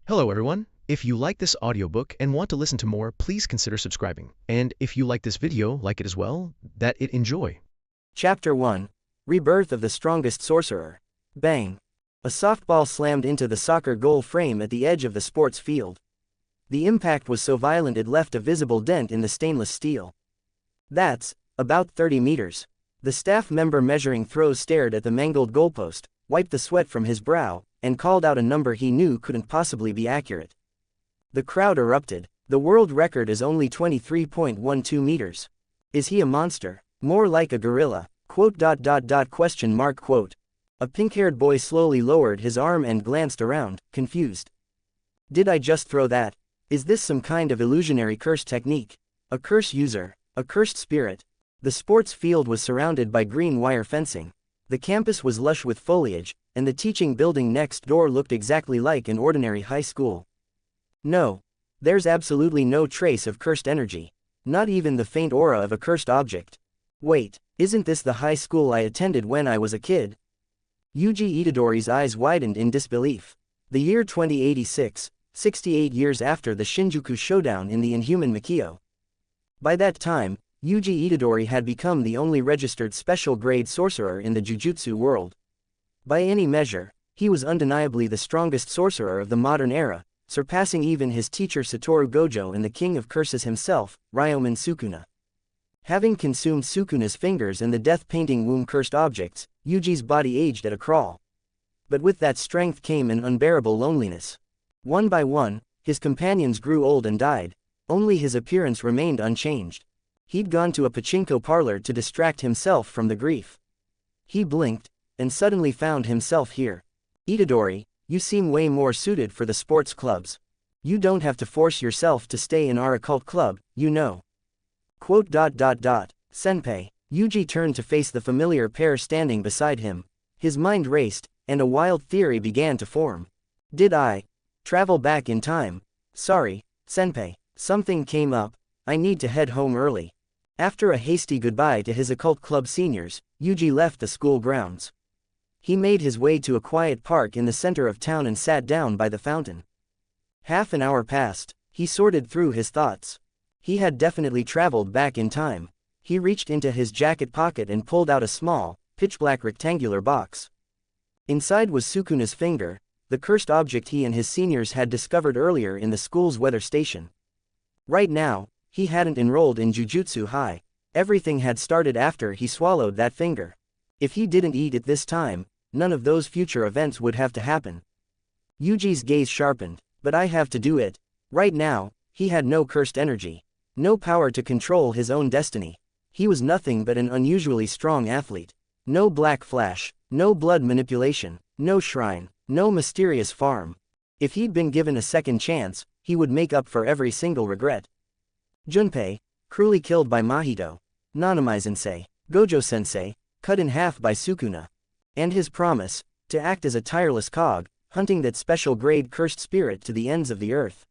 Hello everyone. If you like this audiobook and want to listen to more, please consider subscribing. And if you like this video, like it as well, that it enjoy. Chapter 1. Rebirth of the Strongest Sorcerer. Bang. A softball slammed into the soccer goal frame at the edge of the sports field. The impact was so violent it left a visible dent in the stainless steel. That's about 30 meters. The staff member measuring throws stared at the mangled goalpost, wiped the sweat from his brow, and called out a number he knew couldn't possibly be accurate. The crowd erupted. The world record is only 23.12 meters. Is he a monster? More like a gorilla. Question mark. A pink-haired boy slowly lowered his arm and glanced around, confused. Did I just throw that? Is this some kind of illusionary curse technique? A curse user? A cursed spirit? The sports field was surrounded by green wire fencing. The campus was lush with foliage, and the teaching building next door looked exactly like an ordinary high school. No. There's absolutely no trace of cursed energy. Not even the faint aura of a cursed object. Wait, isn't this the high school I attended when I was a kid? Yuji Itadori's eyes widened in disbelief. The year 2086, 68 years after the Shinjuku showdown in the Inhuman Mikio. By that time, Yuji Itadori had become the only registered special grade sorcerer in the Jujutsu world. By any measure, he was undeniably the strongest sorcerer of the modern era, surpassing even his teacher Satoru Gojo and the king of curses himself, Ryomen Sukuna. Having consumed Sukuna's fingers and the death-painting womb-cursed objects, Yuji's body aged at a crawl. But with that strength came an unbearable loneliness. One by one, his companions grew old and died. Only his appearance remained unchanged. He'd gone to a pachinko parlor to distract himself from the grief. He blinked, and suddenly found himself here. Itadori, you seem way more suited for the sports clubs. You don't have to force yourself to stay in our occult club, you know. Senpai. Yuji turned to face the familiar pair standing beside him. His mind raced, and a wild theory began to form. Did I travel back in time? Sorry, Senpai, something came up. I need to head home early. After a hasty goodbye to his occult club seniors, Yuji left the school grounds. He made his way to a quiet park in the center of town and sat down by the fountain. Half an hour passed. He sorted through his thoughts. He had definitely traveled back in time. He reached into his jacket pocket and pulled out a small, pitch-black rectangular box. Inside was Sukuna's finger, the cursed object he and his seniors had discovered earlier in the school's weather station. Right now, he hadn't enrolled in Jujutsu High. Everything had started after he swallowed that finger. If he didn't eat it this time, none of those future events would have to happen. Yuji's gaze sharpened. But I have to do it. Right now, he had no cursed energy. No power to control his own destiny. He was nothing but an unusually strong athlete. No black flash, no blood manipulation, no shrine, no mysterious farm. If he'd been given a second chance, he would make up for every single regret. Junpei, cruelly killed by Mahito. Nanami-sensei, Gojo-sensei, cut in half by Sukuna. And his promise, to act as a tireless cog, hunting that special grade cursed spirit to the ends of the earth.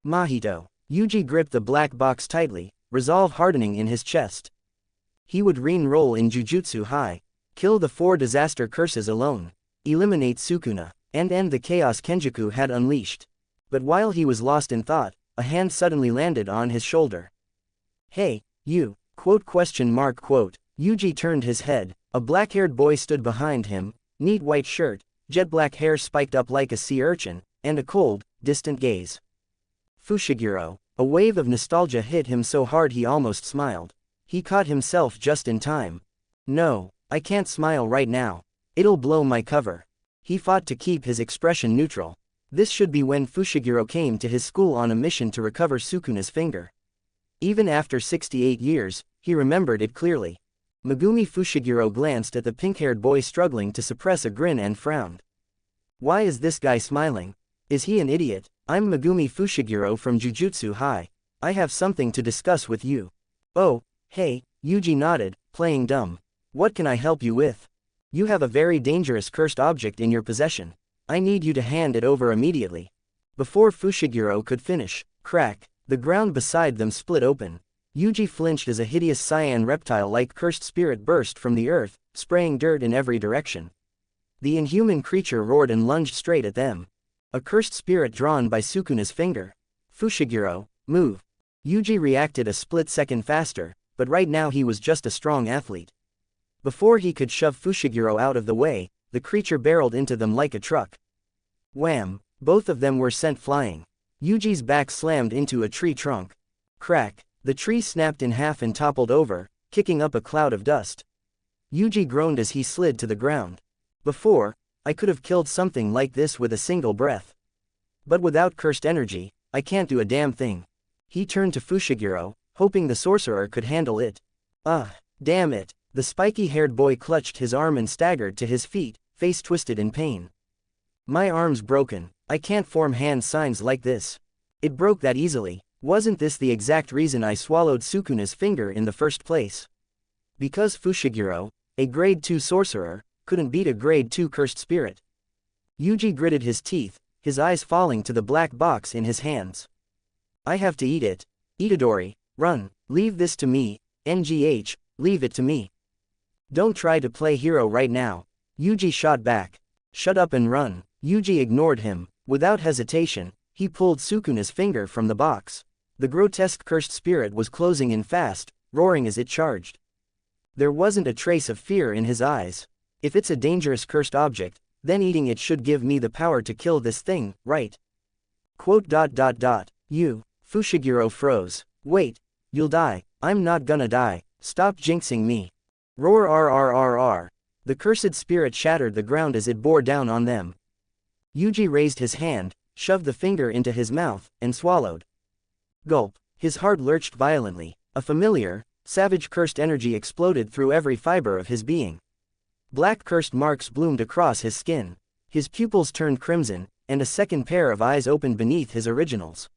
Mahito. Yuji gripped the black box tightly, resolve hardening in his chest. He would re-enroll in Jujutsu High, kill the 4 disaster curses alone, eliminate Sukuna, and end the chaos Kenjaku had unleashed. But while he was lost in thought, a hand suddenly landed on his shoulder. Hey, you, Yuji turned his head. A black-haired boy stood behind him, neat white shirt, jet-black hair spiked up like a sea urchin, and a cold, distant gaze. Fushiguro. A wave of nostalgia hit him so hard he almost smiled. He caught himself just in time. No, I can't smile right now. It'll blow my cover. He fought to keep his expression neutral. This should be when Fushiguro came to his school on a mission to recover Sukuna's finger. Even after 68 years, he remembered it clearly. Megumi Fushiguro glanced at the pink-haired boy struggling to suppress a grin and frowned. Why is this guy smiling? Is he an idiot? I'm Megumi Fushiguro from Jujutsu High. I have something to discuss with you. Oh, hey, Yuji nodded, playing dumb. What can I help you with? You have a very dangerous cursed object in your possession. I need you to hand it over immediately. Before Fushiguro could finish, crack, the ground beside them split open. Yuji flinched as a hideous cyan reptile-like cursed spirit burst from the earth, spraying dirt in every direction. The inhuman creature roared and lunged straight at them. A cursed spirit drawn by Sukuna's finger. Fushiguro, move. Yuji reacted a split second faster, but right now he was just a strong athlete. Before he could shove Fushiguro out of the way, the creature barreled into them like a truck. Wham! Both of them were sent flying. Yuji's back slammed into a tree trunk. Crack! The tree snapped in half and toppled over, kicking up a cloud of dust. Yuji groaned as he slid to the ground. Before, I could have killed something like this with a single breath. But without cursed energy, I can't do a damn thing. He turned to Fushiguro, hoping the sorcerer could handle it. Damn it! The spiky-haired boy clutched his arm and staggered to his feet, face twisted in pain. My arm's broken, I can't form hand signs like this. It broke that easily. Wasn't this the exact reason I swallowed Sukuna's finger in the first place? Because Fushiguro, a grade 2 sorcerer, couldn't beat a grade 2 cursed spirit. Yuji gritted his teeth, his eyes falling to the black box in his hands. I have to eat it. Itadori, run, leave this to me, NGH, leave it to me. Don't try to play hero right now. Yuji shot back. Shut up and run. Yuji ignored him. Without hesitation, he pulled Sukuna's finger from the box. The grotesque cursed spirit was closing in fast, roaring as it charged. There wasn't a trace of fear in his eyes. If it's a dangerous cursed object, then eating it should give me the power to kill this thing, right? You. Fushiguro froze. Wait. You'll die. I'm not gonna die. Stop jinxing me. Roar rrrr. The cursed spirit shattered the ground as it bore down on them. Yuji raised his hand, shoved the finger into his mouth, and swallowed. Gulp. His heart lurched violently. A familiar, savage cursed energy exploded through every fiber of his being. Black cursed marks bloomed across his skin. His pupils turned crimson, and a second pair of eyes opened beneath his originals.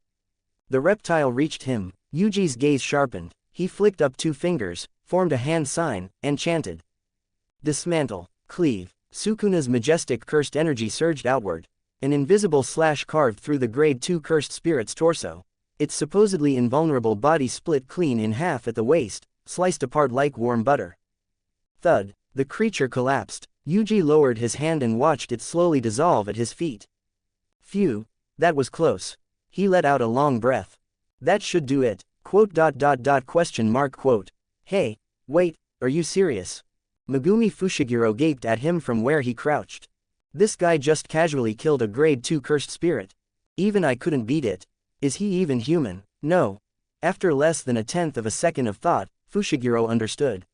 The reptile reached him. Yuji's gaze sharpened. He flicked up 2 fingers, formed a hand sign, and chanted. Dismantle. Cleave. Sukuna's majestic cursed energy surged outward. An invisible slash carved through the grade 2 cursed spirit's torso. Its supposedly invulnerable body split clean in half at the waist, sliced apart like warm butter. Thud. The creature collapsed. Yuji lowered his hand and watched it slowly dissolve at his feet. Phew, that was close. He let out a long breath. That should do it. Question mark. Hey, wait, are you serious? Megumi Fushiguro gaped at him from where he crouched. This guy just casually killed a grade 2 cursed spirit. Even I couldn't beat it. Is he even human? No. After less than a tenth of a second of thought, Fushiguro understood.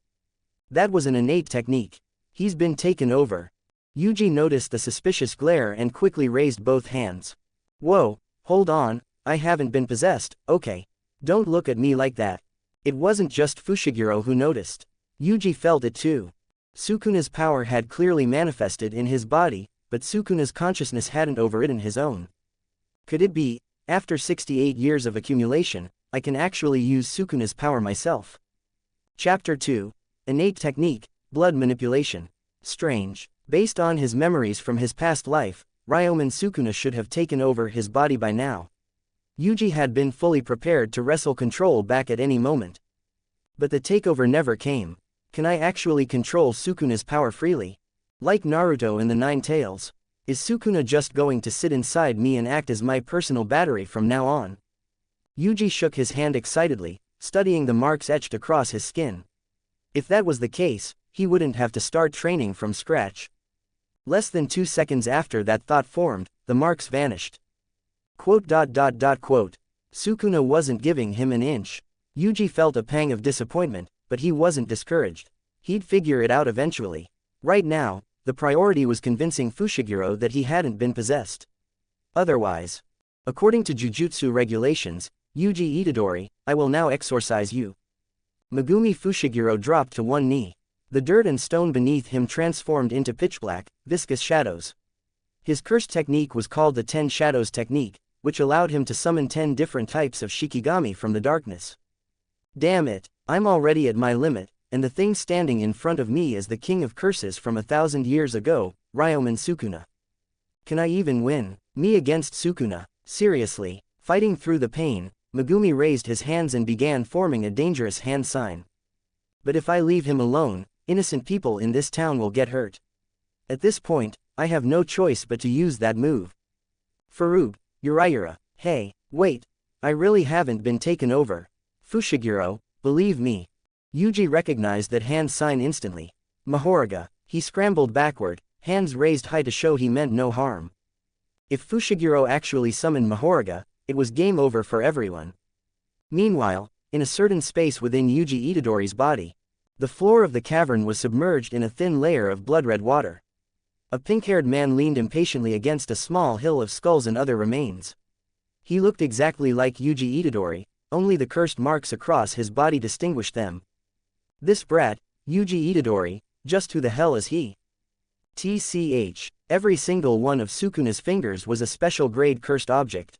That was an innate technique. He's been taken over. Yuji noticed the suspicious glare and quickly raised both hands. Whoa, hold on, I haven't been possessed, okay. Don't look at me like that. It wasn't just Fushiguro who noticed. Yuji felt it too. Sukuna's power had clearly manifested in his body, but Sukuna's consciousness hadn't overridden his own. Could it be, after 68 years of accumulation, I can actually use Sukuna's power myself? Chapter 2. Innate Technique, Blood Manipulation. Strange. Based on his memories from his past life, Ryomen Sukuna should have taken over his body by now. Yuji had been fully prepared to wrestle control back at any moment. But the takeover never came. Can I actually control Sukuna's power freely? Like Naruto in the Nine Tails? Is Sukuna just going to sit inside me and act as my personal battery from now on? Yuji shook his hand excitedly, studying the marks etched across his skin. If that was the case, he wouldn't have to start training from scratch. Less than 2 seconds after that thought formed, the marks vanished. Sukuna wasn't giving him an inch. Yuji felt a pang of disappointment, but he wasn't discouraged. He'd figure it out eventually. Right now, the priority was convincing Fushiguro that he hadn't been possessed. Otherwise, according to Jujutsu regulations, Yuji Itadori, I will now exorcise you. Megumi Fushiguro dropped to one knee. The dirt and stone beneath him transformed into pitch-black, viscous shadows. His cursed technique was called the 10 Shadows technique, which allowed him to summon 10 different types of Shikigami from the darkness. Damn it, I'm already at my limit, and the thing standing in front of me is the king of curses from 1,000 years ago, Ryomen Sukuna. Can I even win? Me against Sukuna? Seriously? Fighting through the pain, Megumi raised his hands and began forming a dangerous hand sign. But if I leave him alone, innocent people in this town will get hurt. At this point, I have no choice but to use that move. Farub, Uraira, hey, wait, I really haven't been taken over. Fushiguro, believe me. Yuji recognized that hand sign instantly. Mahoraga, he scrambled backward, hands raised high to show he meant no harm. If Fushiguro actually summoned Mahoraga, it was game over for everyone. Meanwhile, in a certain space within Yuji Itadori's body, the floor of the cavern was submerged in a thin layer of blood-red water. A pink-haired man leaned impatiently against a small hill of skulls and other remains. He looked exactly like Yuji Itadori, only the cursed marks across his body distinguished them. This brat, Yuji Itadori, just who the hell is he? TCH, every single one of Sukuna's fingers was a special grade cursed object.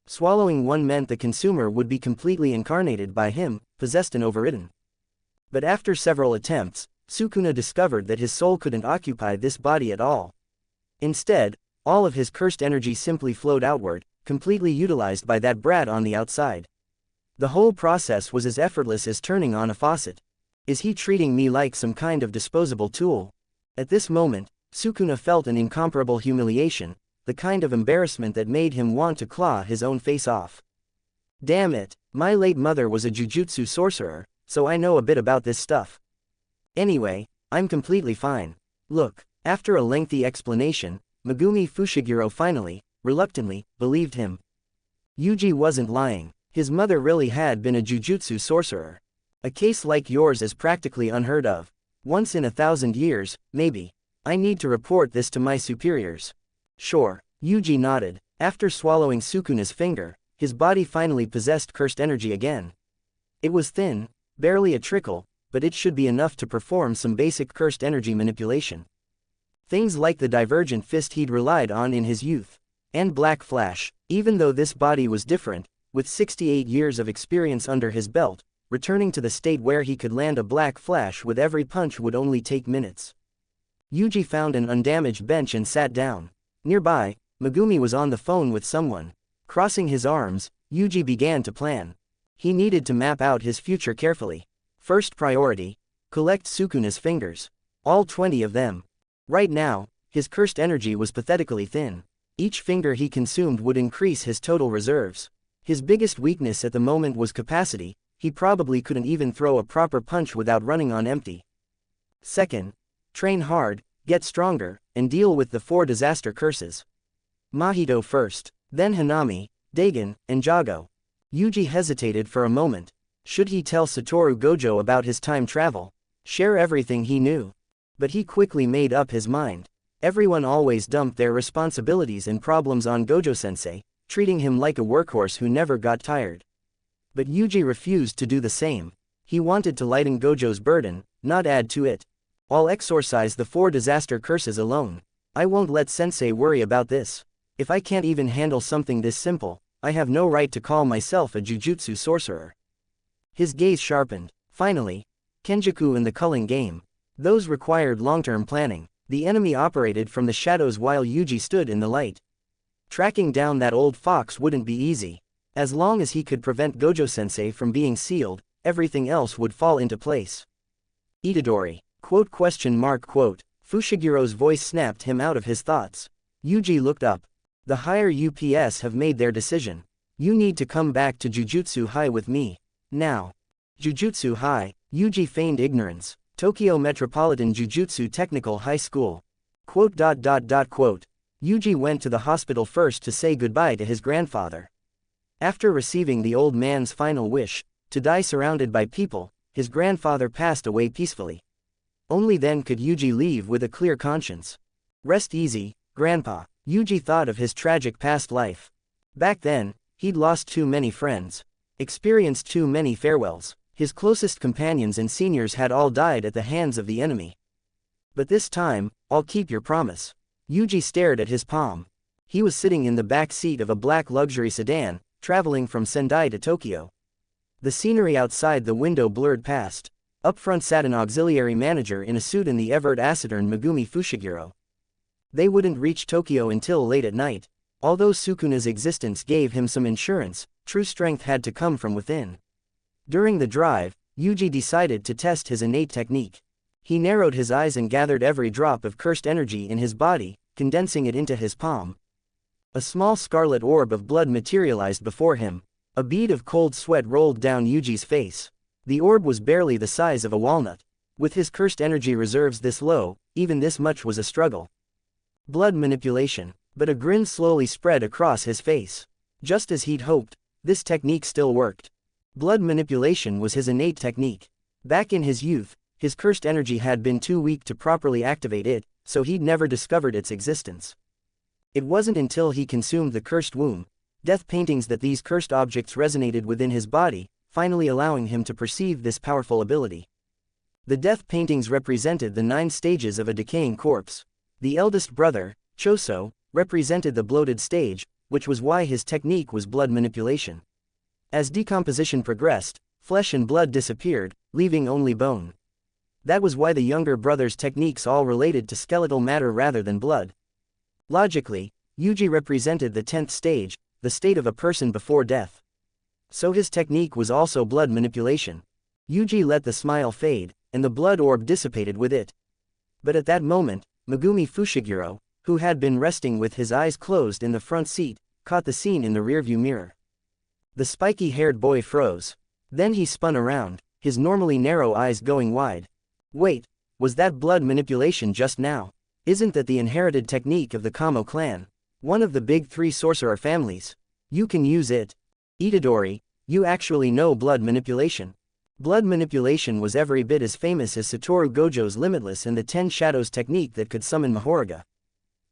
Swallowing one meant the consumer would be completely incarnated by him, possessed and overridden. But after several attempts, Sukuna discovered that his soul couldn't occupy this body at all. Instead, all of his cursed energy simply flowed outward, completely utilized by that brat on the outside. The whole process was as effortless as turning on a faucet. Is he treating me like some kind of disposable tool? At this moment, Sukuna felt an incomparable humiliation, the kind of embarrassment that made him want to claw his own face off. Damn it, my late mother was a jujutsu sorcerer, so I know a bit about this stuff. Anyway, I'm completely fine. Look, after a lengthy explanation, Megumi Fushiguro finally, reluctantly, believed him. Yuji wasn't lying, his mother really had been a jujutsu sorcerer. A case like yours is practically unheard of. Once in 1,000 years, maybe. I need to report this to my superiors. Sure, Yuji nodded. After swallowing Sukuna's finger, his body finally possessed cursed energy again. It was thin, barely a trickle, but it should be enough to perform some basic cursed energy manipulation. Things like the divergent fist he'd relied on in his youth. And Black Flash, even though this body was different, with 68 years of experience under his belt, returning to the state where he could land a Black Flash with every punch would only take minutes. Yuji found an undamaged bench and sat down. Nearby, Megumi was on the phone with someone. Crossing his arms, Yuji began to plan. He needed to map out his future carefully. First priority, collect Sukuna's fingers. All 20 of them. Right now, his cursed energy was pathetically thin. Each finger he consumed would increase his total reserves. His biggest weakness at the moment was capacity. He probably couldn't even throw a proper punch without running on empty. Second, train hard, get stronger, and deal with the 4 disaster curses. Mahito first, then Hanami, Dagon, and Jago. Yuji hesitated for a moment. Should he tell Satoru Gojo about his time travel? Share everything he knew? But he quickly made up his mind. Everyone always dumped their responsibilities and problems on Gojo-sensei, treating him like a workhorse who never got tired. But Yuji refused to do the same. He wanted to lighten Gojo's burden, not add to it. I'll exorcise the 4 disaster curses alone. I won't let sensei worry about this. If I can't even handle something this simple, I have no right to call myself a jujutsu sorcerer. His gaze sharpened. Finally, Kenjaku and the culling game. Those required long-term planning. The enemy operated from the shadows while Yuji stood in the light. Tracking down that old fox wouldn't be easy. As long as he could prevent Gojo-sensei from being sealed, everything else would fall into place. Itadori, quote. Fushiguro's voice snapped him out of his thoughts. Yuji looked up. The higher UPS have made their decision. You need to come back to Jujutsu High with me. Now. Jujutsu High, Yuji feigned ignorance. Tokyo Metropolitan Jujutsu Technical High School. Yuji went to the hospital first to say goodbye to his grandfather. After receiving the old man's final wish, to die surrounded by people, his grandfather passed away peacefully. Only then could Yuji leave with a clear conscience. Rest easy, Grandpa. Yuji thought of his tragic past life. Back then, he'd lost too many friends. Experienced too many farewells. His closest companions and seniors had all died at the hands of the enemy. But this time, I'll keep your promise. Yuji stared at his palm. He was sitting in the back seat of a black luxury sedan, traveling from Sendai to Tokyo. The scenery outside the window blurred past. Up front sat an auxiliary manager in a suit and the ever-taciturn Megumi Fushiguro. They wouldn't reach Tokyo until late at night. Although Sukuna's existence gave him some insurance, true strength had to come from within. During the drive, Yuji decided to test his innate technique. He narrowed his eyes and gathered every drop of cursed energy in his body, condensing it into his palm. A small scarlet orb of blood materialized before him. A bead of cold sweat rolled down Yuji's face. The orb was barely the size of a walnut. With his cursed energy reserves this low, even this much was a struggle. Blood manipulation. But a grin slowly spread across his face. Just as he'd hoped, this technique still worked. Blood manipulation was his innate technique. Back in his youth, his cursed energy had been too weak to properly activate it, so he'd never discovered its existence. It wasn't until he consumed the cursed womb, death paintings, that these cursed objects resonated within his body, finally allowing him to perceive this powerful ability. The death paintings represented the 9 stages of a decaying corpse. The eldest brother, Choso, represented the bloated stage, which was why his technique was blood manipulation. As decomposition progressed, flesh and blood disappeared, leaving only bone. That was why the younger brother's techniques all related to skeletal matter rather than blood. Logically, Yuji represented the 10th stage, the state of a person before death. So his technique was also blood manipulation. Yuji let the smile fade, and the blood orb dissipated with it. But at that moment, Megumi Fushiguro, who had been resting with his eyes closed in the front seat, caught the scene in the rearview mirror. The spiky-haired boy froze. Then he spun around, his normally narrow eyes going wide. Wait, was that blood manipulation just now? Isn't that the inherited technique of the Kamo clan? One of the big 3 sorcerer families. You can use it. Itadori, you actually know blood manipulation. Blood manipulation was every bit as famous as Satoru Gojo's Limitless and the 10 Shadows technique that could summon Mahoraga.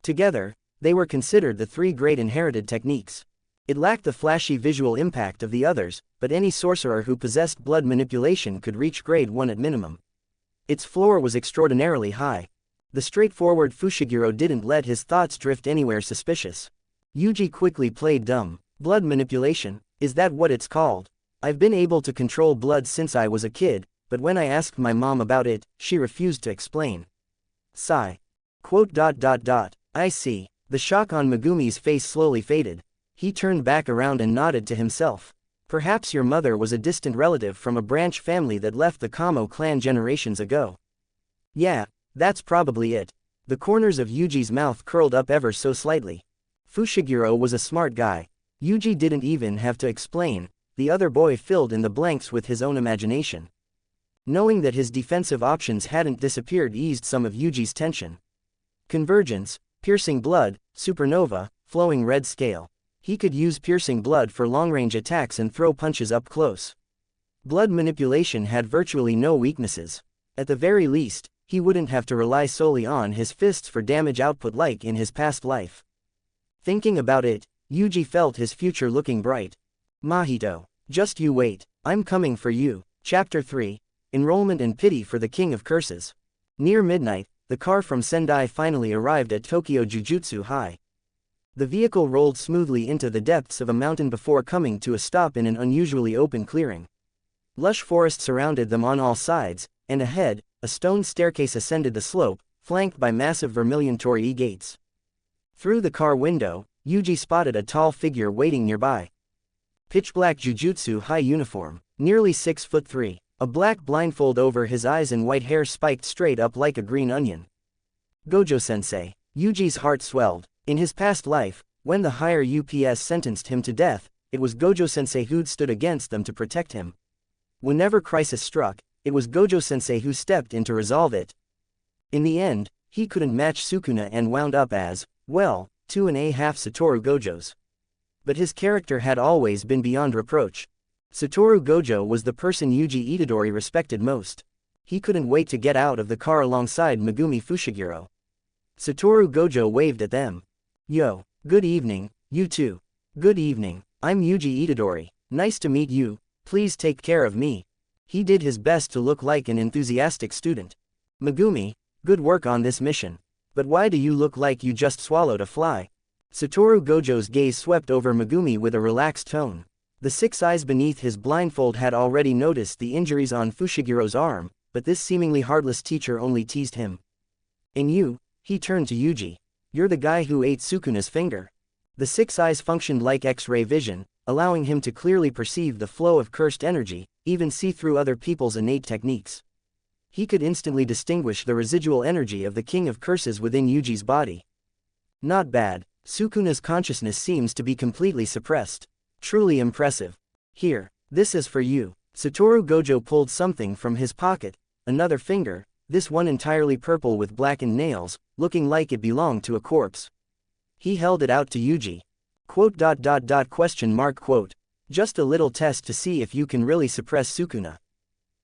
Together, they were considered the 3 great inherited techniques. It lacked the flashy visual impact of the others, but any sorcerer who possessed blood manipulation could reach grade 1 at minimum. Its floor was extraordinarily high. The straightforward Fushiguro didn't let his thoughts drift anywhere suspicious. Yuji quickly played dumb. Blood manipulation, is that what it's called? I've been able to control blood since I was a kid, but when I asked my mom about it, she refused to explain. Sigh. I see. The shock on Megumi's face slowly faded. He turned back around and nodded to himself. Perhaps your mother was a distant relative from a branch family that left the Kamo clan generations ago. Yeah, that's probably it. The corners of Yuji's mouth curled up ever so slightly. Fushiguro was a smart guy. Yuji didn't even have to explain. The other boy filled in the blanks with his own imagination. Knowing that his defensive options hadn't disappeared eased some of Yuji's tension. Convergence, piercing blood, supernova, flowing red scale. He could use piercing blood for long-range attacks and throw punches up close. Blood manipulation had virtually no weaknesses. At the very least, he wouldn't have to rely solely on his fists for damage output like in his past life. Thinking about it, Yuji felt his future looking bright. Mahito, just you wait, I'm coming for you. Chapter 3, Enrollment and Pity for the King of Curses. Near midnight, the car from Sendai finally arrived at Tokyo Jujutsu High. The vehicle rolled smoothly into the depths of a mountain before coming to a stop in an unusually open clearing. Lush forest surrounded them on all sides, and ahead, a stone staircase ascended the slope, flanked by massive vermilion torii gates. Through the car window, Yuji spotted a tall figure waiting nearby. Pitch-black Jujutsu High uniform, nearly 6'3", a black blindfold over his eyes and white hair spiked straight up like a green onion. Gojo-sensei. Yuji's heart swelled. In his past life, when the higher UPS sentenced him to death, it was Gojo-sensei who'd stood against them to protect him. Whenever crisis struck, it was Gojo-sensei who stepped in to resolve it. In the end, he couldn't match Sukuna and wound up as, well, 2½ Satoru Gojos. But his character had always been beyond reproach. Satoru Gojo was the person Yuji Itadori respected most. He couldn't wait to get out of the car alongside Megumi Fushiguro. Satoru Gojo waved at them. Yo, good evening, you two. Good evening, I'm Yuji Itadori, nice to meet you, please take care of me. He did his best to look like an enthusiastic student. Megumi, good work on this mission. But why do you look like you just swallowed a fly? Satoru Gojo's gaze swept over Megumi with a relaxed tone. The 6 eyes beneath his blindfold had already noticed the injuries on Fushiguro's arm, but this seemingly heartless teacher only teased him. And you, he turned to Yuji. You're the guy who ate Sukuna's finger. The 6 eyes functioned like X-ray vision, allowing him to clearly perceive the flow of cursed energy, even see through other people's innate techniques. He could instantly distinguish the residual energy of the King of Curses within Yuji's body. Not bad, Sukuna's consciousness seems to be completely suppressed. Truly impressive. Here, this is for you. Satoru Gojo pulled something from his pocket, another finger, this one entirely purple with blackened nails, looking like it belonged to a corpse. He held it out to Yuji. Quote. Just a little test to see if you can really suppress Sukuna.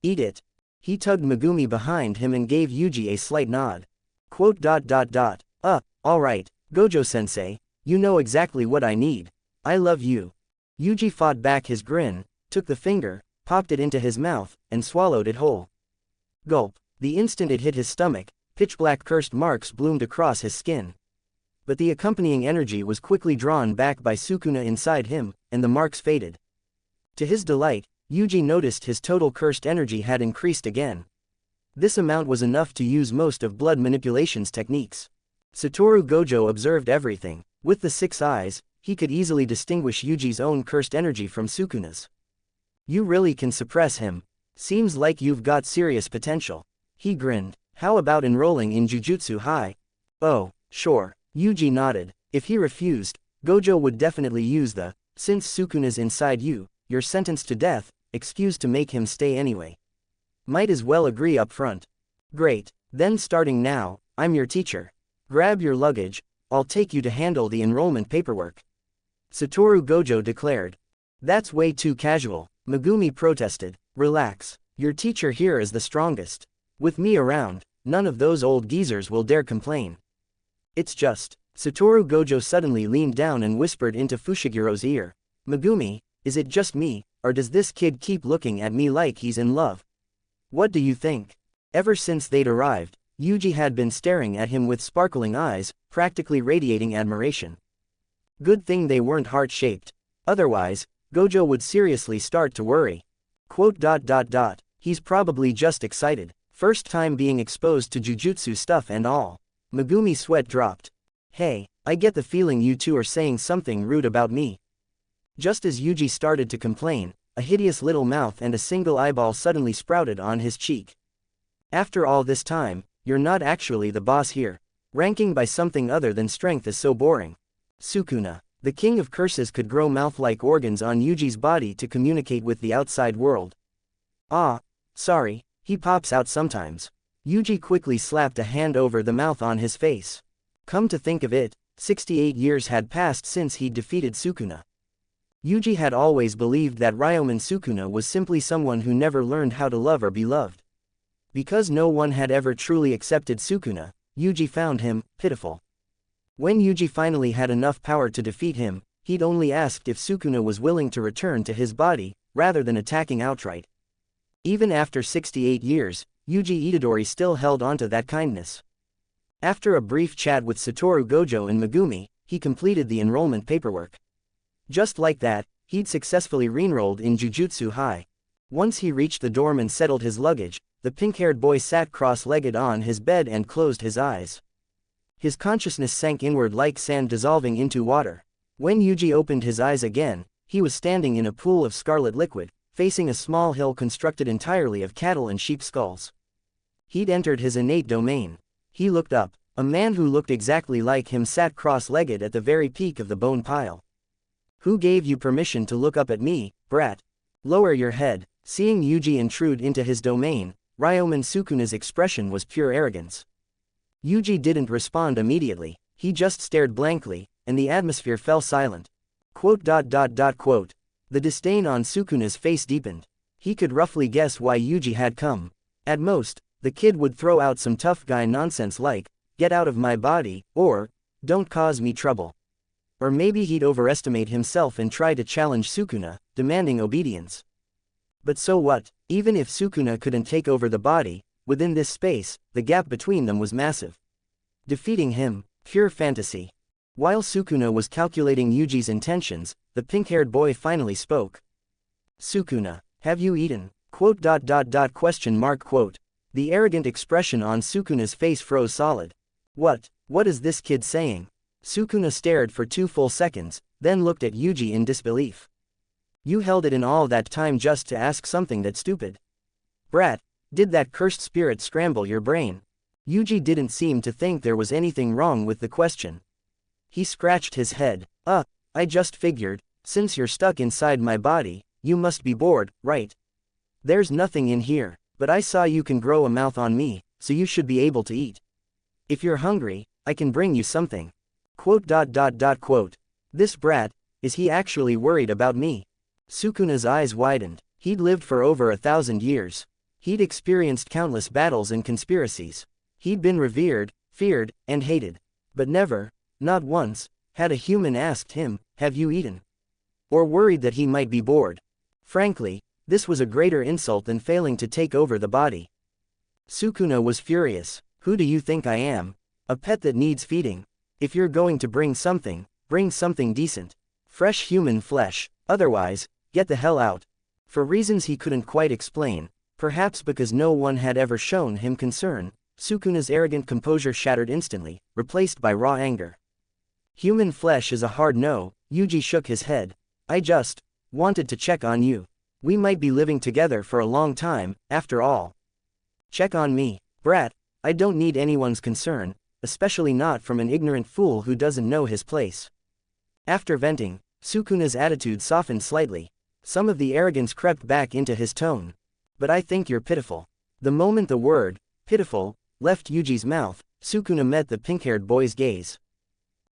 Eat it. He tugged Megumi behind him and gave Yuji a slight nod. Quote. Alright, Gojo-sensei, you know exactly what I need. I love you. Yuji fought back his grin, took the finger, popped it into his mouth, and swallowed it whole. Gulp. The instant it hit his stomach, pitch-black cursed marks bloomed across his skin. But the accompanying energy was quickly drawn back by Sukuna inside him, and the marks faded. To his delight, Yuji noticed his total cursed energy had increased again. This amount was enough to use most of blood manipulation's techniques. Satoru Gojo observed everything. With the 6 eyes, he could easily distinguish Yuji's own cursed energy from Sukuna's. You really can suppress him. Seems like you've got serious potential. He grinned. How about enrolling in Jujutsu High? Oh, sure. Yuji nodded. If he refused, Gojo would definitely use the, since Sukuna's inside you, you're sentenced to death, excuse to make him stay anyway. Might as well agree up front. Great, then starting now, I'm your teacher. Grab your luggage, I'll take you to handle the enrollment paperwork. Satoru Gojo declared. That's way too casual, Megumi protested. Relax, your teacher here is the strongest. With me around, none of those old geezers will dare complain. It's just, Satoru Gojo suddenly leaned down and whispered into Fushigiro's ear. Megumi, is it just me, or does this kid keep looking at me like he's in love? What do you think? Ever since they'd arrived, Yuji had been staring at him with sparkling eyes, practically radiating admiration. Good thing they weren't heart-shaped. Otherwise, Gojo would seriously start to worry. Quote. He's probably just excited. First time being exposed to jujutsu stuff and all. Megumi's sweat dropped. Hey, I get the feeling you two are saying something rude about me. Just as Yuji started to complain, a hideous little mouth and a single eyeball suddenly sprouted on his cheek. After all this time, you're not actually the boss here. Ranking by something other than strength is so boring. Sukuna, the king of curses, could grow mouth-like organs on Yuji's body to communicate with the outside world. Ah, sorry, he pops out sometimes. Yuji quickly slapped a hand over the mouth on his face. Come to think of it, 68 years had passed since he'd defeated Sukuna. Yuji had always believed that Ryomen Sukuna was simply someone who never learned how to love or be loved. Because no one had ever truly accepted Sukuna, Yuji found him pitiful. When Yuji finally had enough power to defeat him, he'd only asked if Sukuna was willing to return to his body, rather than attacking outright. Even after 68 years, Yuji Itadori still held onto that kindness. After a brief chat with Satoru Gojo and Megumi, he completed the enrollment paperwork. Just like that, he'd successfully re-enrolled in Jujutsu High. Once he reached the dorm and settled his luggage, the pink-haired boy sat cross-legged on his bed and closed his eyes. His consciousness sank inward like sand dissolving into water. When Yuji opened his eyes again, he was standing in a pool of scarlet liquid, facing a small hill constructed entirely of cattle and sheep skulls. He'd entered his innate domain. He looked up. A man who looked exactly like him sat cross-legged at the very peak of the bone pile. Who gave you permission to look up at me, brat? Lower your head. Seeing Yuji intrude into his domain, Ryomen Sukuna's expression was pure arrogance. Yuji didn't respond immediately, he just stared blankly, and the atmosphere fell silent. Quote. The disdain on Sukuna's face deepened. He could roughly guess why Yuji had come. At most, the kid would throw out some tough guy nonsense like, get out of my body, or, don't cause me trouble. Or maybe he'd overestimate himself and try to challenge Sukuna, demanding obedience. But so what? Even if Sukuna couldn't take over the body, within this space, the gap between them was massive. Defeating him, pure fantasy. While Sukuna was calculating Yuji's intentions, the pink-haired boy finally spoke. Sukuna, have you eaten? Quote. The arrogant expression on Sukuna's face froze solid. What is this kid saying? Sukuna stared for 2 full seconds, then looked at Yuji in disbelief. You held it in all that time just to ask something that stupid? Brat, did that cursed spirit scramble your brain? Yuji didn't seem to think there was anything wrong with the question. He scratched his head. I just figured, since you're stuck inside my body, you must be bored, right? There's nothing in here, but I saw you can grow a mouth on me, so you should be able to eat. If you're hungry, I can bring you something. Quote. This brat, is he actually worried about me? Sukuna's eyes widened. He'd lived for over 1,000 years. He'd experienced countless battles and conspiracies. He'd been revered, feared, and hated. But never, not once, had a human asked him, "Have you eaten?" Or worried that he might be bored. Frankly, this was a greater insult than failing to take over the body. Sukuna was furious. Who do you think I am? A pet that needs feeding. If you're going to bring something decent. Fresh human flesh, otherwise, get the hell out. For reasons he couldn't quite explain, perhaps because no one had ever shown him concern, Sukuna's arrogant composure shattered instantly, replaced by raw anger. Human flesh is a hard no. Yuji shook his head. I just wanted to check on you. We might be living together for a long time, after all. Check on me, brat. I don't need anyone's concern, especially not from an ignorant fool who doesn't know his place. After venting, Sukuna's attitude softened slightly. Some of the arrogance crept back into his tone. But I think you're pitiful. The moment the word, pitiful, left Yuji's mouth, Sukuna met the pink-haired boy's gaze.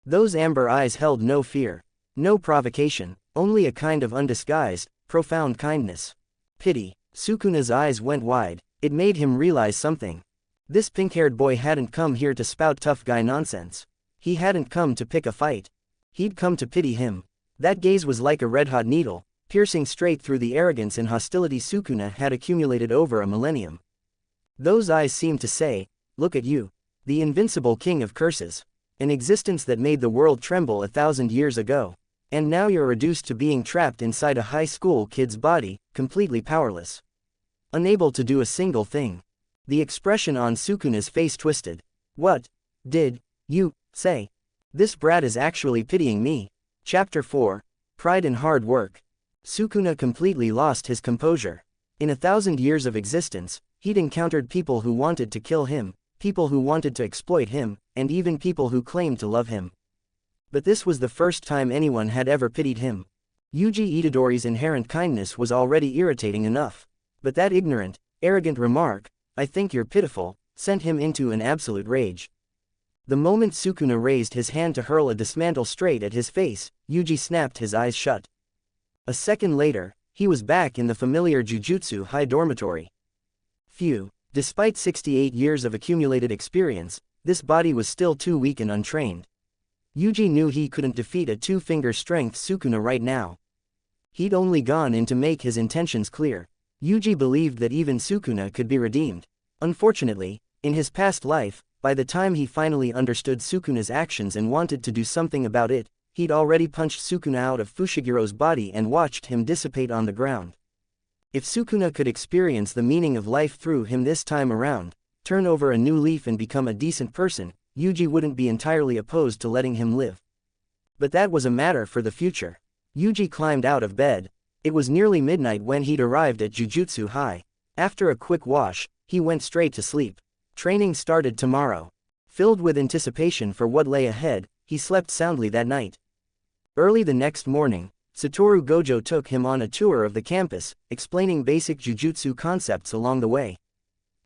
Those amber eyes held no fear, no provocation, only a kind of undisguised, profound kindness. Pity. Sukuna's eyes went wide. It made him realize something. This pink-haired boy hadn't come here to spout tough guy nonsense. He hadn't come to pick a fight. He'd come to pity him. That gaze was like a red-hot needle, piercing straight through the arrogance and hostility Sukuna had accumulated over a millennium. Those eyes seemed to say, look at you, the invincible king of curses. An existence that made the world tremble 1,000 years ago. And now you're reduced to being trapped inside a high school kid's body, completely powerless. Unable to do a single thing. The expression on Sukuna's face twisted. What did you say? This brat is actually pitying me. Chapter 4. Pride and Hard Work. Sukuna completely lost his composure. In 1,000 years of existence, he'd encountered people who wanted to kill him, people who wanted to exploit him, and even people who claimed to love him. But this was the first time anyone had ever pitied him. Yuji Itadori's inherent kindness was already irritating enough. But that ignorant, arrogant remark, I think you're pitiful, sent him into an absolute rage. The moment Sukuna raised his hand to hurl a dismantle straight at his face, Yuji snapped his eyes shut. A second later, he was back in the familiar Jujutsu High dormitory. Phew, despite 68 years of accumulated experience, this body was still too weak and untrained. Yuji knew he couldn't defeat a two-finger strength Sukuna right now. He'd only gone in to make his intentions clear. Yuji believed that even Sukuna could be redeemed. Unfortunately, in his past life, by the time he finally understood Sukuna's actions and wanted to do something about it, he'd already punched Sukuna out of Fushigiro's body and watched him dissipate on the ground. If Sukuna could experience the meaning of life through him this time around, turn over a new leaf and become a decent person, Yuji wouldn't be entirely opposed to letting him live. But that was a matter for the future. Yuji climbed out of bed. It was nearly midnight when he'd arrived at Jujutsu High. After a quick wash, he went straight to sleep. Training started tomorrow. Filled with anticipation for what lay ahead, he slept soundly that night. Early the next morning, Satoru Gojo took him on a tour of the campus, explaining basic jujutsu concepts along the way.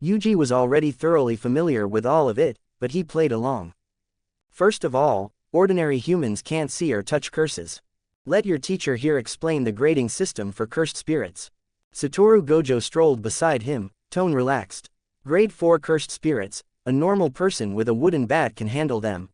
Yuji was already thoroughly familiar with all of it, but he played along. First of all, ordinary humans can't see or touch curses. Let your teacher here explain the grading system for cursed spirits. Satoru Gojo strolled beside him, tone relaxed. Grade 4 cursed spirits, a normal person with a wooden bat can handle them.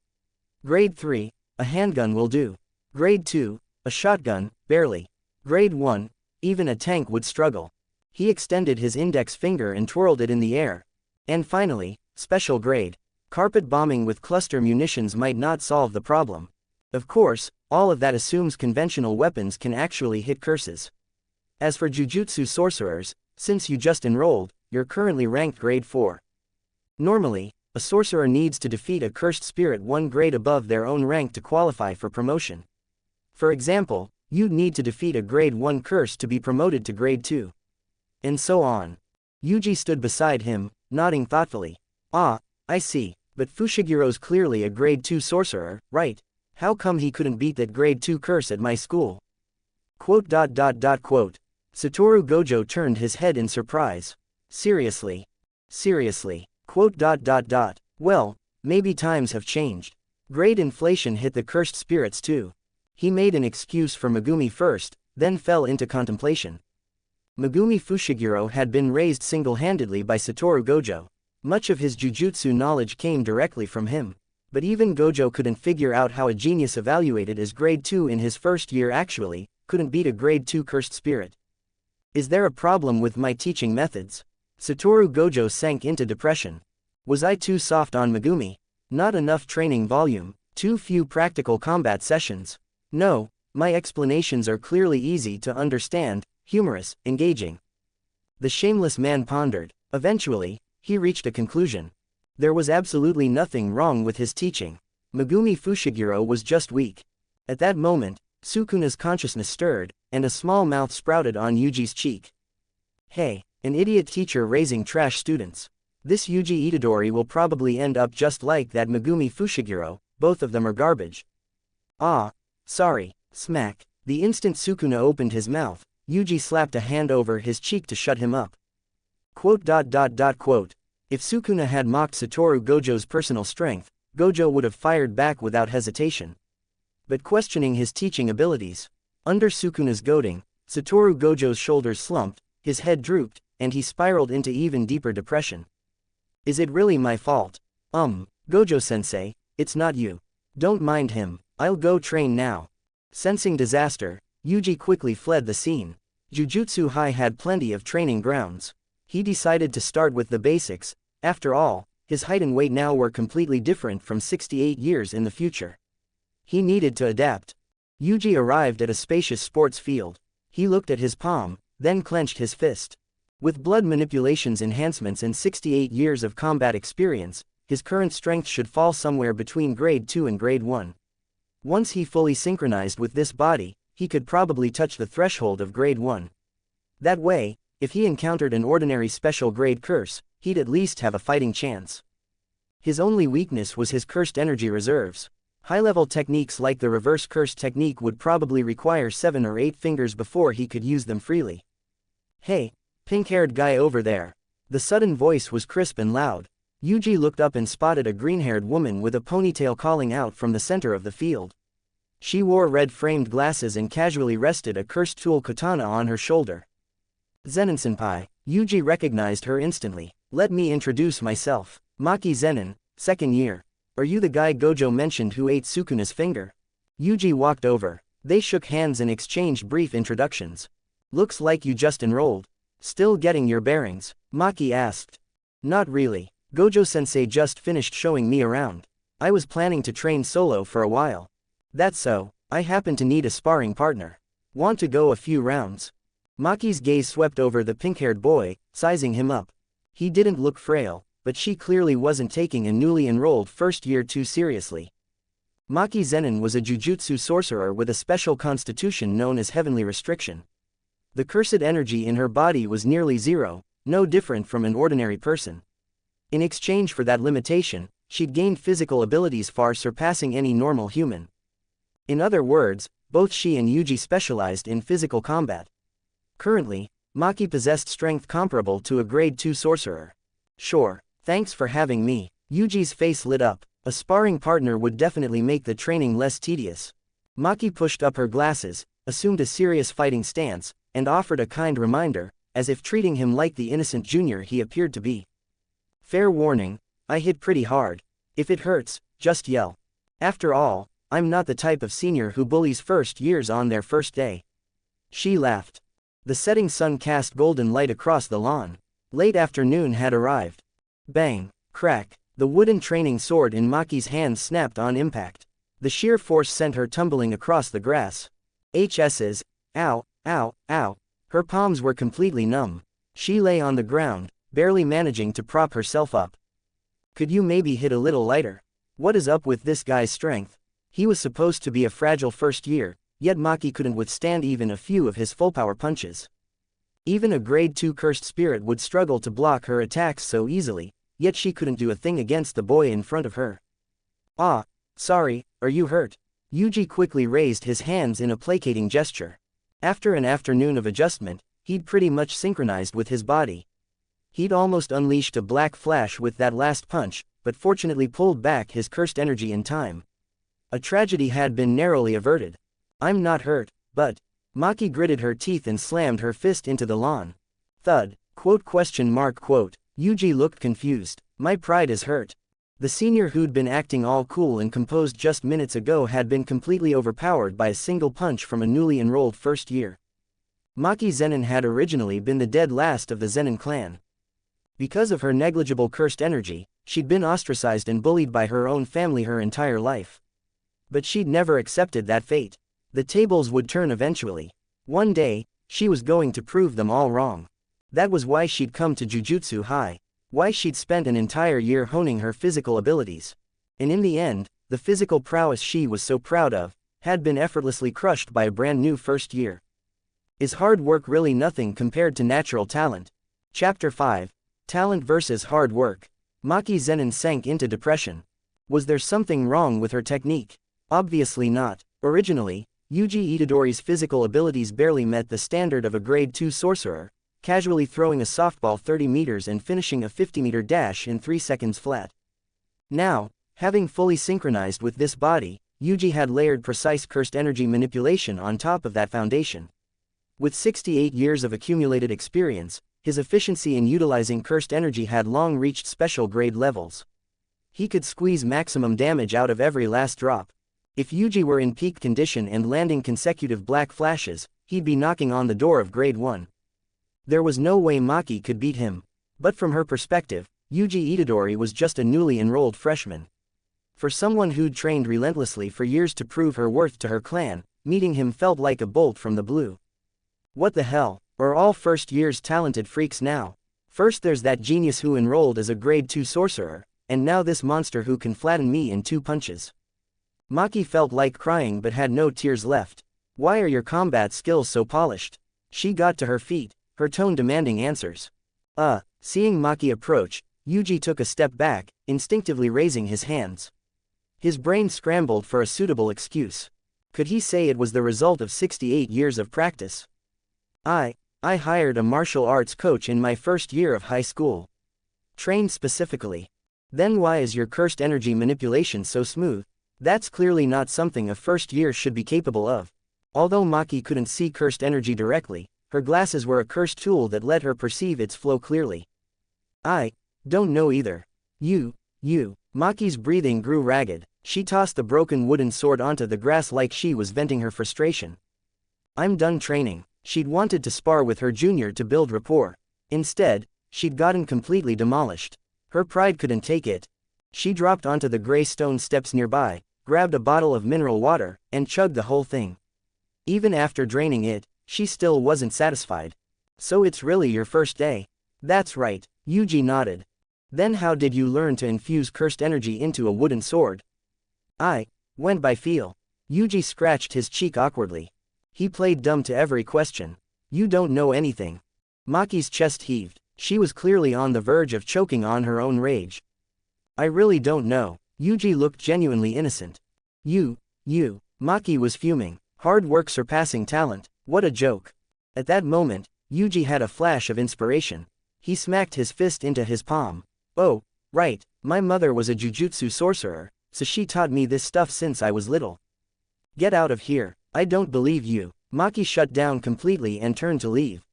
Grade 3, a handgun will do. Grade 2, a shotgun, barely. Grade 1, even a tank would struggle. He extended his index finger and twirled it in the air. And finally, special grade. Carpet bombing with cluster munitions might not solve the problem. Of course, all of that assumes conventional weapons can actually hit curses. As for jujutsu sorcerers, since you just enrolled, you're currently ranked grade 4. Normally, a sorcerer needs to defeat a cursed spirit one grade above their own rank to qualify for promotion. For example, you'd need to defeat a grade 1 curse to be promoted to grade 2. And so on. Yuji stood beside him, nodding thoughtfully. Ah, I see, but Fushigiro's clearly a grade 2 sorcerer, right? How come he couldn't beat that grade 2 curse at my school? Quote. Satoru Gojo turned his head in surprise. Seriously? Seriously? Quote. Well, maybe times have changed. Grade inflation hit the cursed spirits too. He made an excuse for Megumi first, then fell into contemplation. Megumi Fushiguro had been raised single-handedly by Satoru Gojo. Much of his jujutsu knowledge came directly from him. But even Gojo couldn't figure out how a genius evaluated as grade 2 in his first year actually couldn't beat a grade 2 cursed spirit. Is there a problem with my teaching methods? Satoru Gojo sank into depression. Was I too soft on Megumi? Not enough training volume, too few practical combat sessions. No, my explanations are clearly easy to understand, humorous, engaging. The shameless man pondered. Eventually, he reached a conclusion. There was absolutely nothing wrong with his teaching. Megumi Fushiguro was just weak. At that moment, Sukuna's consciousness stirred, and a small mouth sprouted on Yuji's cheek. Hey, an idiot teacher raising trash students. This Yuji Itadori will probably end up just like that Megumi Fushiguro, both of them are garbage. Ah, sorry, smack. The instant Sukuna opened his mouth, Yuji slapped a hand over his cheek to shut him up. Quote. If Sukuna had mocked Satoru Gojo's personal strength, Gojo would have fired back without hesitation. But questioning his teaching abilities. Under Sukuna's goading, Satoru Gojo's shoulders slumped, his head drooped, and he spiraled into even deeper depression. Is it really my fault? Gojo-sensei, it's not you. Don't mind him, I'll go train now. Sensing disaster, Yuji quickly fled the scene. Jujutsu High had plenty of training grounds. He decided to start with the basics. After all, his height and weight now were completely different from 68 years in the future. He needed to adapt. Yuji arrived at a spacious sports field. He looked at his palm, then clenched his fist. With blood manipulations enhancements and 68 years of combat experience, his current strength should fall somewhere between grade 2 and grade 1. Once he fully synchronized with this body, he could probably touch the threshold of grade 1. That way, if he encountered an ordinary special grade curse, he'd at least have a fighting chance. His only weakness was his cursed energy reserves. High-level techniques like the reverse curse technique would probably require 7 or 8 fingers before he could use them freely. Hey, pink-haired guy over there. The sudden voice was crisp and loud. Yuji looked up and spotted a green-haired woman with a ponytail calling out from the center of the field. She wore red-framed glasses and casually rested a cursed tool katana on her shoulder. Zenin-senpai. Yuji recognized her instantly. Let me introduce myself. Maki Zenin, 2nd year. Are you the guy Gojo mentioned who ate Sukuna's finger? Yuji walked over. They shook hands and exchanged brief introductions. Looks like you just enrolled. Still getting your bearings? Maki asked. Not really. Gojo-sensei just finished showing me around. I was planning to train solo for a while. That's so, I happen to need a sparring partner. Want to go a few rounds? Maki's gaze swept over the pink-haired boy, sizing him up. He didn't look frail, but she clearly wasn't taking a newly enrolled first year too seriously. Maki Zenin was a jujutsu sorcerer with a special constitution known as Heavenly Restriction. The cursed energy in her body was nearly zero, no different from an ordinary person. In exchange for that limitation, she'd gained physical abilities far surpassing any normal human. In other words, both she and Yuji specialized in physical combat. Currently, Maki possessed strength comparable to a grade 2 sorcerer. Sure, thanks for having me. Yuji's face lit up. A sparring partner would definitely make the training less tedious. Maki pushed up her glasses, assumed a serious fighting stance, and offered a kind reminder, as if treating him like the innocent junior he appeared to be. Fair warning, I hit pretty hard. If it hurts, just yell. After all, I'm not the type of senior who bullies first years on their first day. She laughed. The setting sun cast golden light across the lawn. Late afternoon had arrived. Bang, crack, the wooden training sword in Maki's hand snapped on impact. The sheer force sent her tumbling across the grass. HS's, ow, ow, ow. Her palms were completely numb. She lay on the ground, barely managing to prop herself up. Could you maybe hit a little lighter? What is up with this guy's strength? He was supposed to be a fragile first year, yet Maki couldn't withstand even a few of his full-power punches. Even a grade 2 cursed spirit would struggle to block her attacks so easily, yet she couldn't do a thing against the boy in front of her. Ah, sorry, are you hurt? Yuji quickly raised his hands in a placating gesture. After an afternoon of adjustment, he'd pretty much synchronized with his body. He'd almost unleashed a black flash with that last punch, but fortunately pulled back his cursed energy in time. A tragedy had been narrowly averted. I'm not hurt, but... Maki gritted her teeth and slammed her fist into the lawn. Thud. Yuji looked confused. My pride is hurt. The senior who'd been acting all cool and composed just minutes ago had been completely overpowered by a single punch from a newly enrolled first year. Maki Zenin had originally been the dead last of the Zenin clan. Because of her negligible cursed energy, she'd been ostracized and bullied by her own family her entire life. But she'd never accepted that fate. The tables would turn eventually. One day, she was going to prove them all wrong. That was why she'd come to Jujutsu High. Why she'd spent an entire year honing her physical abilities. And in the end, the physical prowess she was so proud of, had been effortlessly crushed by a brand new first year. Is hard work really nothing compared to natural talent? Chapter 5. Talent versus hard work. Maki Zenin sank into depression. Was there something wrong with her technique? Obviously not. Originally, Yuji Itadori's physical abilities barely met the standard of a grade 2 sorcerer, casually throwing a softball 30 meters and finishing a 50-meter dash in 3 seconds flat. Now, having fully synchronized with this body, Yuji had layered precise cursed energy manipulation on top of that foundation. With 68 years of accumulated experience, his efficiency in utilizing cursed energy had long reached special grade levels. He could squeeze maximum damage out of every last drop. If Yuji were in peak condition and landing consecutive black flashes, he'd be knocking on the door of grade 1. There was no way Maki could beat him. But from her perspective, Yuji Itadori was just a newly enrolled freshman. For someone who'd trained relentlessly for years to prove her worth to her clan, meeting him felt like a bolt from the blue. What the hell, are all first years talented freaks now? First there's that genius who enrolled as a grade 2 sorcerer, and now this monster who can flatten me in 2 punches. Maki felt like crying but had no tears left. Why are your combat skills so polished? She got to her feet, her tone demanding answers. Seeing Maki approach, Yuji took a step back, instinctively raising his hands. His brain scrambled for a suitable excuse. Could he say it was the result of 68 years of practice? I hired a martial arts coach in my first year of high school. Trained specifically. Then why is your cursed energy manipulation so smooth? That's clearly not something a first year should be capable of. Although Maki couldn't see cursed energy directly, her glasses were a cursed tool that let her perceive its flow clearly. I don't know either. You. Maki's breathing grew ragged. She tossed the broken wooden sword onto the grass like she was venting her frustration. I'm done training. She'd wanted to spar with her junior to build rapport. Instead, she'd gotten completely demolished. Her pride couldn't take it. She dropped onto the gray stone steps nearby, grabbed a bottle of mineral water, and chugged the whole thing. Even after draining it, she still wasn't satisfied. So it's really your first day? That's right, Yuji nodded. Then how did you learn to infuse cursed energy into a wooden sword? I went by feel. Yuji scratched his cheek awkwardly. He played dumb to every question. You don't know anything. Maki's chest heaved. She was clearly on the verge of choking on her own rage. I really don't know. Yuji looked genuinely innocent. You. Maki was fuming. Hard work surpassing talent. What a joke. At that moment, Yuji had a flash of inspiration. He smacked his fist into his palm. Oh, right, my mother was a jujutsu sorcerer, so she taught me this stuff since I was little. Get out of here, I don't believe you. Maki shut down completely and turned to leave.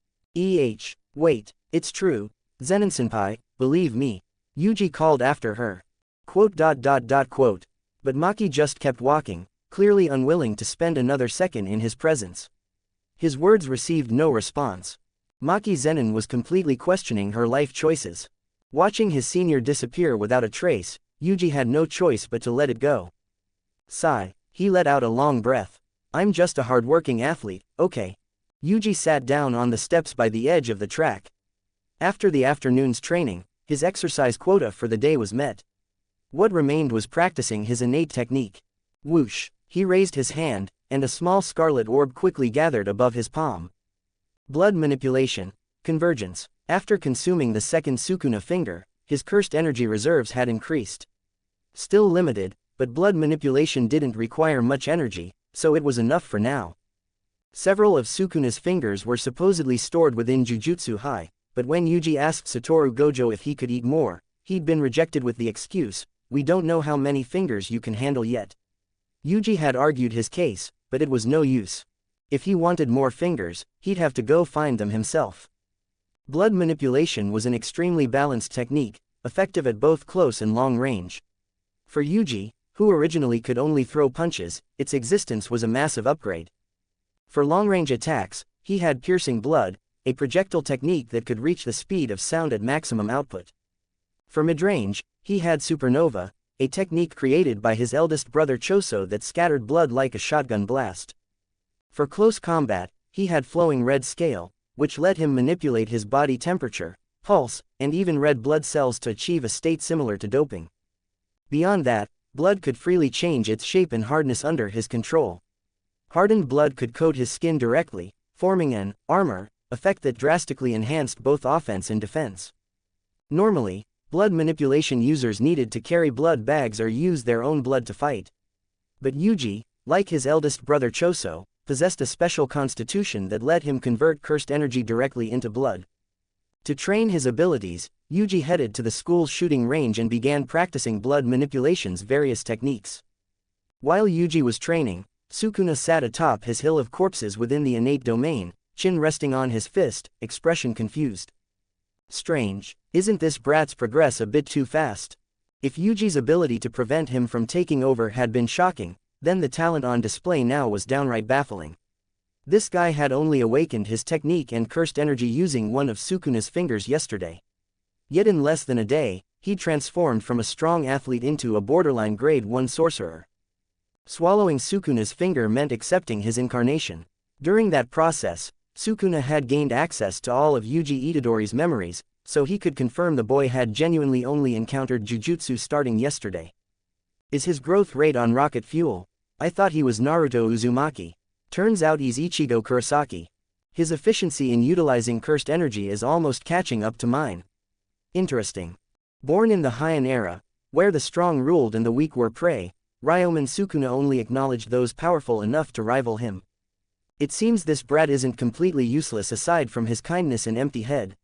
Wait, it's true, Zenin-senpai, believe me. Yuji called after her. But Maki just kept walking, clearly unwilling to spend another second in his presence. His words received no response. Maki Zenin was completely questioning her life choices. Watching his senior disappear without a trace, Yuji had no choice but to let it go. Sigh, he let out a long breath. I'm just a hard-working athlete, okay. Yuji sat down on the steps by the edge of the track. After the afternoon's training, his exercise quota for the day was met. What remained was practicing his innate technique. Whoosh, he raised his hand, and a small scarlet orb quickly gathered above his palm. Blood manipulation, convergence. After consuming the second Sukuna finger, his cursed energy reserves had increased. Still limited, but blood manipulation didn't require much energy, so it was enough for now. Several of Sukuna's fingers were supposedly stored within Jujutsu High, but when Yuji asked Satoru Gojo if he could eat more, he'd been rejected with the excuse, "We don't know how many fingers you can handle yet." Yuji had argued his case, but it was no use. If he wanted more fingers, he'd have to go find them himself. Blood manipulation was an extremely balanced technique, effective at both close and long range. For Yuji, who originally could only throw punches, its existence was a massive upgrade. For long-range attacks, he had piercing blood, a projectile technique that could reach the speed of sound at maximum output. For mid-range, he had supernova, a technique created by his eldest brother Choso that scattered blood like a shotgun blast. For close combat, he had flowing red scale, which let him manipulate his body temperature, pulse, and even red blood cells to achieve a state similar to doping. Beyond that, blood could freely change its shape and hardness under his control. Hardened blood could coat his skin directly, forming an armor effect that drastically enhanced both offense and defense. Normally, blood manipulation users needed to carry blood bags or use their own blood to fight. But Yuji, like his eldest brother Choso, possessed a special constitution that let him convert cursed energy directly into blood. To train his abilities, Yuji headed to the school's shooting range and began practicing blood manipulation's various techniques. While Yuji was training, Sukuna sat atop his hill of corpses within the innate domain, chin resting on his fist, expression confused. Strange, isn't this brat's progress a bit too fast? If Yuji's ability to prevent him from taking over had been shocking, then the talent on display now was downright baffling. This guy had only awakened his technique and cursed energy using one of Sukuna's fingers yesterday. Yet in less than a day, he transformed from a strong athlete into a borderline grade 1 sorcerer. Swallowing Sukuna's finger meant accepting his incarnation. During that process, Sukuna had gained access to all of Yuji Itadori's memories, so he could confirm the boy had genuinely only encountered Jujutsu starting yesterday. Is his growth rate on rocket fuel? I thought he was Naruto Uzumaki. Turns out he's Ichigo Kurosaki. His efficiency in utilizing cursed energy is almost catching up to mine. Interesting. Born in the Heian era, where the strong ruled and the weak were prey, Ryomen Sukuna only acknowledged those powerful enough to rival him. It seems this brat isn't completely useless aside from his kindness and empty head.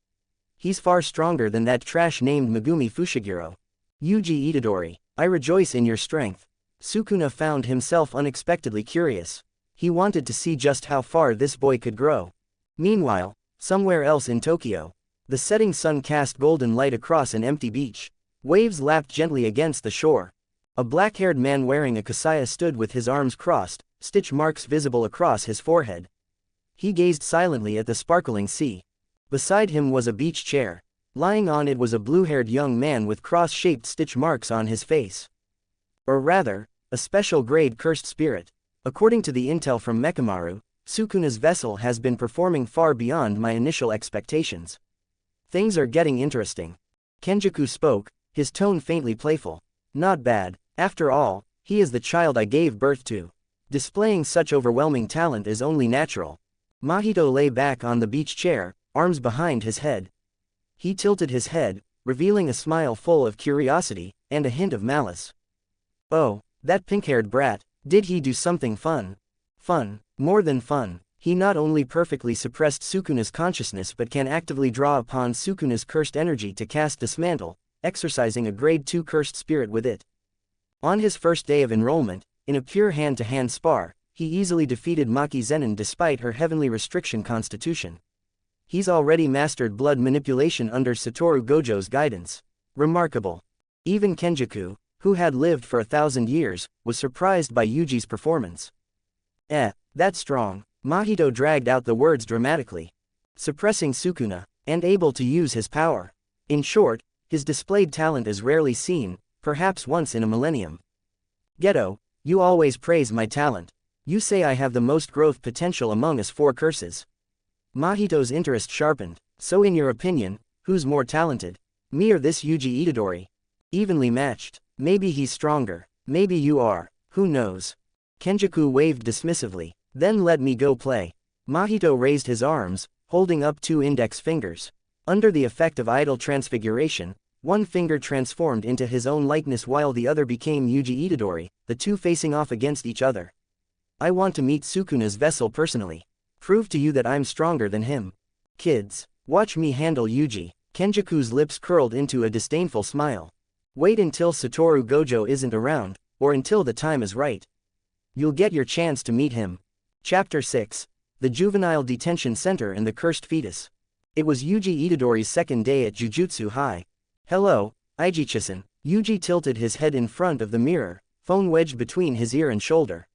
He's far stronger than that trash named Megumi Fushiguro. Yuji Itadori, I rejoice in your strength. Sukuna found himself unexpectedly curious. He wanted to see just how far this boy could grow. Meanwhile, somewhere else in Tokyo, the setting sun cast golden light across an empty beach. Waves lapped gently against the shore. A black-haired man wearing a kasaya stood with his arms crossed, stitch marks visible across his forehead. He gazed silently at the sparkling sea. Beside him was a beach chair. Lying on it was a blue-haired young man with cross-shaped stitch marks on his face. Or rather, a special grade cursed spirit. According to the intel from Mekamaru, Sukuna's vessel has been performing far beyond my initial expectations. Things are getting interesting. Kenjaku spoke, his tone faintly playful. Not bad. After all, he is the child I gave birth to. Displaying such overwhelming talent is only natural. Mahito lay back on the beach chair, arms behind his head. He tilted his head, revealing a smile full of curiosity, and a hint of malice. Oh, that pink-haired brat, did he do something fun? Fun, more than fun. He not only perfectly suppressed Sukuna's consciousness but can actively draw upon Sukuna's cursed energy to cast Dismantle, exercising a grade 2 cursed spirit with it. On his first day of enrollment, in a pure hand-to-hand spar, he easily defeated Maki Zenin despite her heavenly restriction constitution. He's already mastered blood manipulation under Satoru Gojo's guidance. Remarkable. Even Kenjaku, who had lived for 1,000 years, was surprised by Yuji's performance. That's strong. Mahito dragged out the words dramatically. Suppressing Sukuna, and able to use his power. In short, his displayed talent is rarely seen, perhaps once in a millennium. Geto, you always praise my talent. You say I have the most growth potential among us 4 curses. Mahito's interest sharpened. So in your opinion, who's more talented? Me or this Yuji Itadori? Evenly matched. Maybe he's stronger. Maybe you are. Who knows? Kenjaku waved dismissively. Then let me go play. Mahito raised his arms, holding up 2 index fingers. Under the effect of idle transfiguration, One finger transformed into his own likeness while the other became Yuji Itadori, the two facing off against each other. I want to meet Sukuna's vessel personally. Prove to you that I'm stronger than him. Kids, watch me handle Yuji. Kenjaku's lips curled into a disdainful smile. Wait until Satoru Gojo isn't around, or until the time is right. You'll get your chance to meet him. Chapter 6. The Juvenile Detention Center and the Cursed Fetus. It was Yuji Itadori's second day at Jujutsu High. Hello, Aijichi-san. Yuji tilted his head in front of the mirror, phone wedged between his ear and shoulder.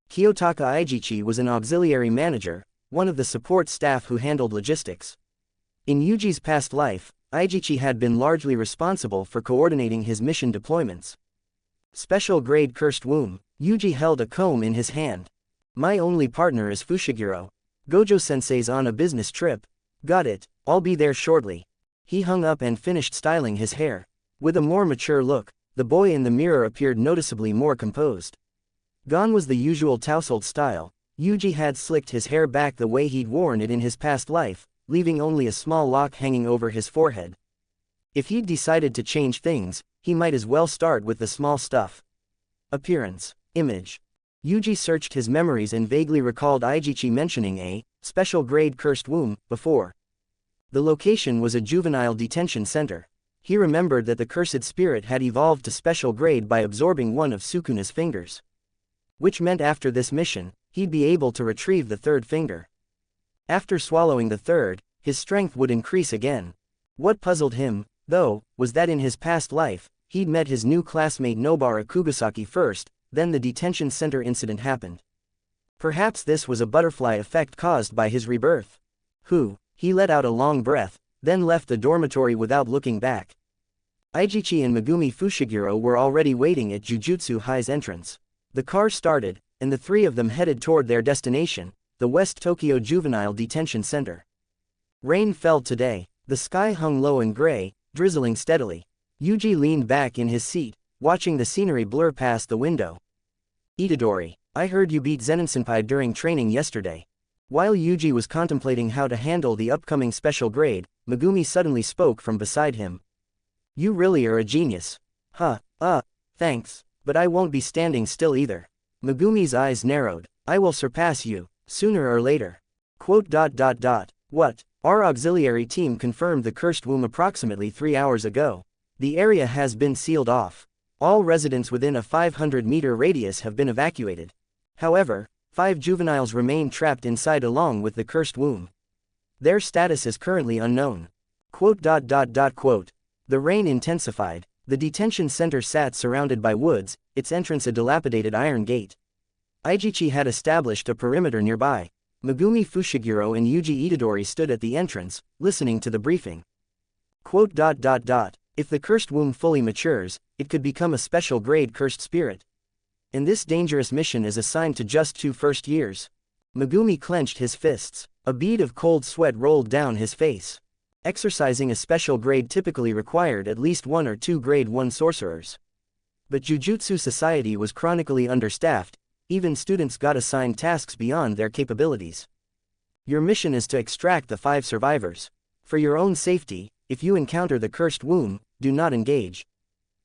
Kiyotaka Aijichi was an auxiliary manager, one of the support staff who handled logistics. In Yuji's past life, Aijichi had been largely responsible for coordinating his mission deployments. Special grade cursed womb. Yuji held a comb in his hand. My only partner is Fushiguro. Gojo-sensei's on a business trip. Got it, I'll be there shortly. He hung up and finished styling his hair. With a more mature look, the boy in the mirror appeared noticeably more composed. Gone was the usual tousled style. Yuji had slicked his hair back the way he'd worn it in his past life, leaving only a small lock hanging over his forehead. If he'd decided to change things, he might as well start with the small stuff. Appearance. Image. Yuji searched his memories and vaguely recalled Aijichi mentioning a special grade cursed womb before. The location was a juvenile detention center. He remembered that the cursed spirit had evolved to special grade by absorbing one of Sukuna's fingers. Which meant after this mission, he'd be able to retrieve the third finger. After swallowing the third, his strength would increase again. What puzzled him, though, was that in his past life, he'd met his new classmate Nobara Kugasaki first, then the detention center incident happened. Perhaps this was a butterfly effect caused by his rebirth. He let out a long breath, then left the dormitory without looking back. Aijichi and Megumi Fushiguro were already waiting at Jujutsu High's entrance. The car started, and the three of them headed toward their destination, the West Tokyo Juvenile Detention Center. Rain fell today. The sky hung low and gray, drizzling steadily. Yuji leaned back in his seat, watching the scenery blur past the window. Itadori, I heard you beat Zenin-senpai during training yesterday. While Yuji was contemplating how to handle the upcoming special grade, Megumi suddenly spoke from beside him. You really are a genius. Thanks, but I won't be standing still either. Megumi's eyes narrowed. I will surpass you, sooner or later. What? Our auxiliary team confirmed the cursed womb approximately 3 hours ago. The area has been sealed off. All residents within a 500-meter radius have been evacuated. However, 5 juveniles remain trapped inside along with the cursed womb. Their status is currently unknown. The rain intensified. The detention center sat surrounded by woods, its entrance a dilapidated iron gate. Aijichi had established a perimeter nearby. Megumi Fushiguro and Yuji Itadori stood at the entrance, listening to the briefing. If the cursed womb fully matures, it could become a special grade cursed spirit. And this dangerous mission is assigned to just 2 first years. Megumi clenched his fists. A bead of cold sweat rolled down his face. Exercising a special grade typically required at least 1 or 2 grade 1 sorcerers. But Jujutsu Society was chronically understaffed, even students got assigned tasks beyond their capabilities. Your mission is to extract the 5 survivors. For your own safety, if you encounter the cursed womb, do not engage.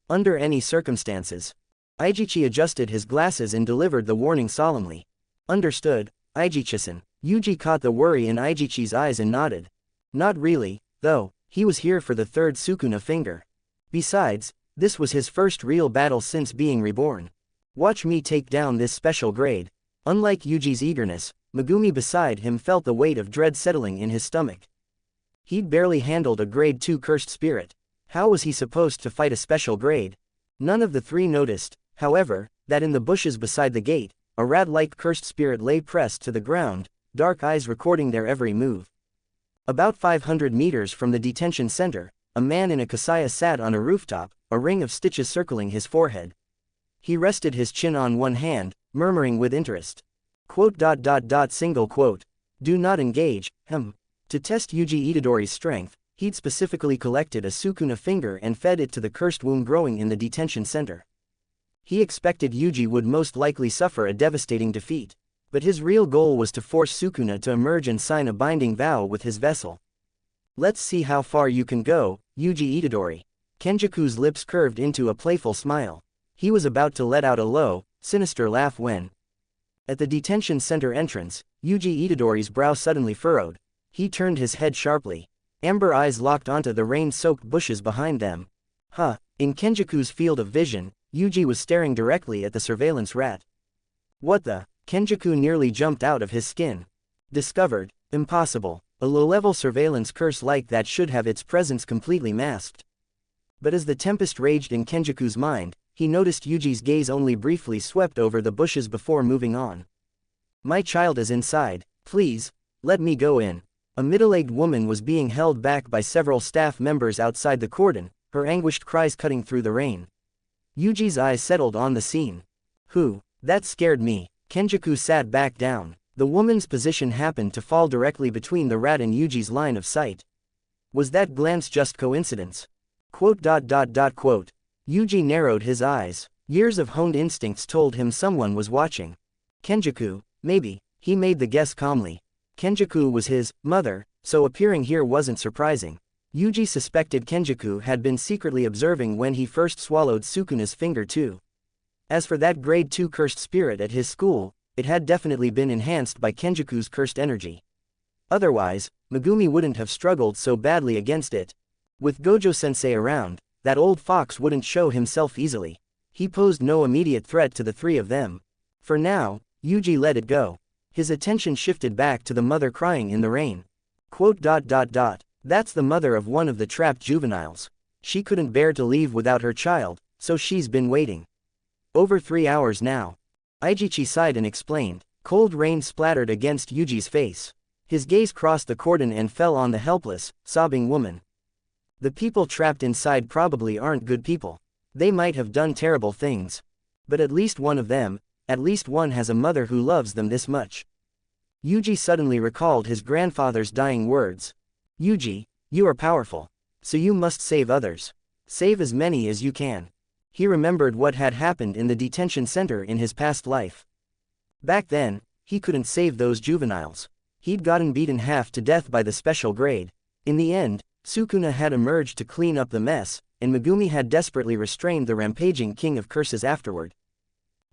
Under any circumstances. Aijichi adjusted his glasses and delivered the warning solemnly. Understood, Aijichi-san. Yuji caught the worry in Aijichi's eyes and nodded. Not really, though, he was here for the third Sukuna finger. Besides, this was his first real battle since being reborn. Watch me take down this special grade. Unlike Yuji's eagerness, Megumi beside him felt the weight of dread settling in his stomach. He'd barely handled a grade 2 cursed spirit. How was he supposed to fight a special grade? None of the 3 noticed, however, that in the bushes beside the gate, a rat-like cursed spirit lay pressed to the ground, dark eyes recording their every move. About 500 meters from the detention center, a man in a kasaya sat on a rooftop, a ring of stitches circling his forehead. He rested his chin on one hand, murmuring with interest. Do not engage, To test Yuji Itadori's strength, he'd specifically collected a Sukuna finger and fed it to the cursed womb growing in the detention center. He expected Yuji would most likely suffer a devastating defeat. But his real goal was to force Sukuna to emerge and sign a binding vow with his vessel. Let's see how far you can go, Yuji Itadori. Kenjaku's lips curved into a playful smile. He was about to let out a low, sinister laugh when, at the detention center entrance, Yuji Itadori's brow suddenly furrowed. He turned his head sharply. Amber eyes locked onto the rain-soaked bushes behind them. In Kenjaku's field of vision, Yuji was staring directly at the surveillance rat. What the? Kenjaku nearly jumped out of his skin. Discovered? Impossible. A low-level surveillance curse like that should have its presence completely masked. But as the tempest raged in Kenjaku's mind, he noticed Yuji's gaze only briefly swept over the bushes before moving on. My child is inside, please, let me go in. A middle-aged woman was being held back by several staff members outside the cordon, her anguished cries cutting through the rain. Yuji's eyes settled on the scene. Who? That scared me. Kenjaku sat back down. The woman's position happened to fall directly between the rat and Yuji's line of sight. Was that glance just coincidence? Yuji narrowed his eyes. Years of honed instincts told him someone was watching. Kenjaku, maybe, he made the guess calmly. Kenjaku was his mother, so appearing here wasn't surprising. Yuji suspected Kenjaku had been secretly observing when he first swallowed Sukuna's finger too. As for that grade 2 cursed spirit at his school, it had definitely been enhanced by Kenjaku's cursed energy. Otherwise, Megumi wouldn't have struggled so badly against it. With Gojo-sensei around, that old fox wouldn't show himself easily. He posed no immediate threat to the three of them. For now, Yuji let it go. His attention shifted back to the mother crying in the rain. That's the mother of one of the trapped juveniles. She couldn't bear to leave without her child, so she's been waiting. Over 3 hours now. Eijichi sighed and explained. Cold rain splattered against Yuji's face. His gaze crossed the cordon and fell on the helpless, sobbing woman. The people trapped inside probably aren't good people. They might have done terrible things. But at least one of them, at least one has a mother who loves them this much. Yuji suddenly recalled his grandfather's dying words. Yuji, you are powerful. So you must save others. Save as many as you can. He remembered what had happened in the detention center in his past life. Back then, he couldn't save those juveniles. He'd gotten beaten half to death by the special grade. In the end, Sukuna had emerged to clean up the mess, and Megumi had desperately restrained the rampaging king of curses afterward.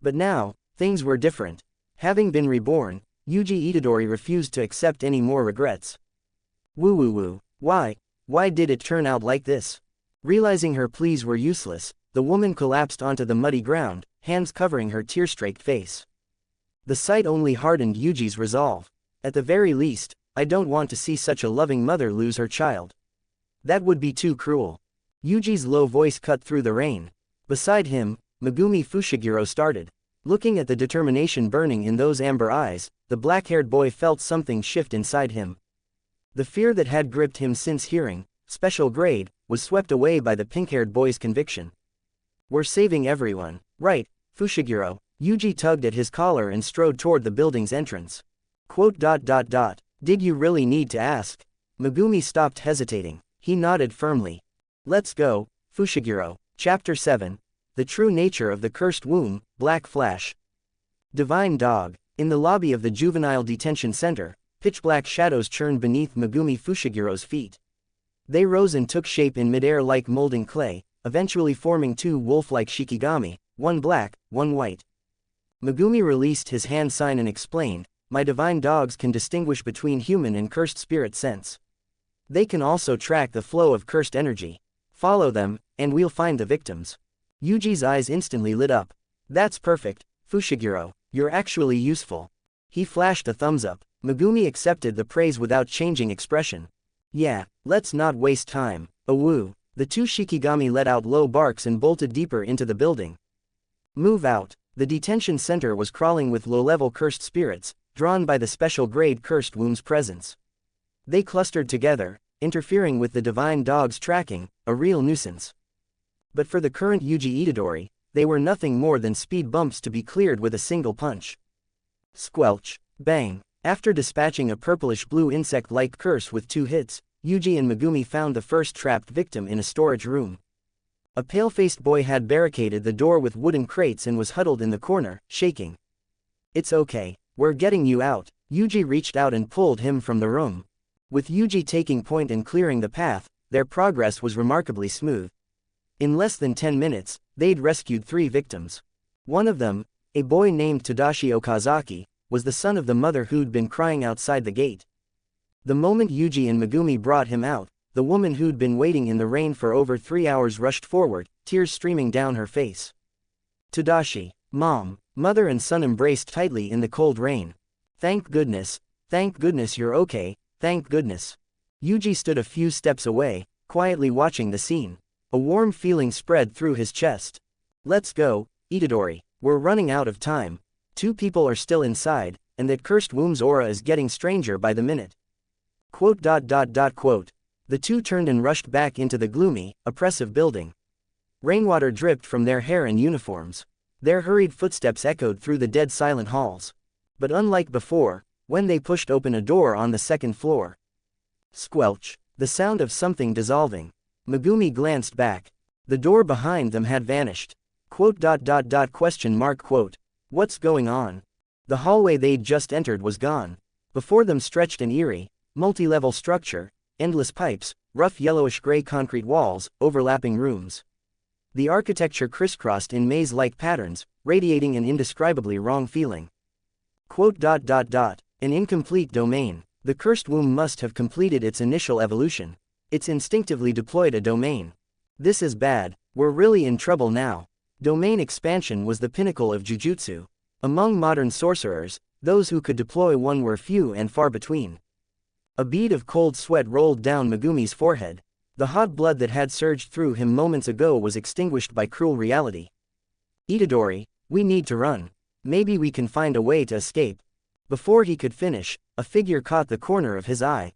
But now, things were different. Having been reborn, Yuji Itadori refused to accept any more regrets. Woo. Why did it turn out like this? Realizing her pleas were useless, the woman collapsed onto the muddy ground, hands covering her tear-streaked face. The sight only hardened Yuji's resolve. At the very least, I don't want to see such a loving mother lose her child. That would be too cruel. Yuji's low voice cut through the rain. Beside him, Megumi Fushiguro started. Looking at the determination burning in those amber eyes, the black-haired boy felt something shift inside him. The fear that had gripped him since hearing, special grade, was swept away by the pink-haired boy's conviction. We're saving everyone, right, Fushiguro? Yuji tugged at his collar and strode toward the building's entrance. Did you really need to ask? Megumi stopped hesitating. He nodded firmly. Let's go, Fushiguro. Chapter 7. The True Nature of the Cursed Womb, Black Flash. Divine Dog. In the lobby of the Juvenile Detention Center, pitch-black shadows churned beneath Megumi Fushiguro's feet. They rose and took shape in midair like molding clay, eventually forming two wolf-like shikigami, one black, one white. Megumi released his hand sign and explained, my divine dogs can distinguish between human and cursed spirit sense. They can also track the flow of cursed energy. Follow them, and we'll find the victims. Yuji's eyes instantly lit up. That's perfect, Fushiguro, you're actually useful. He flashed a thumbs up. Megumi accepted the praise without changing expression. Yeah, let's not waste time. Awoo. The two shikigami let out low barks and bolted deeper into the building. Move out. The detention center was crawling with low-level cursed spirits, drawn by the special grade cursed womb's presence. They clustered together, interfering with the divine dog's tracking, a real nuisance. But for the current Yuji Itadori, they were nothing more than speed bumps to be cleared with a single punch. Squelch. Bang. After dispatching a purplish-blue insect-like curse with 2 hits, Yuji and Megumi found the first trapped victim in a storage room. A pale-faced boy had barricaded the door with wooden crates and was huddled in the corner, shaking. It's okay, we're getting you out. Yuji reached out and pulled him from the room. With Yuji taking point and clearing the path, their progress was remarkably smooth. In less than 10 minutes, they'd rescued 3 victims. One of them, a boy named Tadashi Okazaki, was the son of the mother who'd been crying outside the gate. The moment Yuji and Megumi brought him out, the woman who'd been waiting in the rain for over 3 hours rushed forward, tears streaming down her face. Tadashi, Mom, mother and son embraced tightly in the cold rain. Thank goodness you're okay, thank goodness. Yuji stood a few steps away, quietly watching the scene. A warm feeling spread through his chest. Let's go, Itadori, we're running out of time. 2 people are still inside, and that cursed womb's aura is getting stranger by the minute. Quote. The 2 turned and rushed back into the gloomy, oppressive building. Rainwater dripped from their hair and uniforms. Their hurried footsteps echoed through the dead silent halls. But unlike before, when they pushed open a door on the 2nd floor. Squelch, the sound of something dissolving. Megumi glanced back. The door behind them had vanished. Quote. What's going on? The hallway they'd just entered was gone. Before them stretched an eerie, multi-level structure, endless pipes, rough yellowish-gray concrete walls, overlapping rooms. The architecture crisscrossed in maze-like patterns, radiating an indescribably wrong feeling. Quote. An incomplete domain. The cursed womb must have completed its initial evolution. It's instinctively deployed a domain. This is bad, we're really in trouble now. Domain expansion was the pinnacle of Jujutsu. Among modern sorcerers, those who could deploy one were few and far between. A bead of cold sweat rolled down Megumi's forehead. The hot blood that had surged through him moments ago was extinguished by cruel reality. Itadori, we need to run. Maybe we can find a way to escape. Before he could finish, a figure caught the corner of his eye.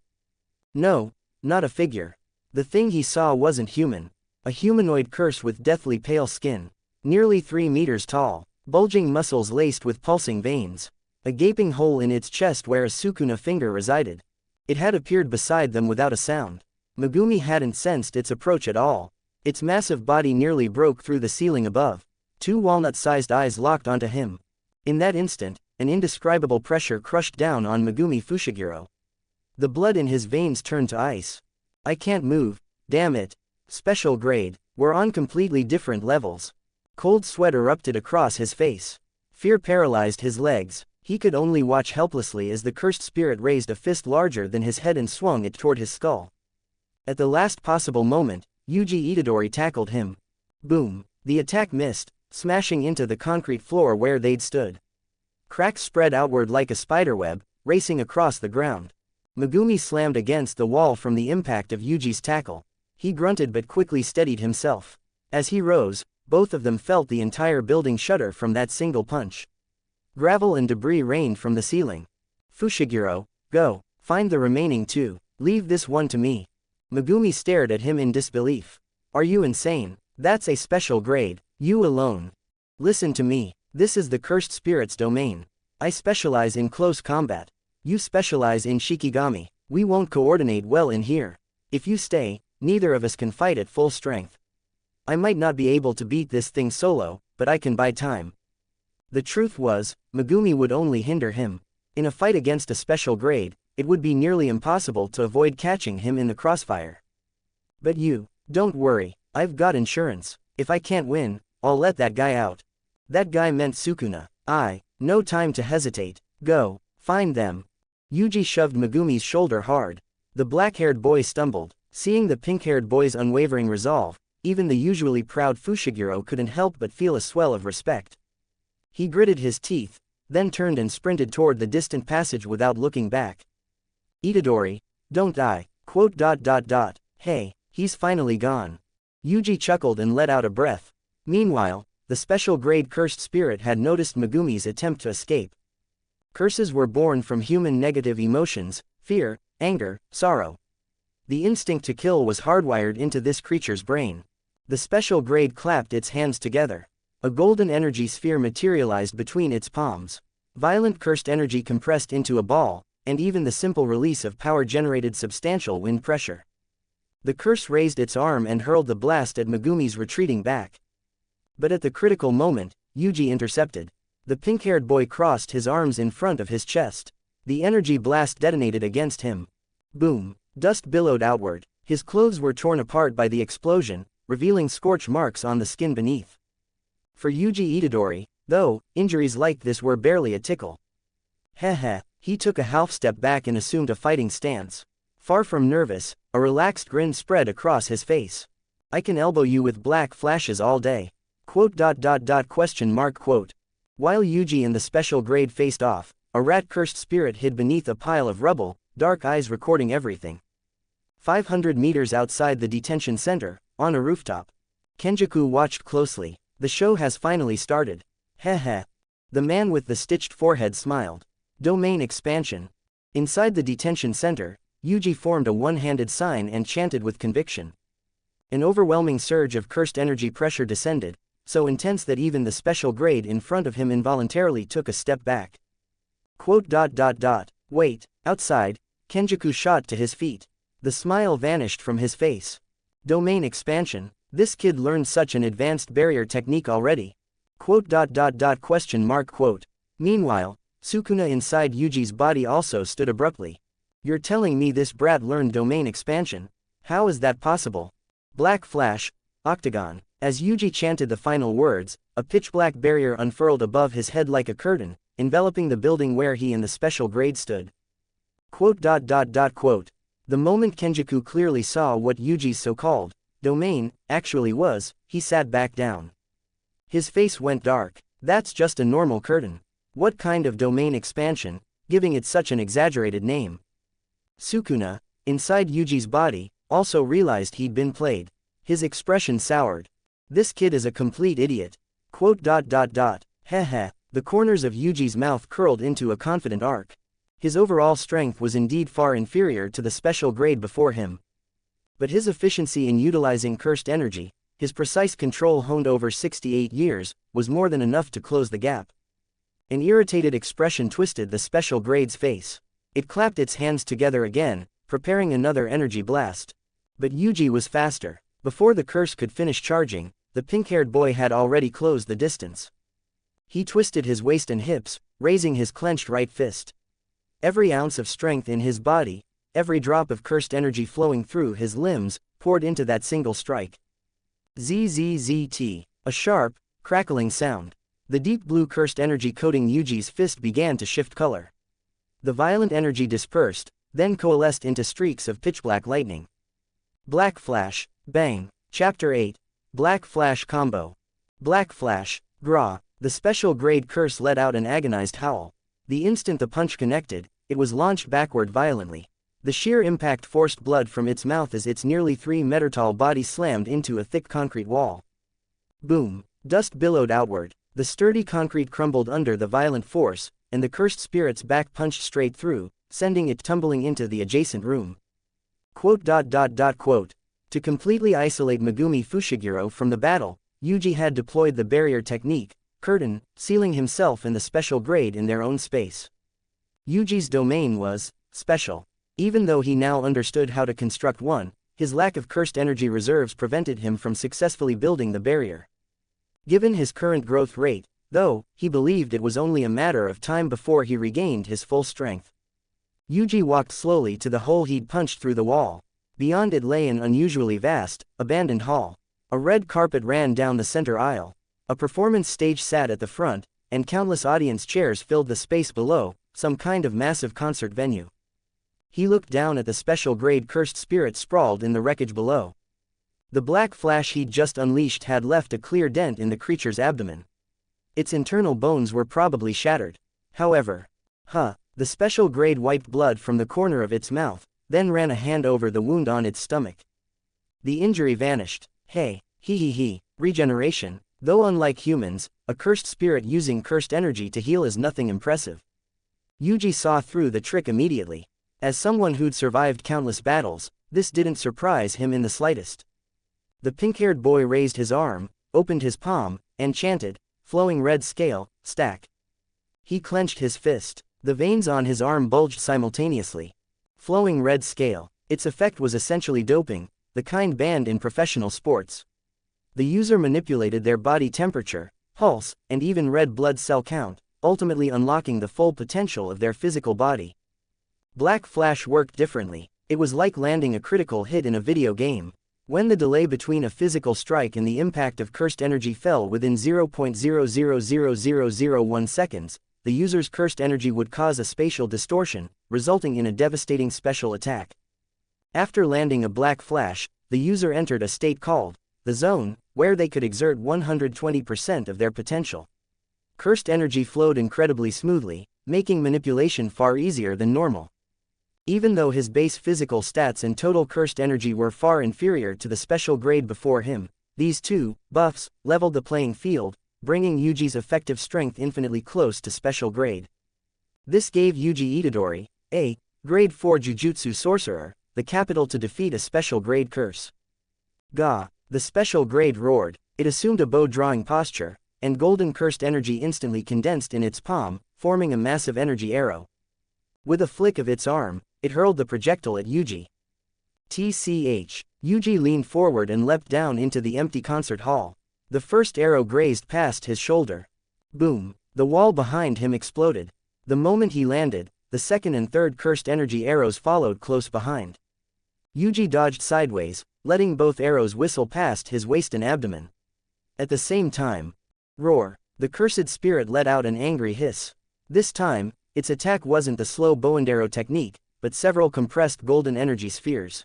No, not a figure. The thing he saw wasn't human. A humanoid curse with deathly pale skin. Nearly 3 meters tall, bulging muscles laced with pulsing veins. A gaping hole in its chest where a Sukuna finger resided. It had appeared beside them without a sound. Megumi hadn't sensed its approach at all. Its massive body nearly broke through the ceiling above. 2 walnut-sized eyes locked onto him. In that instant, an indescribable pressure crushed down on Megumi Fushiguro. The blood in his veins turned to ice. I can't move, damn it. Special grade, we're on completely different levels. Cold sweat erupted across his face. Fear paralyzed his legs. He could only watch helplessly as the cursed spirit raised a fist larger than his head and swung it toward his skull. At the last possible moment, Yuji Itadori tackled him. Boom! The attack missed, smashing into the concrete floor where they'd stood. Cracks spread outward like a spiderweb, racing across the ground. Megumi slammed against the wall from the impact of Yuji's tackle. He grunted but quickly steadied himself. As he rose, both of them felt the entire building shudder from that single punch. Gravel and debris rained from the ceiling. Fushiguro, go, find the remaining 2, leave this one to me. Megumi stared at him in disbelief. Are you insane? That's a special grade, you alone. Listen to me, this is the cursed spirit's domain. I specialize in close combat. You specialize in shikigami. We won't coordinate well in here. If you stay, neither of us can fight at full strength. I might not be able to beat this thing solo, but I can buy time. The truth was, Megumi would only hinder him. In a fight against a special grade, it would be nearly impossible to avoid catching him in the crossfire. But you, don't worry, I've got insurance. If I can't win, I'll let that guy out. That guy meant Sukuna. No time to hesitate. Go, find them. Yuji shoved Megumi's shoulder hard. The black-haired boy stumbled. Seeing the pink-haired boy's unwavering resolve, even the usually proud Fushiguro couldn't help but feel a swell of respect. He gritted his teeth, then turned and sprinted toward the distant passage without looking back. Itadori, don't die, quote. Hey, he's finally gone. Yuji chuckled and let out a breath. Meanwhile, the special grade cursed spirit had noticed Megumi's attempt to escape. Curses were born from human negative emotions, fear, anger, sorrow. The instinct to kill was hardwired into this creature's brain. The special grade clapped its hands together. A golden energy sphere materialized between its palms. Violent cursed energy compressed into a ball, and even the simple release of power generated substantial wind pressure. The curse raised its arm and hurled the blast at Megumi's retreating back. But at the critical moment, Yuji intercepted. The pink-haired boy crossed his arms in front of his chest. The energy blast detonated against him. Boom! Dust billowed outward. His clothes were torn apart by the explosion, revealing scorch marks on the skin beneath. For Yuji Itadori, though, injuries like this were barely a tickle. Heh, he took a half step back and assumed a fighting stance. Far from nervous, a relaxed grin spread across his face. I can elbow you with black flashes all day. Quote. While Yuji and the special grade faced off, a rat-cursed spirit hid beneath a pile of rubble, dark eyes recording everything. 500 meters outside the detention center, on a rooftop. Kenjaku watched closely. The show has finally started. Heh. The man with the stitched forehead smiled. Domain expansion. Inside the detention center, Yuji formed a one-handed sign and chanted with conviction. An overwhelming surge of cursed energy pressure descended, so intense that even the special grade in front of him involuntarily took a step back. Quote. Wait, outside, Kenjaku shot to his feet. The smile vanished from his face. Domain expansion, this kid learned such an advanced barrier technique already. Quote. Meanwhile, Sukuna inside Yuji's body also stood abruptly. You're telling me this brat learned domain expansion? How is that possible? Black flash, octagon. As Yuji chanted the final words, a pitch-black barrier unfurled above his head like a curtain, enveloping the building where he and the special grade stood. Quote. The moment Kenjaku clearly saw what Yuji's so-called domain actually was, he sat back down. His face went dark. That's just a normal curtain. What kind of domain expansion, giving it such an exaggerated name? Sukuna, inside Yuji's body, also realized he'd been played. His expression soured. This kid is a complete idiot. Quote. Heh. The corners of Yuji's mouth curled into a confident arc. His overall strength was indeed far inferior to the special grade before him. But his efficiency in utilizing cursed energy, his precise control honed over 68 years, was more than enough to close the gap. An irritated expression twisted the special grade's face. It clapped its hands together again, preparing another energy blast. But Yuji was faster. Before the curse could finish charging, the pink-haired boy had already closed the distance. He twisted his waist and hips, raising his clenched right fist. Every ounce of strength in his body, every drop of cursed energy flowing through his limbs, poured into that single strike. Zzzt. A sharp, crackling sound. The deep blue cursed energy coating Yuji's fist began to shift color. The violent energy dispersed, then coalesced into streaks of pitch-black lightning. Black flash, bang. Chapter 8. Black flash combo. Black flash, gra. The special grade curse let out an agonized howl. The instant the punch connected, it was launched backward violently. The sheer impact forced blood from its mouth as its nearly 3-meter-tall body slammed into a thick concrete wall. Boom. Dust billowed outward. The sturdy concrete crumbled under the violent force, and the cursed spirit's back punched straight through, sending it tumbling into the adjacent room. Quote. To completely isolate Megumi Fushiguro from the battle, Yuji had deployed the barrier technique, curtain, sealing himself and the special grade in their own space. Yuji's domain was special. Even though he now understood how to construct one, his lack of cursed energy reserves prevented him from successfully building the barrier. Given his current growth rate, though, he believed it was only a matter of time before he regained his full strength. Yuji walked slowly to the hole he'd punched through the wall. Beyond it lay an unusually vast, abandoned hall. A red carpet ran down the center aisle. A performance stage sat at the front, and countless audience chairs filled the space below, some kind of massive concert venue. He looked down at the special grade cursed spirit sprawled in the wreckage below. The black flash he'd just unleashed had left a clear dent in the creature's abdomen. Its internal bones were probably shattered. However, the special grade wiped blood from the corner of its mouth, then ran a hand over the wound on its stomach. The injury vanished. Hey, regeneration. Though unlike humans, a cursed spirit using cursed energy to heal is nothing impressive. Yuji saw through the trick immediately. As someone who'd survived countless battles, this didn't surprise him in the slightest. The pink-haired boy raised his arm, opened his palm, and chanted, flowing red scale, stack. He clenched his fist. The veins on his arm bulged simultaneously. Flowing red scale. Its effect was essentially doping, the kind banned in professional sports. The user manipulated their body temperature, pulse, and even red blood cell count, ultimately unlocking the full potential of their physical body. Black Flash worked differently. It was like landing a critical hit in a video game. When the delay between a physical strike and the impact of cursed energy fell within 0.000001 seconds, the user's cursed energy would cause a spatial distortion, resulting in a devastating special attack. After landing a black flash, the user entered a state called the zone, where they could exert 120% of their potential. Cursed energy flowed incredibly smoothly, making manipulation far easier than normal. Even though his base physical stats and total cursed energy were far inferior to the special grade before him, these two buffs leveled the playing field, bringing Yuji's effective strength infinitely close to special grade. This gave Yuji Itadori, a grade 4 Jujutsu sorcerer, the capital to defeat a special grade curse. Ga! The special grade roared. It assumed a bow-drawing posture, and golden cursed energy instantly condensed in its palm, forming a massive energy arrow. With a flick of its arm, it hurled the projectile at Yuji. Tch. Yuji leaned forward and leapt down into the empty concert hall. The first arrow grazed past his shoulder. Boom! The wall behind him exploded. The moment he landed, the second and third cursed energy arrows followed close behind. Yuji dodged sideways, letting both arrows whistle past his waist and abdomen. At the same time, roar! The cursed spirit let out an angry hiss. This time, its attack wasn't the slow bow and arrow technique, but several compressed golden energy spheres.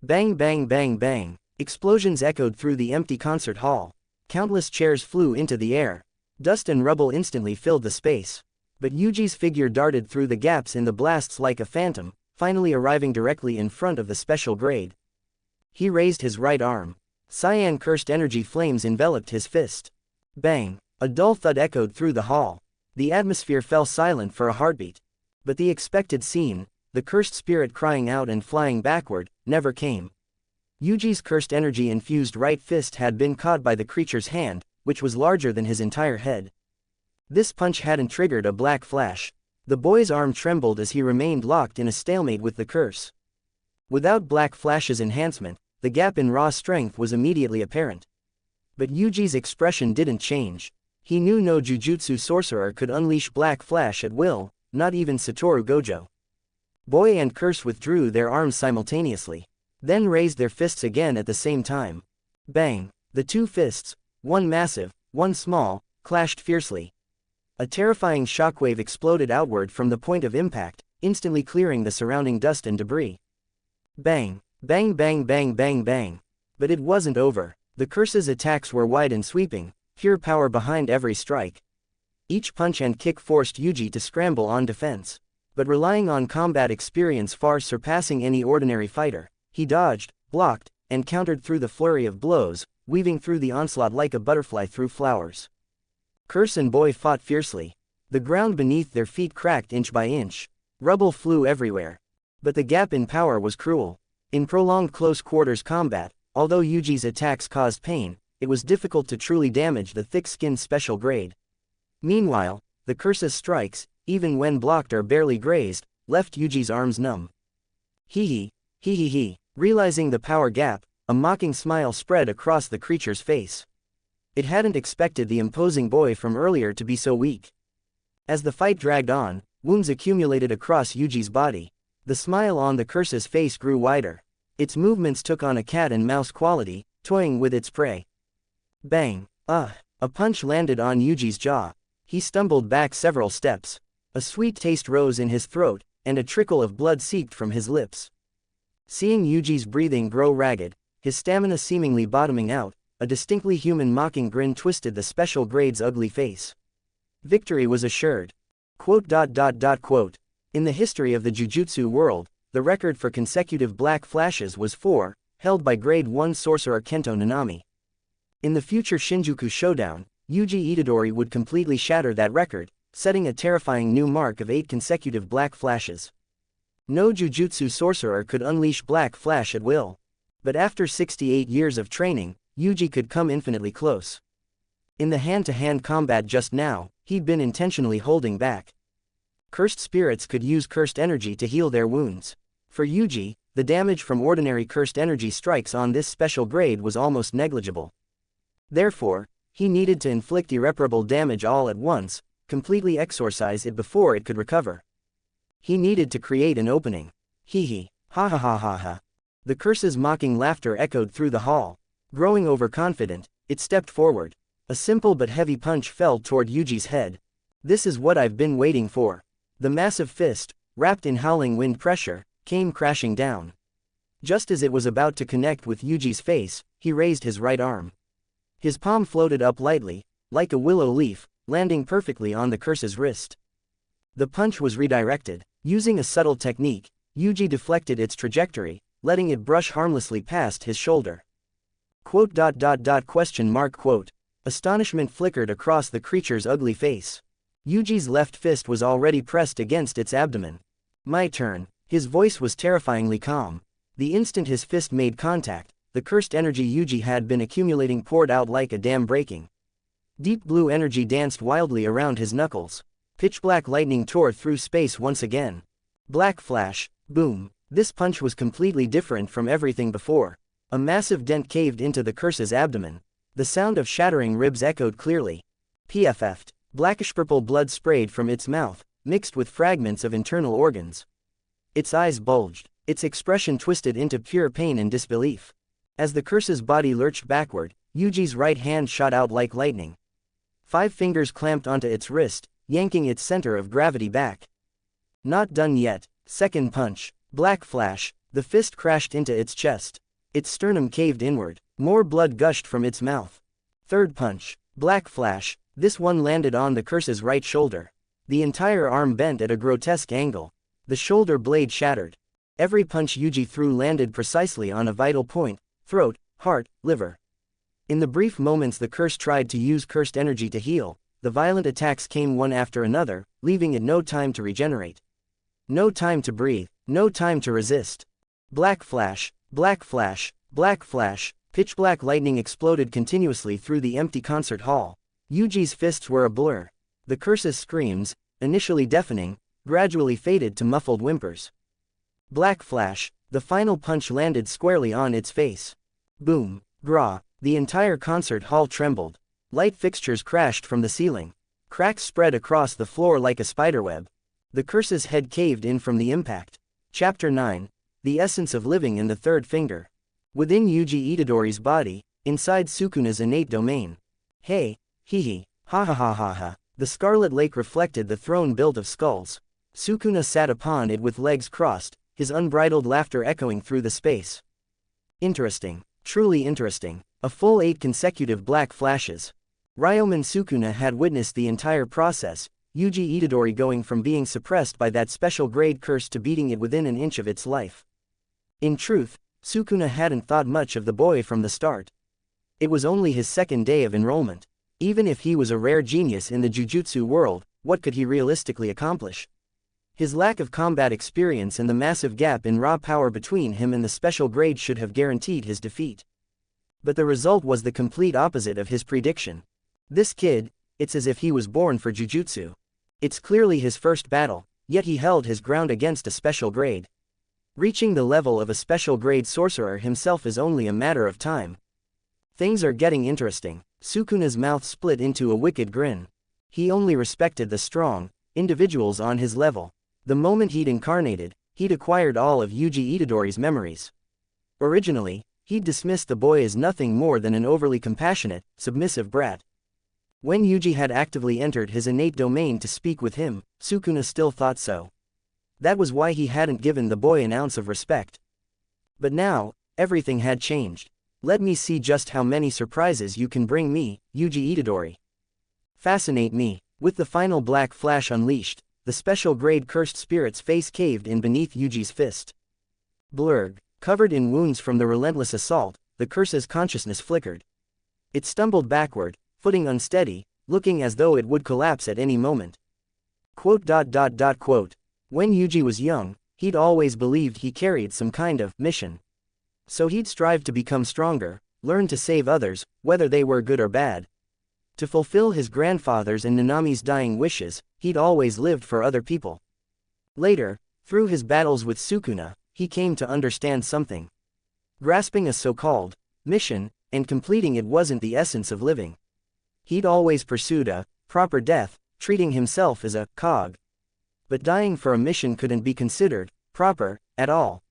Bang bang bang bang! Explosions echoed through the empty concert hall. Countless chairs flew into the air. Dust and rubble instantly filled the space. But Yuji's figure darted through the gaps in the blasts like a phantom, finally arriving directly in front of the special grade. He raised his right arm. Cyan cursed energy flames enveloped his fist. Bang! A dull thud echoed through the hall. The atmosphere fell silent for a heartbeat. But the expected scene, the cursed spirit crying out and flying backward, never came. Yuji's cursed energy-infused right fist had been caught by the creature's hand, which was larger than his entire head. This punch hadn't triggered a black flash. The boy's arm trembled as he remained locked in a stalemate with the curse. Without Black Flash's enhancement, the gap in raw strength was immediately apparent. But Yuji's expression didn't change. He knew no Jujutsu sorcerer could unleash Black Flash at will, not even Satoru Gojo. Boy and curse withdrew their arms simultaneously, then raised their fists again at the same time. Bang! The two fists, one massive, one small, clashed fiercely. A terrifying shockwave exploded outward from the point of impact, instantly clearing the surrounding dust and debris. Bang! Bang bang bang bang bang! But it wasn't over. The curse's attacks were wide and sweeping, pure power behind every strike. Each punch and kick forced Yuji to scramble on defense. But relying on combat experience far surpassing any ordinary fighter, he dodged, blocked, and countered through the flurry of blows, weaving through the onslaught like a butterfly through flowers. Curse and boy fought fiercely. The ground beneath their feet cracked inch by inch. Rubble flew everywhere. But the gap in power was cruel. In prolonged close-quarters combat, although Yuji's attacks caused pain, it was difficult to truly damage the thick-skinned special grade. Meanwhile, the curse's strikes, even when blocked or barely grazed, left Yuji's arms numb. Hee hee. Realizing the power gap, a mocking smile spread across the creature's face. It hadn't expected the imposing boy from earlier to be so weak. As the fight dragged on, wounds accumulated across Yuji's body. The smile on the curse's face grew wider. Its movements took on a cat-and-mouse quality, toying with its prey. Bang! A punch landed on Yuji's jaw. He stumbled back several steps. A sweet taste rose in his throat, and a trickle of blood seeped from his lips. Seeing Yuji's breathing grow ragged, his stamina seemingly bottoming out, a distinctly human mocking grin twisted the special grade's ugly face. Victory was assured. In the history of the Jujutsu world, the record for consecutive black flashes was 4, held by grade 1 sorcerer Kento Nanami. In the future Shinjuku showdown, Yuji Itadori would completely shatter that record, setting a terrifying new mark of 8 consecutive black flashes. No Jujutsu sorcerer could unleash Black Flash at will. But after 68 years of training, Yuji could come infinitely close. In the hand-to-hand combat just now, he'd been intentionally holding back. Cursed spirits could use cursed energy to heal their wounds. For Yuji, the damage from ordinary cursed energy strikes on this special grade was almost negligible. Therefore, he needed to inflict irreparable damage all at once, completely exorcise it before it could recover. He needed to create an opening. Ha ha ha ha ha. The curse's mocking laughter echoed through the hall. Growing overconfident, it stepped forward. A simple but heavy punch fell toward Yuji's head. This is what I've been waiting for. The massive fist, wrapped in howling wind pressure, came crashing down. Just as it was about to connect with Yuji's face, he raised his right arm. His palm floated up lightly, like a willow leaf, landing perfectly on the curse's wrist. The punch was redirected. Using a subtle technique, Yuji deflected its trajectory, letting it brush harmlessly past his shoulder. Quote. Astonishment flickered across the creature's ugly face. Yuji's left fist was already pressed against its abdomen. My turn. His voice was terrifyingly calm. The instant his fist made contact, the cursed energy Yuji had been accumulating poured out like a dam breaking. Deep blue energy danced wildly around his knuckles. Pitch-black lightning tore through space once again. Black flash, boom. This punch was completely different from everything before. A massive dent caved into the curse's abdomen. The sound of shattering ribs echoed clearly. PFF'd. Blackish-purple blood sprayed from its mouth, mixed with fragments of internal organs. Its eyes bulged. Its expression twisted into pure pain and disbelief. As the curse's body lurched backward, Yuji's right hand shot out like lightning. 5 fingers clamped onto its wrist, yanking its center of gravity back. Not done yet. Second punch. Black flash. The fist crashed into its chest. Its sternum caved inward. More blood gushed from its mouth. Third punch. Black flash. This one landed on the curse's right shoulder. The entire arm bent at a grotesque angle. The shoulder blade shattered. Every punch Yuji threw landed precisely on a vital point: throat, heart, liver. In the brief moments the curse tried to use cursed energy to heal, the violent attacks came one after another, leaving it no time to regenerate. No time to breathe, no time to resist. Black flash, black flash, black flash, pitch-black lightning exploded continuously through the empty concert hall. Yuji's fists were a blur. The curse's screams, initially deafening, gradually faded to muffled whimpers. Black flash, the final punch landed squarely on its face. Boom, gra, the entire concert hall trembled. Light fixtures crashed from the ceiling. Cracks spread across the floor like a spiderweb. The curse's head caved in from the impact. Chapter 9. The Essence of Living in the Third Finger. Within Yuji Itadori's body, inside Sukuna's innate domain. Hey, hee, ha ha ha ha ha. The scarlet lake reflected the throne built of skulls. Sukuna sat upon it with legs crossed, his unbridled laughter echoing through the space. Interesting. Truly interesting. A full 8 consecutive black flashes. Ryomen Sukuna had witnessed the entire process, Yuji Itadori going from being suppressed by that special grade curse to beating it within an inch of its life. In truth, Sukuna hadn't thought much of the boy from the start. It was only his second day of enrollment. Even if he was a rare genius in the jujutsu world, what could he realistically accomplish? His lack of combat experience and the massive gap in raw power between him and the special grade should have guaranteed his defeat. But the result was the complete opposite of his prediction. This kid, it's as if he was born for jujutsu. It's clearly his first battle, yet he held his ground against a special grade. Reaching the level of a special grade sorcerer himself is only a matter of time. Things are getting interesting. Sukuna's mouth split into a wicked grin. He only respected the strong individuals on his level. The moment he'd incarnated, he'd acquired all of Yuji Itadori's memories. Originally, he'd dismissed the boy as nothing more than an overly compassionate, submissive brat. When Yuji had actively entered his innate domain to speak with him, Sukuna still thought so. That was why he hadn't given the boy an ounce of respect. But now, everything had changed. Let me see just how many surprises you can bring me, Yuji Itadori. Fascinate me. With the final black flash unleashed, the special grade cursed spirit's face caved in beneath Yuji's fist. Blurg, covered in wounds from the relentless assault, the curse's consciousness flickered. It stumbled backward, footing unsteady, looking as though it would collapse at any moment. When Yuji was young, he'd always believed he carried some kind of mission. So he'd strive to become stronger, learn to save others, whether they were good or bad. To fulfill his grandfather's and Nanami's dying wishes, he'd always lived for other people. Later, through his battles with Sukuna, he came to understand something. Grasping a so-called mission, and completing it wasn't the essence of living. He'd always pursued a proper death, treating himself as a cog. But dying for a mission couldn't be considered proper at all.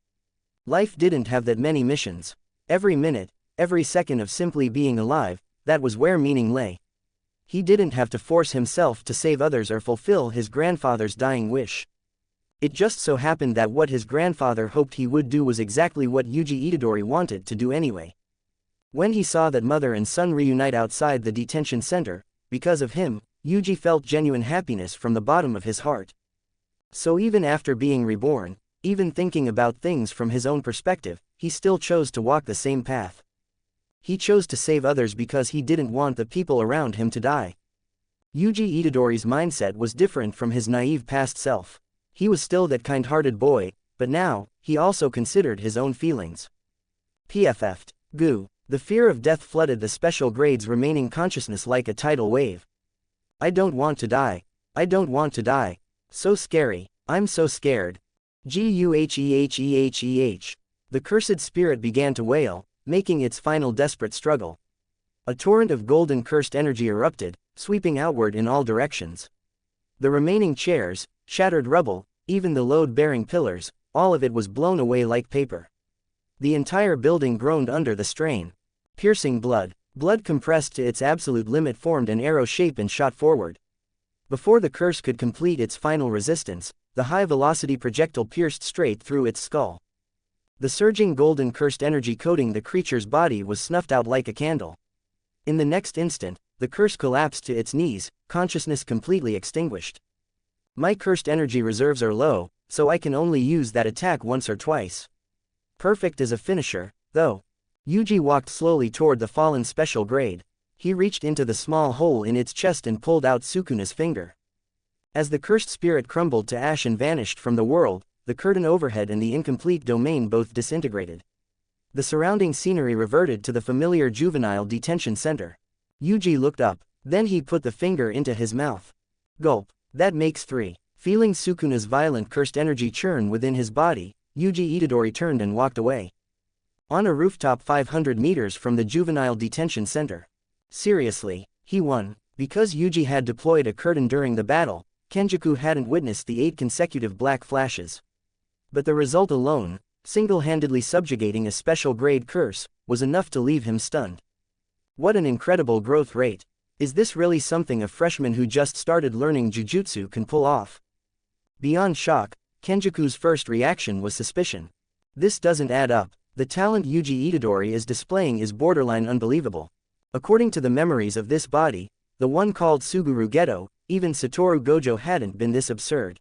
Life didn't have that many missions. Every minute, every second of simply being alive, that was where meaning lay. He didn't have to force himself to save others or fulfill his grandfather's dying wish. It just so happened that what his grandfather hoped he would do was exactly what Yuji Itadori wanted to do anyway. When he saw that mother and son reunite outside the detention center, because of him, Yuji felt genuine happiness from the bottom of his heart. So even after being reborn, even thinking about things from his own perspective, he still chose to walk the same path. He chose to save others because he didn't want the people around him to die. Yuji Itadori's mindset was different from his naive past self. He was still that kind-hearted boy, but now, he also considered his own feelings. PFF'd. Goo. The fear of death flooded the special grade's remaining consciousness like a tidal wave. I don't want to die. I don't want to die. So scary. I'm so scared. Guheheheh. The cursed spirit began to wail, making its final desperate struggle. A torrent of golden cursed energy erupted, sweeping outward in all directions. The remaining chairs, shattered rubble, even the load-bearing pillars, all of it was blown away like paper. The entire building groaned under the strain. Piercing blood compressed to its absolute limit formed an arrow shape and shot forward. Before the curse could complete its final resistance, the high-velocity projectile pierced straight through its skull. The surging golden cursed energy coating the creature's body was snuffed out like a candle. In the next instant, the curse collapsed to its knees, consciousness completely extinguished. My cursed energy reserves are low, so I can only use that attack once or twice. Perfect as a finisher, though. Yuji walked slowly toward the fallen special grade. He reached into the small hole in its chest and pulled out Sukuna's finger. As the cursed spirit crumbled to ash and vanished from the world, the curtain overhead and the incomplete domain both disintegrated. The surrounding scenery reverted to the familiar Juvenile detention center. Yuji looked up, then he put the finger into his mouth. Gulp. That makes 3. Feeling Sukuna's violent cursed energy churn within his body, Yuji Itadori turned and walked away. On a rooftop 500 meters from the Juvenile detention center. Seriously, he won. Because Yuji had deployed a curtain during the battle, Kenjaku hadn't witnessed the 8 consecutive black flashes. But the result alone, single-handedly subjugating a special grade curse, was enough to leave him stunned. What an incredible growth rate. Is this really something a freshman who just started learning Jujutsu can pull off? Beyond shock, Kenjaku's first reaction was suspicion. This doesn't add up. The talent Yuji Itadori is displaying is borderline unbelievable. According to the memories of this body, the one called Suguru Geto, even Satoru Gojo hadn't been this absurd.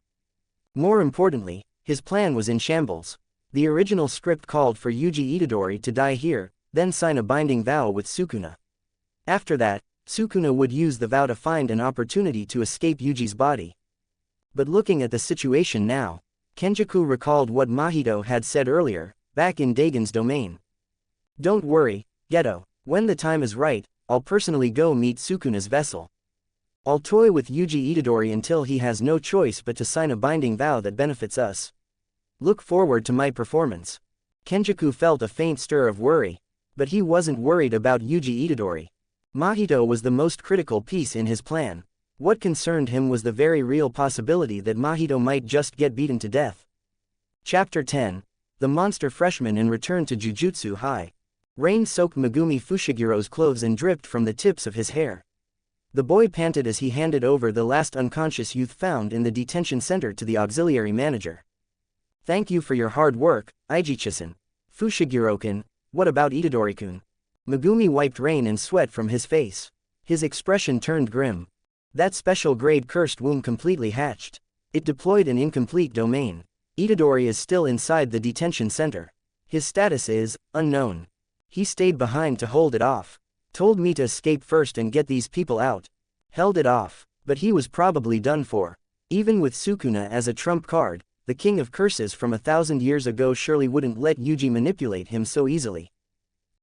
More importantly, his plan was in shambles. The original script called for Yuji Itadori to die here, then sign a binding vow with Sukuna. After that, Sukuna would use the vow to find an opportunity to escape Yuji's body. But looking at the situation now, Kenjaku recalled what Mahito had said earlier, back in Dagon's domain. Don't worry, Geto. When the time is right, I'll personally go meet Sukuna's vessel. I'll toy with Yuji Itadori until he has no choice but to sign a binding vow that benefits us. Look forward to my performance. Kenjaku felt a faint stir of worry. But he wasn't worried about Yuji Itadori. Mahito was the most critical piece in his plan. What concerned him was the very real possibility that Mahito might just get beaten to death. Chapter 10. The monster freshman and return to Jujutsu High. Rain soaked Megumi Fushigiro's clothes and dripped from the tips of his hair. The boy panted as he handed over the last unconscious youth found in the detention center to the auxiliary manager. Thank you for your hard work, Ijichi-san. Fushiguro-kun, what about Itadori-kun? Megumi wiped rain and sweat from his face. His expression turned grim. That special grade cursed womb completely hatched. It deployed an incomplete domain. Itadori is still inside the detention center. His status is unknown. He stayed behind to hold it off. Told me to escape first and get these people out. Held it off, but he was probably done for. Even with Sukuna as a trump card, the king of curses from 1,000 years ago surely wouldn't let Yuji manipulate him so easily.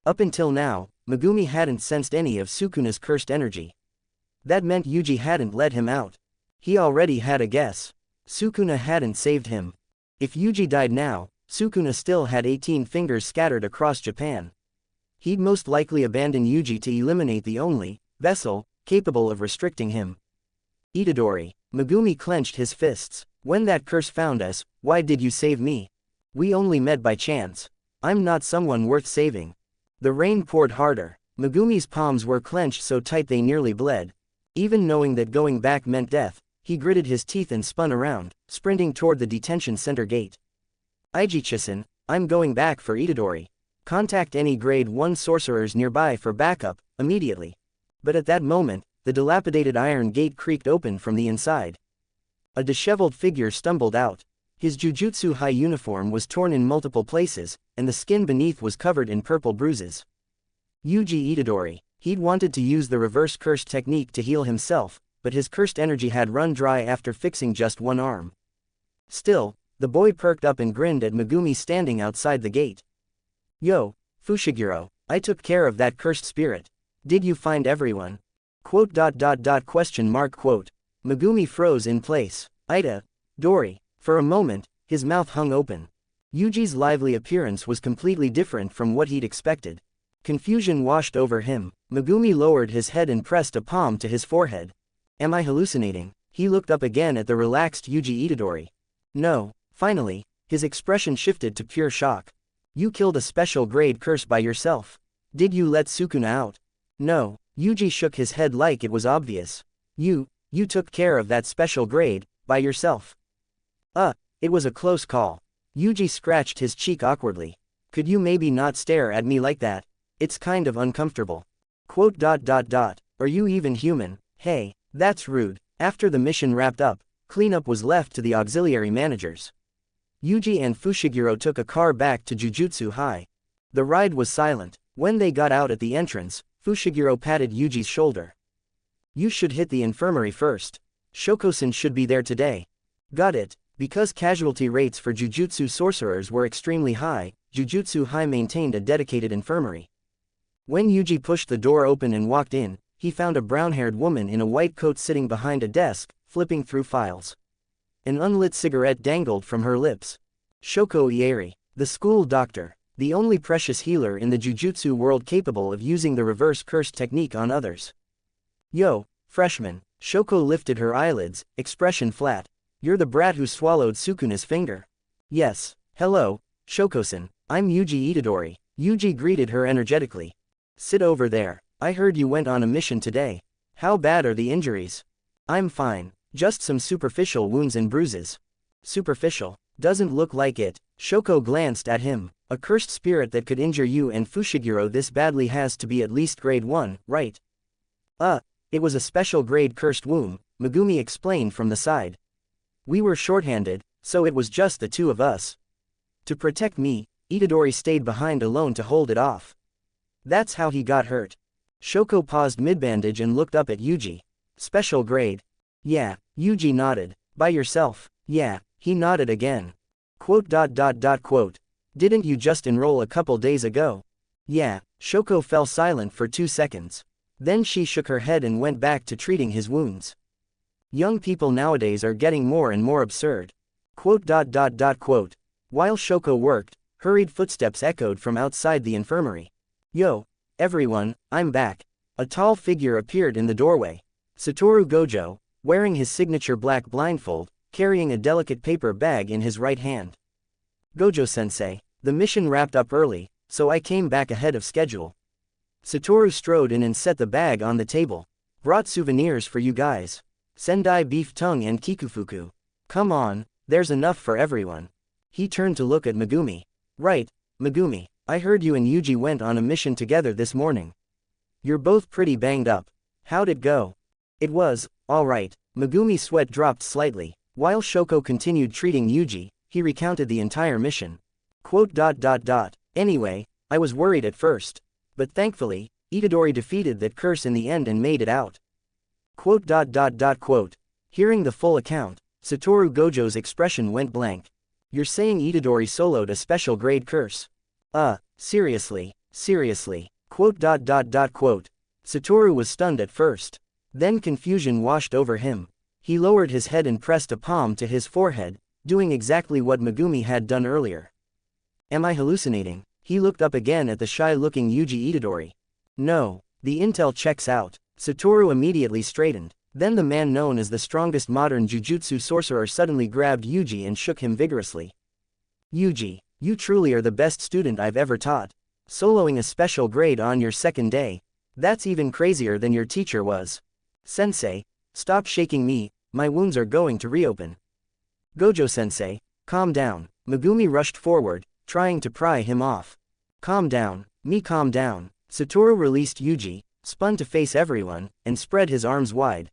Up until now, Megumi hadn't sensed any of Sukuna's cursed energy. That meant Yuji hadn't let him out. He already had a guess. Sukuna hadn't saved him. If Yuji died now, Sukuna still had 18 fingers scattered across Japan. He'd most likely abandon Yuji to eliminate the only vessel capable of restricting him. Itadori. Megumi clenched his fists. When that curse found us, why did you save me? We only met by chance. I'm not someone worth saving. The rain poured harder. Megumi's palms were clenched so tight they nearly bled. Even knowing that going back meant death, he gritted his teeth and spun around, sprinting toward the detention center gate. Iji-chan, I'm going back for Itadori. Contact any grade 1 sorcerers nearby for backup, immediately. But at that moment, the dilapidated iron gate creaked open from the inside. A disheveled figure stumbled out. His Jujutsu high uniform was torn in multiple places, and the skin beneath was covered in purple bruises. Yuji Itadori. He'd wanted to use the reverse curse technique to heal himself, but his cursed energy had run dry after fixing just one arm. Still, the boy perked up and grinned at Megumi standing outside the gate. Yo, Fushiguro, I took care of that cursed spirit. Did you find everyone? Question mark. Megumi froze in place. Itadori. For a moment, his mouth hung open. Yuji's lively appearance was completely different from what he'd expected. Confusion washed over him. Megumi lowered his head and pressed a palm to his forehead. Am I hallucinating? He looked up again at the relaxed Yuji Itadori. No. Finally, his expression shifted to pure shock. You killed a special grade curse by yourself. Did you let Sukuna out? No. Yuji shook his head like it was obvious. You took care of that special grade, by yourself. It was a close call. Yuji scratched his cheek awkwardly. Could you maybe not stare at me like that? It's kind of uncomfortable. Are you even human? Hey, that's rude. After the mission wrapped up, cleanup was left to the auxiliary managers. Yuji and Fushiguro took a car back to Jujutsu High. The ride was silent. When they got out at the entrance, Fushiguro patted Yuji's shoulder. You should hit the infirmary first. Shoko-san should be there today. Got it. Because casualty rates for Jujutsu sorcerers were extremely high, Jujutsu High maintained a dedicated infirmary. When Yuji pushed the door open and walked in, he found a brown-haired woman in a white coat sitting behind a desk, flipping through files. An unlit cigarette dangled from her lips. Shoko Ieri, the school doctor, the only precious healer in the Jujutsu world capable of using the reverse curse technique on others. Yo, freshman. Shoko lifted her eyelids, expression flat. You're the brat who swallowed Sukuna's finger. Yes. Hello, Shoko-san, I'm Yuji Itadori. Yuji greeted her energetically. Sit over there. I heard you went on a mission today. How bad are the injuries? I'm fine. Just some superficial wounds and bruises. Superficial? Doesn't look like it. Shoko glanced at him. A cursed spirit that could injure you and Fushiguro this badly has to be at least grade 1, right? It was a special grade cursed wound, Megumi explained from the side. We were shorthanded, so it was just the two of us. To protect me, Itadori stayed behind alone to hold it off. That's how he got hurt. Shoko paused mid-bandage and looked up at Yuji. Special grade? Yeah, Yuji nodded. By yourself? Yeah, he nodded again. Didn't you just enroll a couple days ago? Yeah, Shoko fell silent for 2 seconds. Then she shook her head and went back to treating his wounds. Young people nowadays are getting more and more absurd. While Shoko worked, hurried footsteps echoed from outside the infirmary. Yo, everyone, I'm back. A tall figure appeared in the doorway. Satoru Gojo, wearing his signature black blindfold, carrying a delicate paper bag in his right hand. Gojo-sensei, the mission wrapped up early, so I came back ahead of schedule. Satoru strode in and set the bag on the table. Brought souvenirs for you guys. Sendai beef tongue and kikufuku. Come on, there's enough for everyone. He turned to look at Megumi. Right, Megumi, I heard you and Yuji went on a mission together this morning. You're both pretty banged up. How'd it go? It was, alright. Megumi's sweat dropped slightly. While Shoko continued treating Yuji, he recounted the entire mission. Anyway, I was worried at first. But thankfully, Itadori defeated that curse in the end and made it out. Hearing the full account, Satoru Gojo's expression went blank. You're saying Itadori soloed a special grade curse? Seriously. Satoru was stunned at first. Then confusion washed over him. He lowered his head and pressed a palm to his forehead, doing exactly what Megumi had done earlier. Am I hallucinating? He looked up again at the shy-looking Yuji Itadori. No, the intel checks out. Satoru immediately straightened. Then the man known as the strongest modern Jujutsu sorcerer suddenly grabbed Yuji and shook him vigorously. Yuji, You truly are the best student I've ever taught. Soloing a special grade on your second day. That's even crazier than your teacher was. Sensei, stop shaking me, my wounds are going to reopen. Gojo-sensei, calm down. Megumi rushed forward, trying to pry him off. Calm down, calm down. Satoru released Yuji, spun to face everyone, and spread his arms wide.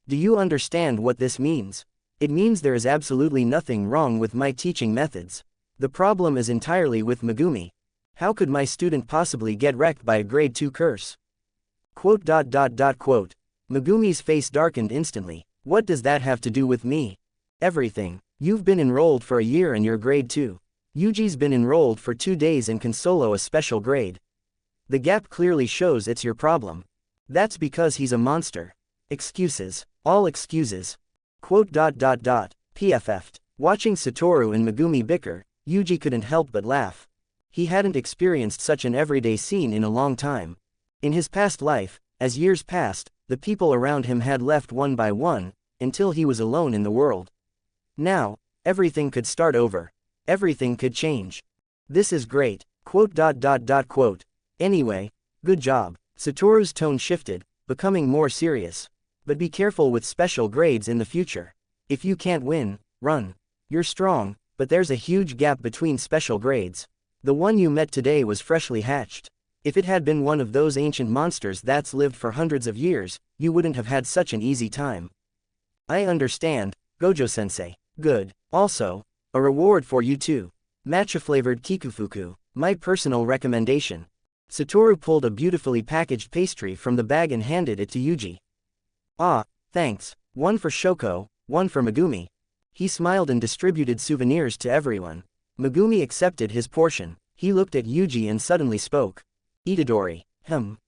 Do you understand what this means? It means there is absolutely nothing wrong with my teaching methods. The problem is entirely with Megumi. How could my student possibly get wrecked by a grade 2 curse? Quote. Megumi's face darkened instantly. What does that have to do with me? Everything. You've been enrolled for a year and you're grade 2. Yuji's been enrolled for 2 days and can solo a special grade. The gap clearly shows it's your problem. That's because he's a monster. Excuses. All excuses. Quote. PFF'd. Watching Satoru and Megumi bicker, Yuji couldn't help but laugh. He hadn't experienced such an everyday scene in a long time. In his past life, as years passed, the people around him had left one by one, until he was alone in the world. Now, everything could start over. Everything could change. This is great. Quote. Anyway, good job. Satoru's tone shifted, becoming more serious. But be careful with special grades in the future. If you can't win, run. You're strong, but there's a huge gap between special grades. The one you met today was freshly hatched. If it had been one of those ancient monsters that's lived for hundreds of years, you wouldn't have had such an easy time. I understand, Gojo-sensei. Good. Also, a reward for you too. Matcha-flavored kikufuku, my personal recommendation. Satoru pulled a beautifully packaged pastry from the bag and handed it to Yuji. Ah, thanks. One for Shoko, one for Megumi. He smiled and distributed souvenirs to everyone. Megumi accepted his portion. He looked at Yuji and suddenly spoke. Itadori,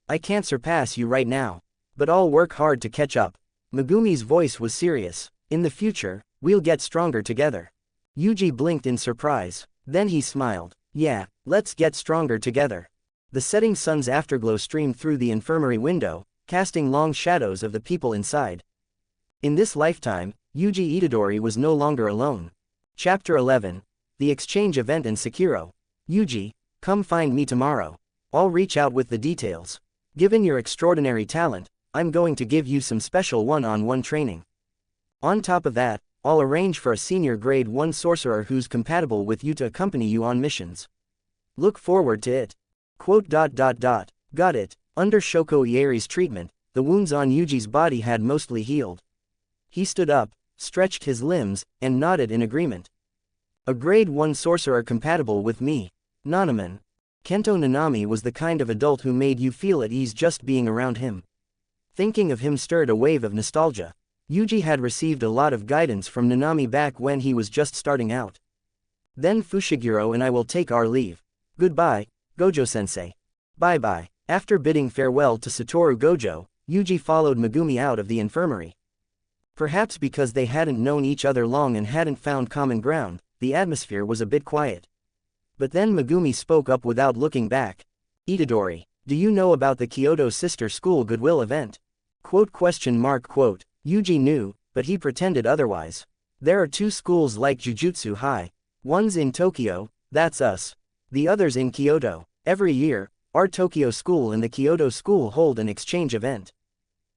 I can't surpass you right now. But I'll work hard to catch up. Megumi's voice was serious. In the future, we'll get stronger together. Yuji blinked in surprise. Then he smiled. Yeah, let's get stronger together. The setting sun's afterglow streamed through the infirmary window, casting long shadows of the people inside. In this lifetime, Yuji Itadori was no longer alone. Chapter 11. The Exchange Event and Sekiro. Yuji, come find me tomorrow. I'll reach out with the details. Given your extraordinary talent, I'm going to give you some special one-on-one training. On top of that, I'll arrange for a senior grade 1 sorcerer who's compatible with you to accompany you on missions. Look forward to it. Quote. Got it. Under Shoko Ieri's treatment, the wounds on Yuji's body had mostly healed. He stood up, stretched his limbs, and nodded in agreement. A grade 1 sorcerer compatible with me. Nanami. Kento Nanami was the kind of adult who made you feel at ease just being around him. Thinking of him stirred a wave of nostalgia. Yuji had received a lot of guidance from Nanami back when he was just starting out. Then Fushiguro and I will take our leave. Goodbye, Gojo-sensei. Bye-bye. After bidding farewell to Satoru Gojo, Yuji followed Megumi out of the infirmary. Perhaps because they hadn't known each other long and hadn't found common ground, the atmosphere was a bit quiet. But then Megumi spoke up without looking back. Itadori, do you know about the Kyoto Sister School Goodwill event? Quote. Yuji knew, but he pretended otherwise. There are 2 schools like Jujutsu High. One's in Tokyo, that's us. The other's in Kyoto. Every year, our Tokyo school and the Kyoto school hold an exchange event.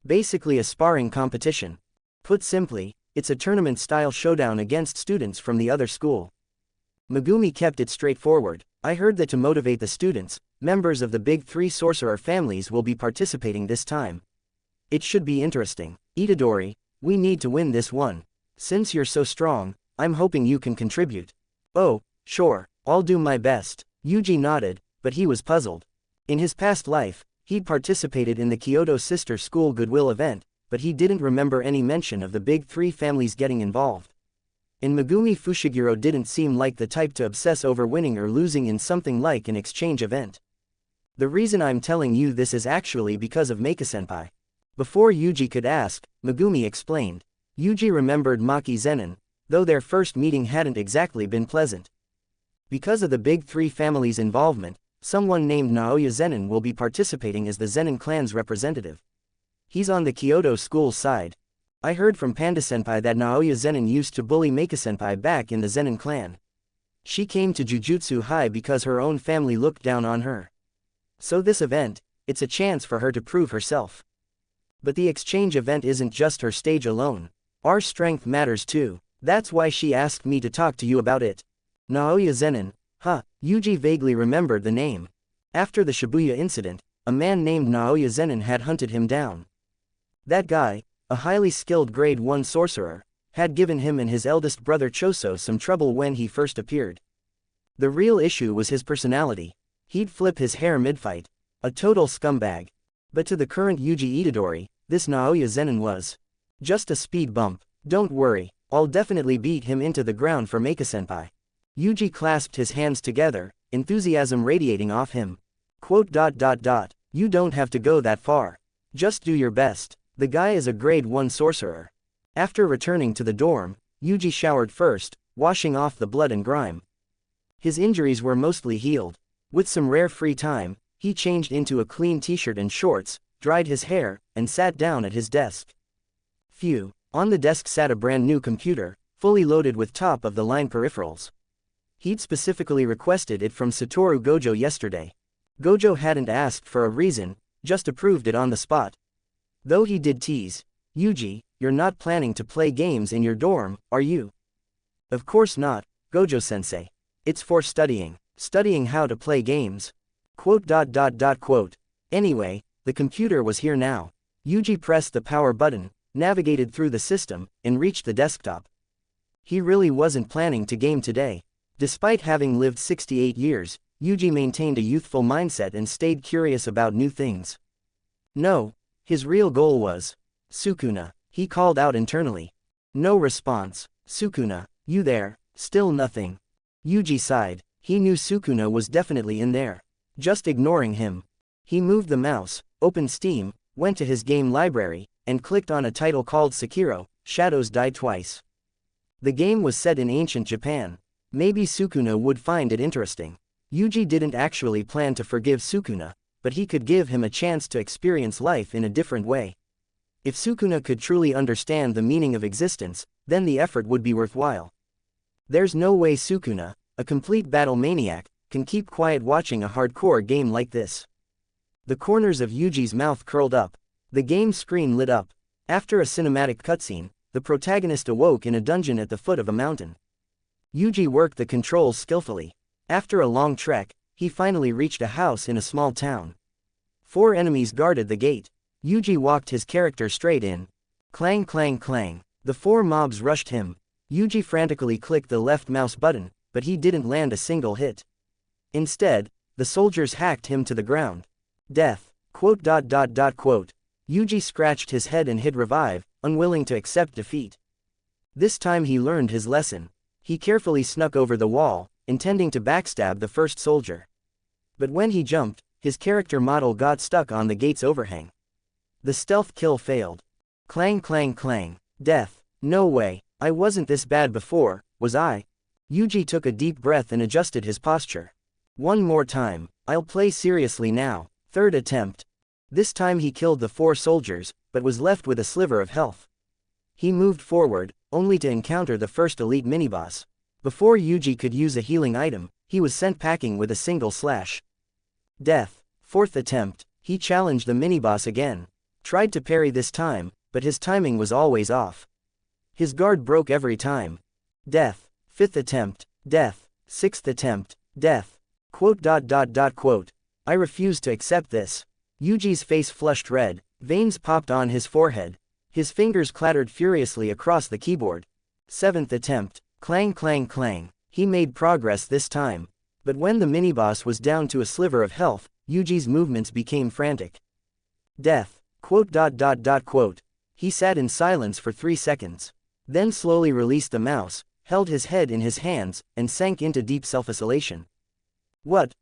Basically a sparring competition. Put simply, it's a tournament-style showdown against students from the other school. Megumi kept it straightforward. I heard that to motivate the students, members of the big 3 sorcerer families will be participating this time. It should be interesting. Itadori, we need to win this one. Since you're so strong, I'm hoping you can contribute. Oh, sure, I'll do my best. Yuji nodded, but he was puzzled. In his past life, he'd participated in the Kyoto Sister School Goodwill event, but he didn't remember any mention of the big 3 families getting involved. And Megumi Fushiguro didn't seem like the type to obsess over winning or losing in something like an exchange event. The reason I'm telling you this is actually because of Meika-senpai. Before Yuji could ask, Megumi explained. Yuji remembered Maki Zenin, though their first meeting hadn't exactly been pleasant. Because of the big 3 families' involvement, someone named Naoya Zenin will be participating as the Zenin clan's representative. He's on the Kyoto school side. I heard from Panda-senpai that Naoya Zenin used to bully Meika-senpai back in the Zenin clan. She came to Jujutsu High because her own family looked down on her. So this event, it's a chance for her to prove herself. But the exchange event isn't just her stage alone. Our strength matters too. That's why she asked me to talk to you about it. Naoya Zenin. Yuji vaguely remembered the name. After the Shibuya incident, a man named Naoya Zenin had hunted him down. That guy, a highly skilled grade 1 sorcerer, had given him and his eldest brother Choso some trouble when he first appeared. The real issue was his personality. He'd flip his hair mid-fight. A total scumbag. But to the current Yuji Itadori, this Naoya Zenin was just a speed bump. Don't worry, I'll definitely beat him into the ground for Meika-senpai. Yuji clasped his hands together, enthusiasm radiating off him. You don't have to go that far. Just do your best. The guy is a grade 1 sorcerer. After returning to the dorm, Yuji showered first, washing off the blood and grime. His injuries were mostly healed. With some rare free time, he changed into a clean t-shirt and shorts, dried his hair, and sat down at his desk. Phew. On the desk sat a brand new computer, fully loaded with top-of-the-line peripherals. He'd specifically requested it from Satoru Gojo yesterday. Gojo hadn't asked for a reason, just approved it on the spot. Though he did tease, "Yuji, you're not planning to play games in your dorm, are you?" "Of course not, Gojo-sensei. It's for studying. Studying how to play games." Anyway, the computer was here now. Yuji pressed the power button, navigated through the system, and reached the desktop. He really wasn't planning to game today. Despite having lived 68 years, Yuji maintained a youthful mindset and stayed curious about new things. No, his real goal was Sukuna. He called out internally. No response. "Sukuna, you there?" Still nothing. Yuji sighed. He knew Sukuna was definitely in there. Just ignoring him. He moved the mouse, opened Steam, went to his game library, and clicked on a title called Sekiro, Shadows Die Twice. The game was set in ancient Japan. Maybe Sukuna would find it interesting. Yuji didn't actually plan to forgive Sukuna, but he could give him a chance to experience life in a different way. If Sukuna could truly understand the meaning of existence, then the effort would be worthwhile. There's no way Sukuna, a complete battle maniac, can keep quiet watching a hardcore game like this. The corners of Yuji's mouth curled up. The game screen lit up. After a cinematic cutscene, the protagonist awoke in a dungeon at the foot of a mountain. Yuji worked the controls skillfully. After a long trek, he finally reached a house in a small town. 4 enemies guarded the gate. Yuji walked his character straight in. Clang clang clang. The 4 mobs rushed him. Yuji frantically clicked the left mouse button, but he didn't land a single hit. Instead, the soldiers hacked him to the ground. Death. Yuji scratched his head and hit revive, unwilling to accept defeat. This time he learned his lesson. He carefully snuck over the wall, intending to backstab the first soldier. But when he jumped, his character model got stuck on the gate's overhang. The stealth kill failed. Clang clang clang. Death. No way, I wasn't this bad before, was I? Yuji took a deep breath and adjusted his posture. One more time, I'll play seriously now. 3rd attempt. This time he killed the 4 soldiers, but was left with a sliver of health. He moved forward, only to encounter the first elite miniboss. Before Yuji could use a healing item, he was sent packing with a single slash. Death. 4th attempt. He challenged the miniboss again. Tried to parry this time, but his timing was always off. His guard broke every time. Death. 5th attempt. Death. 6th attempt. Death. I refuse to accept this. Yuji's face flushed red, veins popped on his forehead. His fingers clattered furiously across the keyboard. 7th attempt. Clang clang clang. He made progress this time. But when the miniboss was down to a sliver of health, Yuji's movements became frantic. Death. He sat in silence for 3 seconds. Then slowly released the mouse, held his head in his hands, and sank into deep self-isolation. What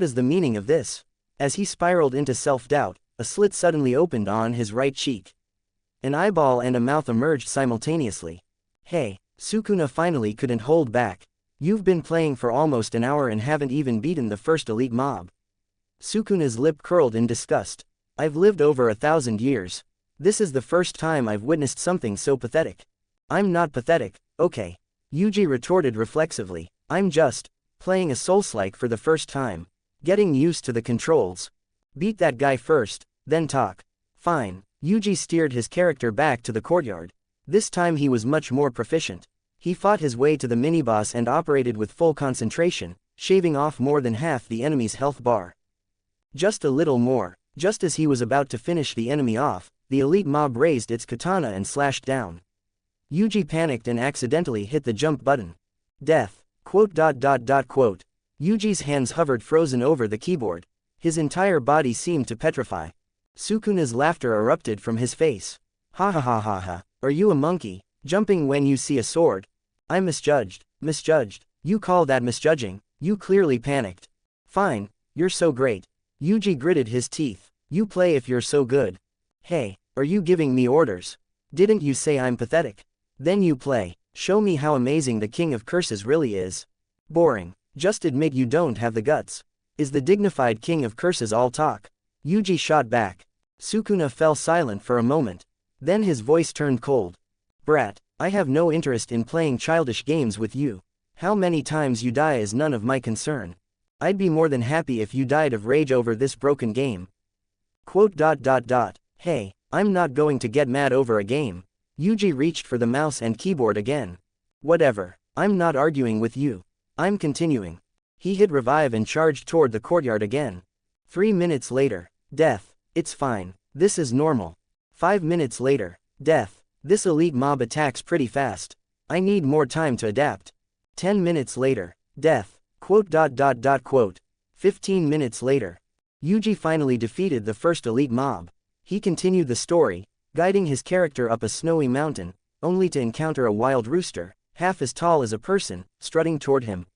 is the meaning of this? As he spiraled into self-doubt, a slit suddenly opened on his right cheek. An eyeball and a mouth emerged simultaneously. Hey, Sukuna finally couldn't hold back. You've been playing for almost an hour and haven't even beaten the first elite mob. Sukuna's lip curled in disgust. I've lived over 1,000 years. This is the first time I've witnessed something so pathetic. I'm not pathetic, okay. Yuji retorted reflexively. I'm just playing a Souls-like for the first time. Getting used to the controls. Beat that guy first, then talk. Fine. Yuji steered his character back to the courtyard. This time he was much more proficient. He fought his way to the mini-boss and operated with full concentration, shaving off more than half the enemy's health bar. Just a little more. Just as he was about to finish the enemy off, the elite mob raised its katana and slashed down. Yuji panicked and accidentally hit the jump button. Death. Yuji's hands hovered frozen over the keyboard. His entire body seemed to petrify. Sukuna's laughter erupted from his face. Ha ha ha ha ha. Are you a monkey, jumping when you see a sword? I misjudged. Misjudged? You call that misjudging? You clearly panicked. Fine, you're so great. Yuji gritted his teeth. You play if you're so good. Hey, are you giving me orders? Didn't you say I'm pathetic? Then you play. Show me how amazing the King of Curses really is. Boring. Just admit you don't have the guts. Is the dignified King of Curses all talk? Yuji shot back. Sukuna fell silent for a moment. Then his voice turned cold. Brat, I have no interest in playing childish games with you. How many times you die is none of my concern. I'd be more than happy if you died of rage over this broken game. Hey, I'm not going to get mad over a game. Yuji reached for the mouse and keyboard again. Whatever, I'm not arguing with you. I'm continuing. He hit revive and charged toward the courtyard again. 3 minutes later. Death. It's fine. This is normal. 5 minutes later. Death. This elite mob attacks pretty fast. I need more time to adapt. 10 minutes later. Death. 15 minutes later. Yuji finally defeated the first elite mob. He continued the story, guiding his character up a snowy mountain, only to encounter a wild rooster, half as tall as a person, strutting toward him.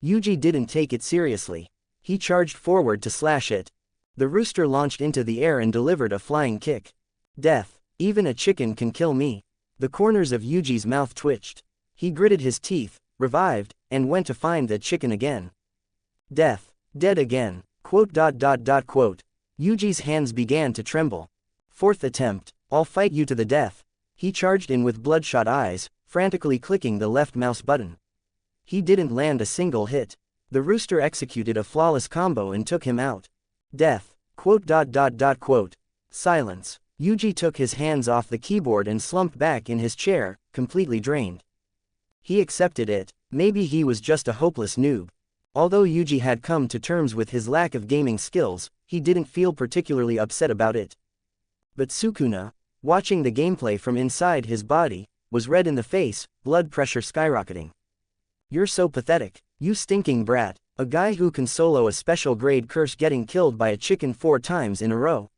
Yuji didn't take it seriously. He charged forward to slash it. The rooster launched into the air and delivered a flying kick. Death. Even a chicken can kill me. The corners of Yuji's mouth twitched. He gritted his teeth, revived, and went to find the chicken again. Death. Dead again. Yuji's hands began to tremble. Fourth attempt. I'll fight you to the death. He charged in with bloodshot eyes, frantically clicking the left mouse button. He didn't land a single hit. The rooster executed a flawless combo and took him out. Death. Silence. Yuji took his hands off the keyboard and slumped back in his chair, completely drained. He accepted it. Maybe he was just a hopeless noob. Although Yuji had come to terms with his lack of gaming skills, he didn't feel particularly upset about it. But Sukuna, watching the gameplay from inside his body, was red in the face, blood pressure skyrocketing. You're so pathetic, you stinking brat, a guy who can solo a special grade curse getting killed by a chicken 4 times in a row.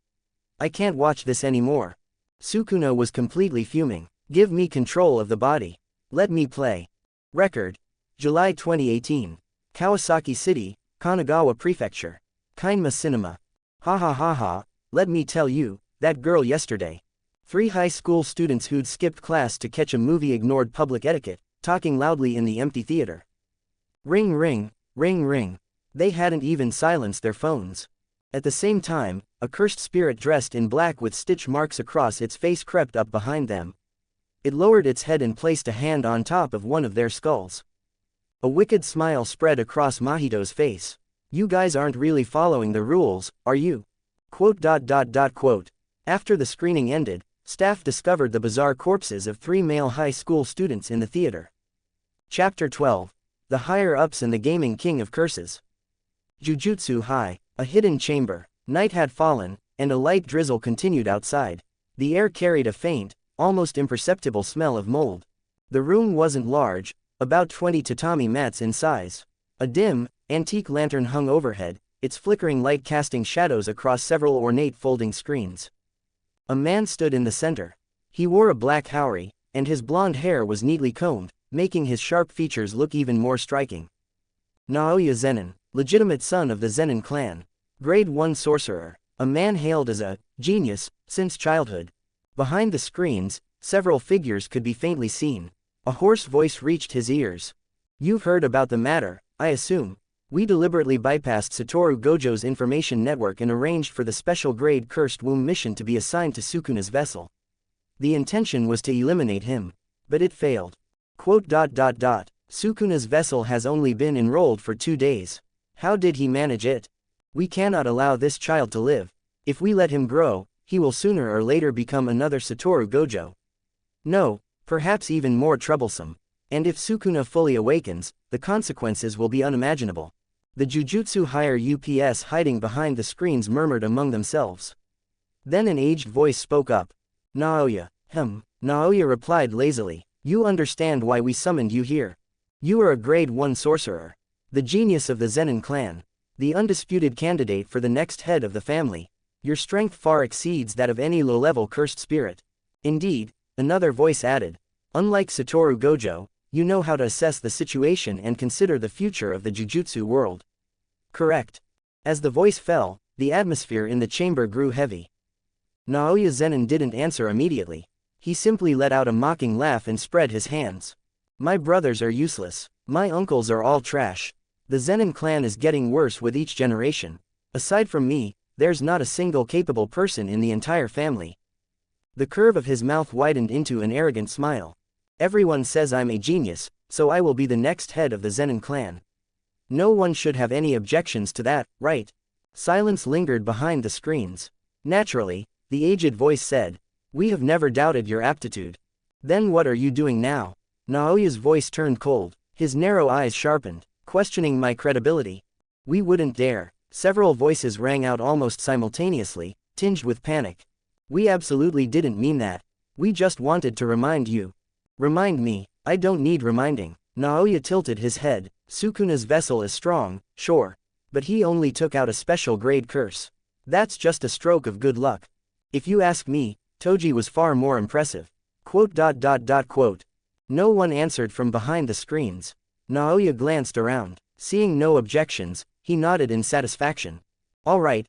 I can't watch this anymore. Sukuna was completely fuming. Give me control of the body. Let me play. Record. July 2018. Kawasaki City, Kanagawa Prefecture. Kinma Cinema. Ha ha ha ha, let me tell you, that girl yesterday. 3 high school students who'd skipped class to catch a movie ignored public etiquette, talking loudly in the empty theater. Ring ring, ring ring. They hadn't even silenced their phones. At the same time, a cursed spirit dressed in black with stitch marks across its face crept up behind them. It lowered its head and placed a hand on top of one of their skulls. A wicked smile spread across Mahito's face. You guys aren't really following the rules, are you? After the screening ended, staff discovered the bizarre corpses of 3 male high school students in the theater. Chapter 12. The Higher-Ups and the Gaming King of Curses. Jujutsu High. A hidden chamber. Night had fallen, and a light drizzle continued outside. The air carried a faint, almost imperceptible smell of mold. The room wasn't large, about 20 tatami mats in size. A dim, antique lantern hung overhead, its flickering light casting shadows across several ornate folding screens. A man stood in the center. He wore a black haori, and his blonde hair was neatly combed, making his sharp features look even more striking. Naoya Zenin, legitimate son of the Zenin clan. Grade 1 sorcerer, a man hailed as a genius since childhood. Behind the screens, several figures could be faintly seen. A hoarse voice reached his ears. You've heard about the matter, I assume. We deliberately bypassed Satoru Gojo's information network and arranged for the special grade cursed womb mission to be assigned to Sukuna's vessel. The intention was to eliminate him. But it failed. Sukuna's vessel has only been enrolled for 2 days. How did he manage it? We cannot allow this child to live. If we let him grow, he will sooner or later become another Satoru Gojo. No, perhaps even more troublesome. And if Sukuna fully awakens, the consequences will be unimaginable. The Jujutsu higher UPS hiding behind the screens murmured among themselves. Then an aged voice spoke up. Naoya. Naoya replied lazily. You understand why we summoned you here. You are a grade 1 sorcerer. The genius of the Zenin clan. The undisputed candidate for the next head of the family. Your strength far exceeds that of any low-level cursed spirit. Indeed, another voice added. Unlike Satoru Gojo, you know how to assess the situation and consider the future of the Jujutsu world. Correct. As the voice fell, the atmosphere in the chamber grew heavy. Naoya Zenin didn't answer immediately. He simply let out a mocking laugh and spread his hands. My brothers are useless. My uncles are all trash. The Zenin clan is getting worse with each generation. Aside from me, there's not a single capable person in the entire family. The curve of his mouth widened into an arrogant smile. Everyone says I'm a genius, so I will be the next head of the Zenin clan. No one should have any objections to that, right? Silence lingered behind the screens. Naturally, the aged voice said, we have never doubted your aptitude. Then what are you doing now? Naoya's voice turned cold, his narrow eyes sharpened, questioning my credibility. We wouldn't dare. Several voices rang out almost simultaneously, tinged with panic. We absolutely didn't mean that. We just wanted to remind you. Remind me? I don't need reminding. Naoya tilted his head. Sukuna's vessel is strong, sure. But he only took out a special grade curse. That's just a stroke of good luck. If you ask me, Toji was far more impressive. Quote. No one answered from behind the screens. Naoya glanced around. Seeing no objections, he nodded in satisfaction. All right,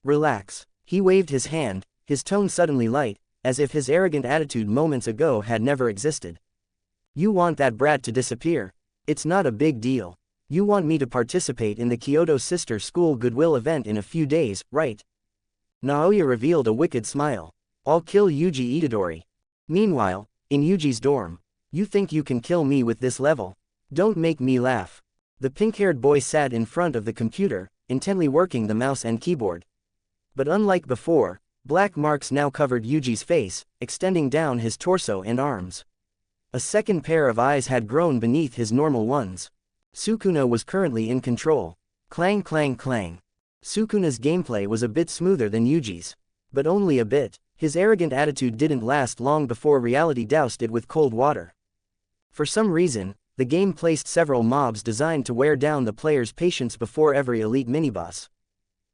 relax. He waved his hand, his tone suddenly light, as if his arrogant attitude moments ago had never existed. You want that brat to disappear? It's not a big deal. You want me to participate in the Kyoto Sister School Goodwill event in a few days, right? Naoya revealed a wicked smile. I'll kill Yuji Itadori. Meanwhile, in Yuji's dorm. You think you can kill me with this level? Don't make me laugh. The pink-haired boy sat in front of the computer, intently working the mouse and keyboard. But unlike before, black marks now covered Yuji's face, extending down his torso and arms. A second pair of eyes had grown beneath his normal ones. Sukuna was currently in control. Clang clang clang. Sukuna's gameplay was a bit smoother than Yuji's. But only a bit. His arrogant attitude didn't last long before reality doused it with cold water. For some reason, the game placed several mobs designed to wear down the player's patience before every elite miniboss.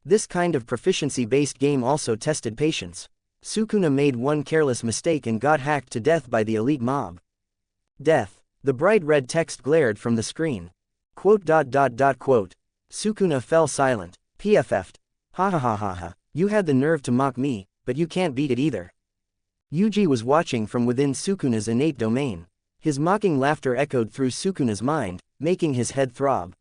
This kind of proficiency-based game also tested patience. Sukuna made one careless mistake and got hacked to death by the elite mob. Death. The bright red text glared from the screen. Sukuna fell silent. PFF'd. Ha. You had the nerve to mock me, but you can't beat it either. Yuji was watching from within Sukuna's innate domain. His mocking laughter echoed through Sukuna's mind, making his head throb.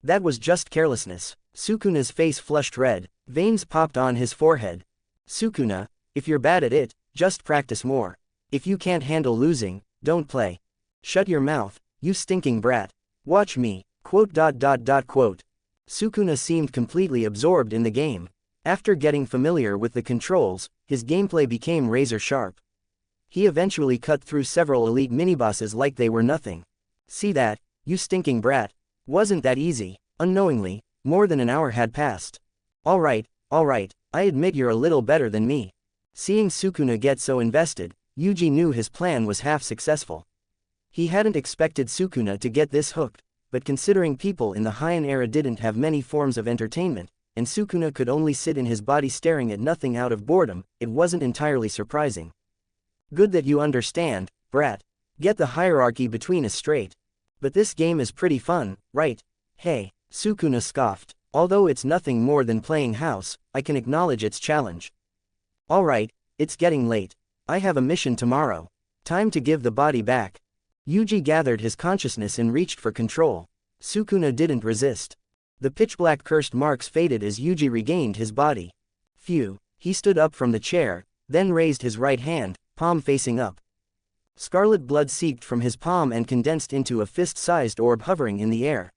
That was just carelessness. Sukuna's face flushed red, veins popped on his forehead. Sukuna, if you're bad at it, just practice more. If you can't handle losing, don't play. Shut your mouth, you stinking brat. Watch me. Sukuna seemed completely absorbed in the game. After getting familiar with the controls, his gameplay became razor sharp. He eventually cut through several elite minibosses like they were nothing. See that, you stinking brat? Wasn't that easy? Unknowingly, more than an hour had passed. Alright, I admit you're a little better than me. Seeing Sukuna get so invested, Yuji knew his plan was half successful. He hadn't expected Sukuna to get this hooked, but considering people in the Heian era didn't have many forms of entertainment, and Sukuna could only sit in his body staring at nothing out of boredom, it wasn't entirely surprising. Good that you understand, brat. Get the hierarchy between us straight. But this game is pretty fun, right? Hey, Sukuna scoffed. Although it's nothing more than playing house, I can acknowledge its challenge. Alright, it's getting late. I have a mission tomorrow. Time to give the body back. Yuji gathered his consciousness and reached for control. Sukuna didn't resist. The pitch-black cursed marks faded as Yuji regained his body. Phew, he stood up from the chair, then raised his right hand, palm facing up. Scarlet blood seeped from his palm and condensed into a fist-sized orb hovering in the air.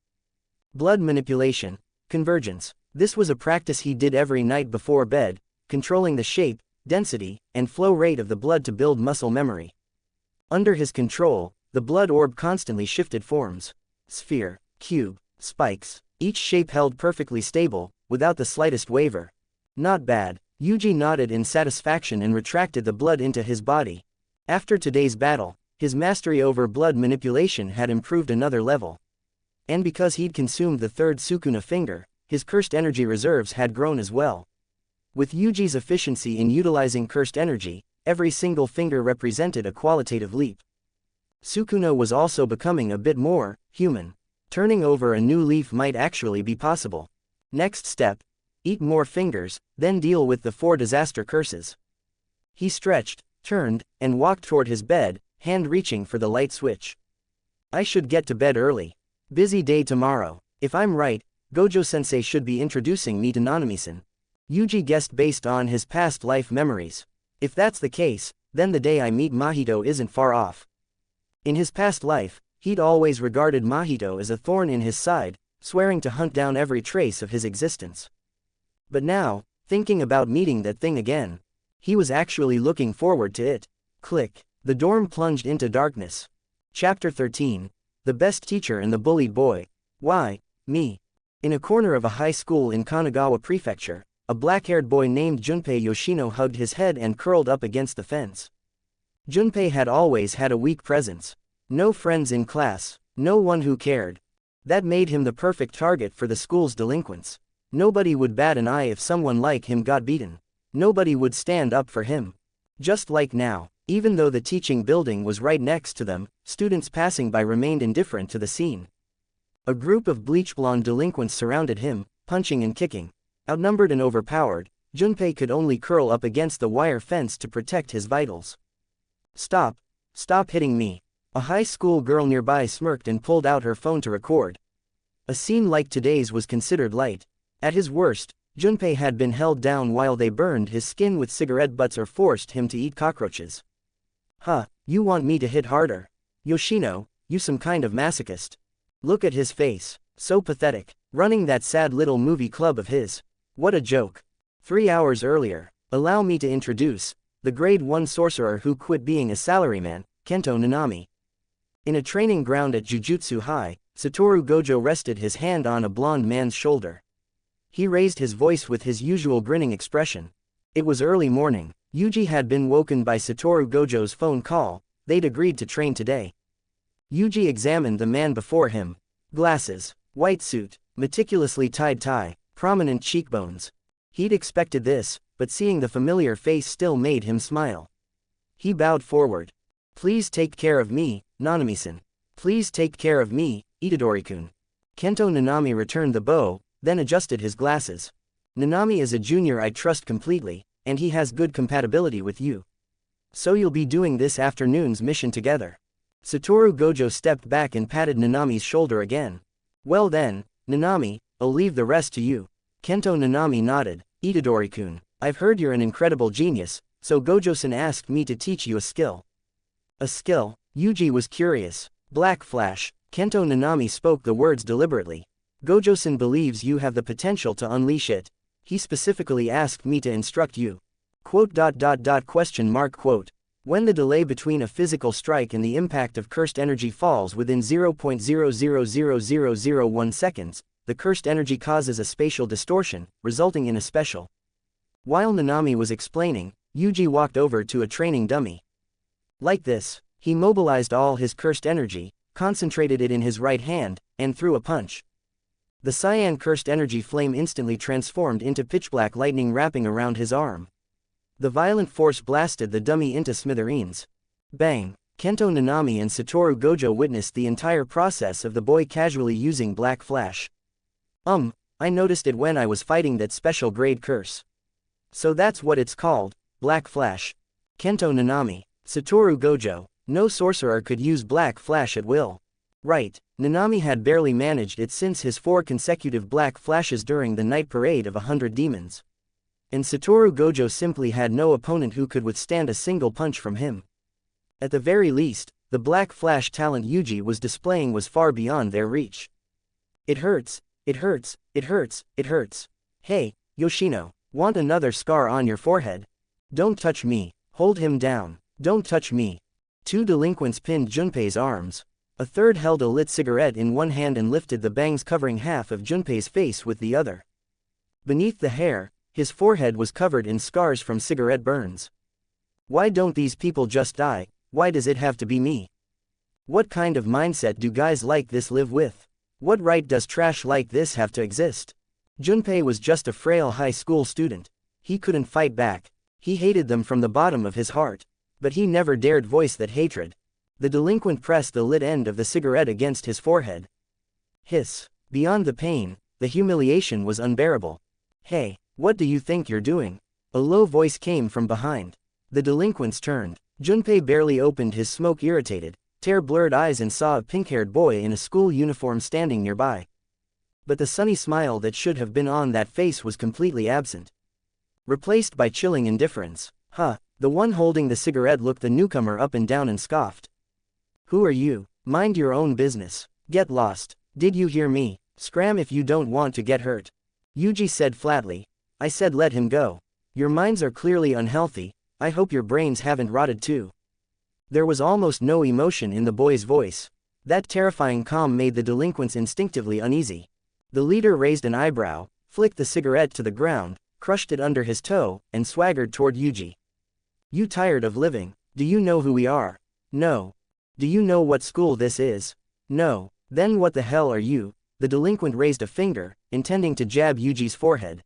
Blood manipulation. Convergence. This was a practice he did every night before bed, controlling the shape, density, and flow rate of the blood to build muscle memory. Under his control, the blood orb constantly shifted forms. Sphere, cube, spikes, each shape held perfectly stable, without the slightest waver. Not bad. Yuji nodded in satisfaction and retracted the blood into his body. After today's battle, his mastery over blood manipulation had improved another level. And because he'd consumed the third Sukuna finger, his cursed energy reserves had grown as well. With Yuji's efficiency in utilizing cursed energy, every single finger represented a qualitative leap. Sukuna was also becoming a bit more human. Turning over a new leaf might actually be possible. Next step: eat more fingers, then deal with the 4 disaster curses. He stretched, turned, and walked toward his bed, hand reaching for the light switch. I should get to bed early. Busy day tomorrow. If I'm right, Gojo-sensei should be introducing me to Nanami-san. Yuji guessed based on his past life memories. If that's the case, then the day I meet Mahito isn't far off. In his past life, he'd always regarded Mahito as a thorn in his side, swearing to hunt down every trace of his existence. But now, thinking about meeting that thing again, he was actually looking forward to it. Click. The dorm plunged into darkness. Chapter 13. The Best Teacher and the Bullied Boy. Why, me? In a corner of a high school in Kanagawa Prefecture, a black-haired boy named Junpei Yoshino hugged his head and curled up against the fence. Junpei had always had a weak presence. No friends in class, no one who cared. That made him the perfect target for the school's delinquents. Nobody would bat an eye if someone like him got beaten. Nobody would stand up for him. Just like now, even though the teaching building was right next to them, students passing by remained indifferent to the scene. A group of bleach-blonde delinquents surrounded him, punching and kicking. Outnumbered and overpowered, Junpei could only curl up against the wire fence to protect his vitals. Stop. Stop hitting me. A high school girl nearby smirked and pulled out her phone to record. A scene like today's was considered light. At his worst, Junpei had been held down while they burned his skin with cigarette butts or forced him to eat cockroaches. Huh, you want me to hit harder? Yoshino, you some kind of masochist. Look at his face, so pathetic, running that sad little movie club of his. What a joke. 3 hours earlier, allow me to introduce the grade 1 sorcerer who quit being a salaryman, Kento Nanami. In a training ground at Jujutsu High, Satoru Gojo rested his hand on a blonde man's shoulder. He raised his voice with his usual grinning expression. It was early morning. Yuji had been woken by Satoru Gojo's phone call. They'd agreed to train today. Yuji examined the man before him. Glasses, white suit, meticulously tied tie, prominent cheekbones. He'd expected this, but seeing the familiar face still made him smile. He bowed forward. Please take care of me, Nanami-san. Please take care of me, Itadori-kun. Kento Nanami returned the bow, then adjusted his glasses. Nanami is a junior I trust completely, and he has good compatibility with you. So you'll be doing this afternoon's mission together. Satoru Gojo stepped back and patted Nanami's shoulder again. Well then, Nanami, I'll leave the rest to you. Kento Nanami nodded. Itadori-kun, I've heard you're an incredible genius, so Gojo-san asked me to teach you a skill. A skill? Yuji was curious. Black Flash. Kento Nanami spoke the words deliberately. Gojo-san believes you have the potential to unleash it. He specifically asked me to instruct you. Quote. When the delay between a physical strike and the impact of cursed energy falls within 0.000001 seconds, the cursed energy causes a spatial distortion, resulting in a special. While Nanami was explaining, Yuji walked over to a training dummy. Like this, he mobilized all his cursed energy, concentrated it in his right hand, and threw a punch. The cyan cursed energy flame instantly transformed into pitch-black lightning wrapping around his arm. The violent force blasted the dummy into smithereens. Bang! Kento Nanami and Satoru Gojo witnessed the entire process of the boy casually using Black Flash. I noticed it when I was fighting that special grade curse. So that's what it's called, Black Flash. Kento Nanami. Satoru Gojo. No sorcerer could use Black Flash at will. Right, Nanami had barely managed it since his 4 consecutive Black Flashes during the night parade of 100 demons. And Satoru Gojo simply had no opponent who could withstand a single punch from him. At the very least, the black flash talent Yuji was displaying was far beyond their reach. It hurts, it hurts, it hurts, it hurts. Hey, Yoshino, want another scar on your forehead? Don't touch me, hold him down, don't touch me. Two delinquents pinned Junpei's arms. A third held a lit cigarette in one hand and lifted the bangs covering half of Junpei's face with the other. Beneath the hair, his forehead was covered in scars from cigarette burns. Why don't these people just die? Why does it have to be me? What kind of mindset do guys like this live with? What right does trash like this have to exist? Junpei was just a frail high school student. He couldn't fight back. He hated them from the bottom of his heart. But he never dared voice that hatred. The delinquent pressed the lit end of the cigarette against his forehead. Hiss. Beyond the pain, the humiliation was unbearable. Hey, what do you think you're doing? A low voice came from behind. The delinquents turned. Junpei barely opened his smoke-irritated, tear-blurred eyes and saw a pink-haired boy in a school uniform standing nearby. But the sunny smile that should have been on that face was completely absent. Replaced by chilling indifference. Huh, the one holding the cigarette looked the newcomer up and down and scoffed. Who are you? Mind your own business. Get lost. Did you hear me? Scram if you don't want to get hurt. Yuji said flatly. I said let him go. Your minds are clearly unhealthy. I hope your brains haven't rotted too. There was almost no emotion in the boy's voice. That terrifying calm made the delinquents instinctively uneasy. The leader raised an eyebrow, flicked the cigarette to the ground, crushed it under his toe, and swaggered toward Yuji. You tired of living? Do you know who we are? No. Do you know what school this is? No. Then what the hell are you? The delinquent raised a finger, intending to jab Yuji's forehead.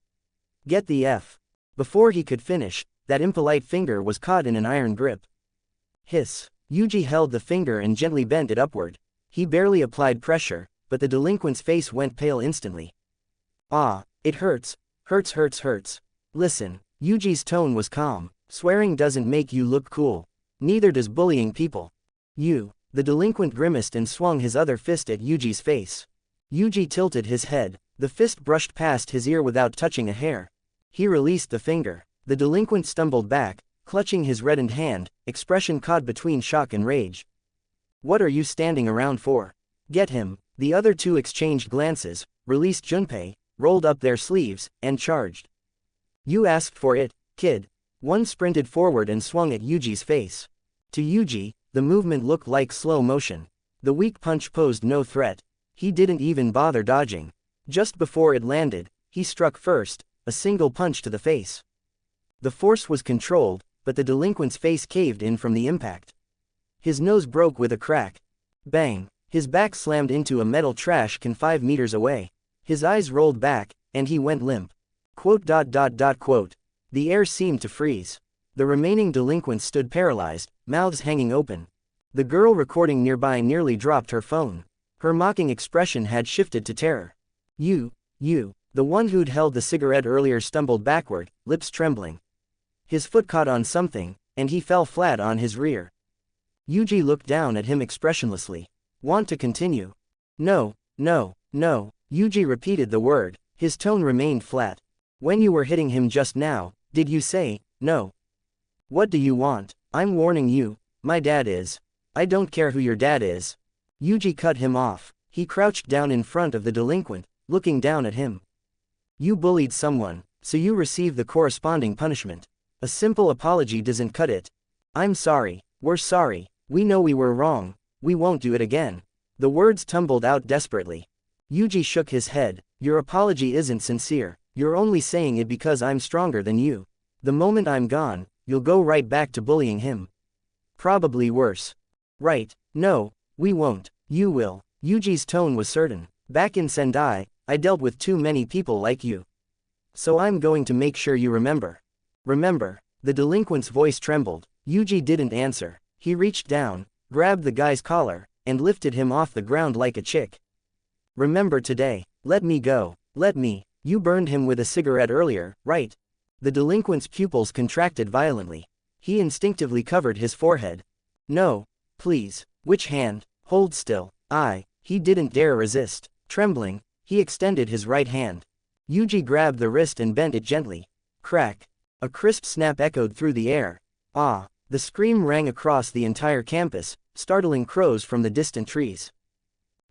Get the F. Before he could finish, that impolite finger was caught in an iron grip. Hiss. Yuji held the finger and gently bent it upward. He barely applied pressure, but the delinquent's face went pale instantly. Ah, it hurts. Hurts hurts hurts. Listen. Yuji's tone was calm. Swearing doesn't make you look cool. Neither does bullying people. You. The delinquent grimaced and swung his other fist at Yuji's face. Yuji tilted his head. The fist brushed past his ear without touching a hair. He released the finger. The delinquent stumbled back, clutching his reddened hand, expression caught between shock and rage. What are you standing around for? Get him. The other two exchanged glances, released Junpei, rolled up their sleeves, and charged. You asked for it, kid. One sprinted forward and swung at Yuji's face. To Yuji, the movement looked like slow motion. The weak punch posed no threat. He didn't even bother dodging. Just before it landed, he struck first, a single punch to the face. The force was controlled, but the delinquent's face caved in from the impact. His nose broke with a crack. Bang! His back slammed into a metal trash can 5 meters away. His eyes rolled back, and he went limp. Quote. The air seemed to freeze. The remaining delinquents stood paralyzed, mouths hanging open. The girl recording nearby nearly dropped her phone. Her mocking expression had shifted to terror. You. The one who'd held the cigarette earlier stumbled backward, lips trembling. His foot caught on something, and he fell flat on his rear. Yuji looked down at him expressionlessly. Want to continue? No. Yuji repeated the word. His tone remained flat. When you were hitting him just now, did you say, no? What do you want? I'm warning you, my dad is. I don't care who your dad is. Yuji cut him off. He crouched down in front of the delinquent, looking down at him. You bullied someone, so you receive the corresponding punishment. A simple apology doesn't cut it. I'm sorry, we're sorry, we know we were wrong, we won't do it again. The words tumbled out desperately. Yuji shook his head. Your apology isn't sincere, you're only saying it because I'm stronger than you. The moment I'm gone, you'll go right back to bullying him. Probably worse. Right, no, we won't, you will. Yuji's tone was certain. Back in Sendai, I dealt with too many people like you. So I'm going to make sure you remember. Remember. The delinquent's voice trembled. Yuji didn't answer. He reached down, grabbed the guy's collar, and lifted him off the ground like a chick. Remember today. Let me go. Let me. You burned him with a cigarette earlier, right? The delinquent's pupils contracted violently. He instinctively covered his forehead. No. Please. Which hand? Hold still. He didn't dare resist. Trembling, he extended his right hand. Yuji grabbed the wrist and bent it gently. Crack. A crisp snap echoed through the air. The scream rang across the entire campus, startling crows from the distant trees.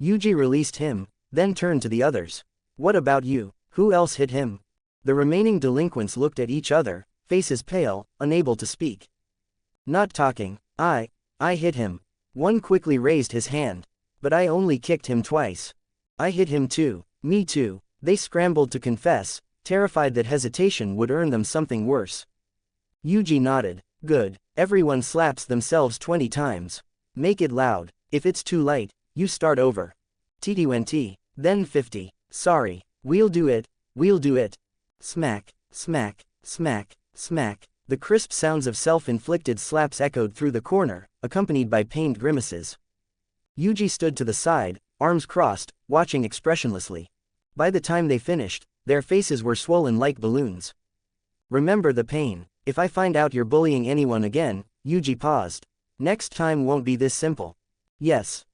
Yuji released him, then turned to the others. What about you? Who else hit him? The remaining delinquents looked at each other, faces pale, unable to speak. Not talking. I hit him. One quickly raised his hand. But I only kicked him twice. I hit him too. Me too. They scrambled to confess, terrified that hesitation would earn them something worse. Yuji nodded. Good. Everyone slaps themselves 20 times. Make it loud. If it's too late, you start over. TT20. Then 50. Sorry. We'll do it. We'll do it. Smack, smack, smack, smack. The crisp sounds of self-inflicted slaps echoed through the corner, accompanied by pained grimaces. Yuji stood to the side, arms crossed, watching expressionlessly. By the time they finished, their faces were swollen like balloons. Remember the pain. If I find out you're bullying anyone again, Yuji paused. Next time won't be this simple. Yes,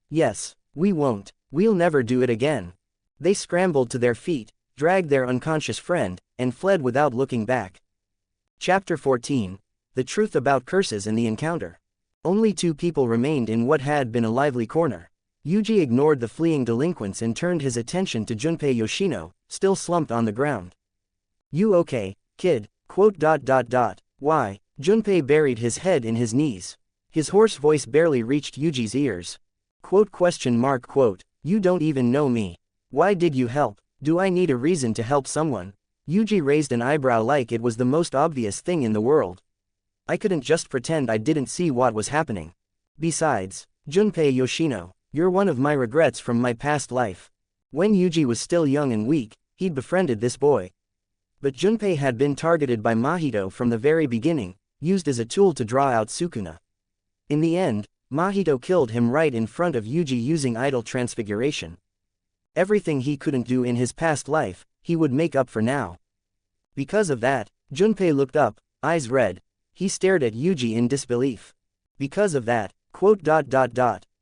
we won't. We'll never do it again. They scrambled to their feet, dragged their unconscious friend, and fled without looking back. Chapter 14. The Truth About Curses and the Encounter. Only 2 people remained in what had been a lively corner. Yuji ignored the fleeing delinquents and turned his attention to Junpei Yoshino, still slumped on the ground. You okay, kid? Why? Junpei buried his head in his knees. His hoarse voice barely reached Yuji's ears. You don't even know me. Why did you help? Do I need a reason to help someone? Yuji raised an eyebrow like it was the most obvious thing in the world. I couldn't just pretend I didn't see what was happening. Besides, Junpei Yoshino, you're one of my regrets from my past life. When Yuji was still young and weak, he'd befriended this boy. But Junpei had been targeted by Mahito from the very beginning, used as a tool to draw out Sukuna. In the end, Mahito killed him right in front of Yuji using idol transfiguration. Everything he couldn't do in his past life, he would make up for now. Because of that, Junpei looked up, eyes red. He stared at Yuji in disbelief. Because of that,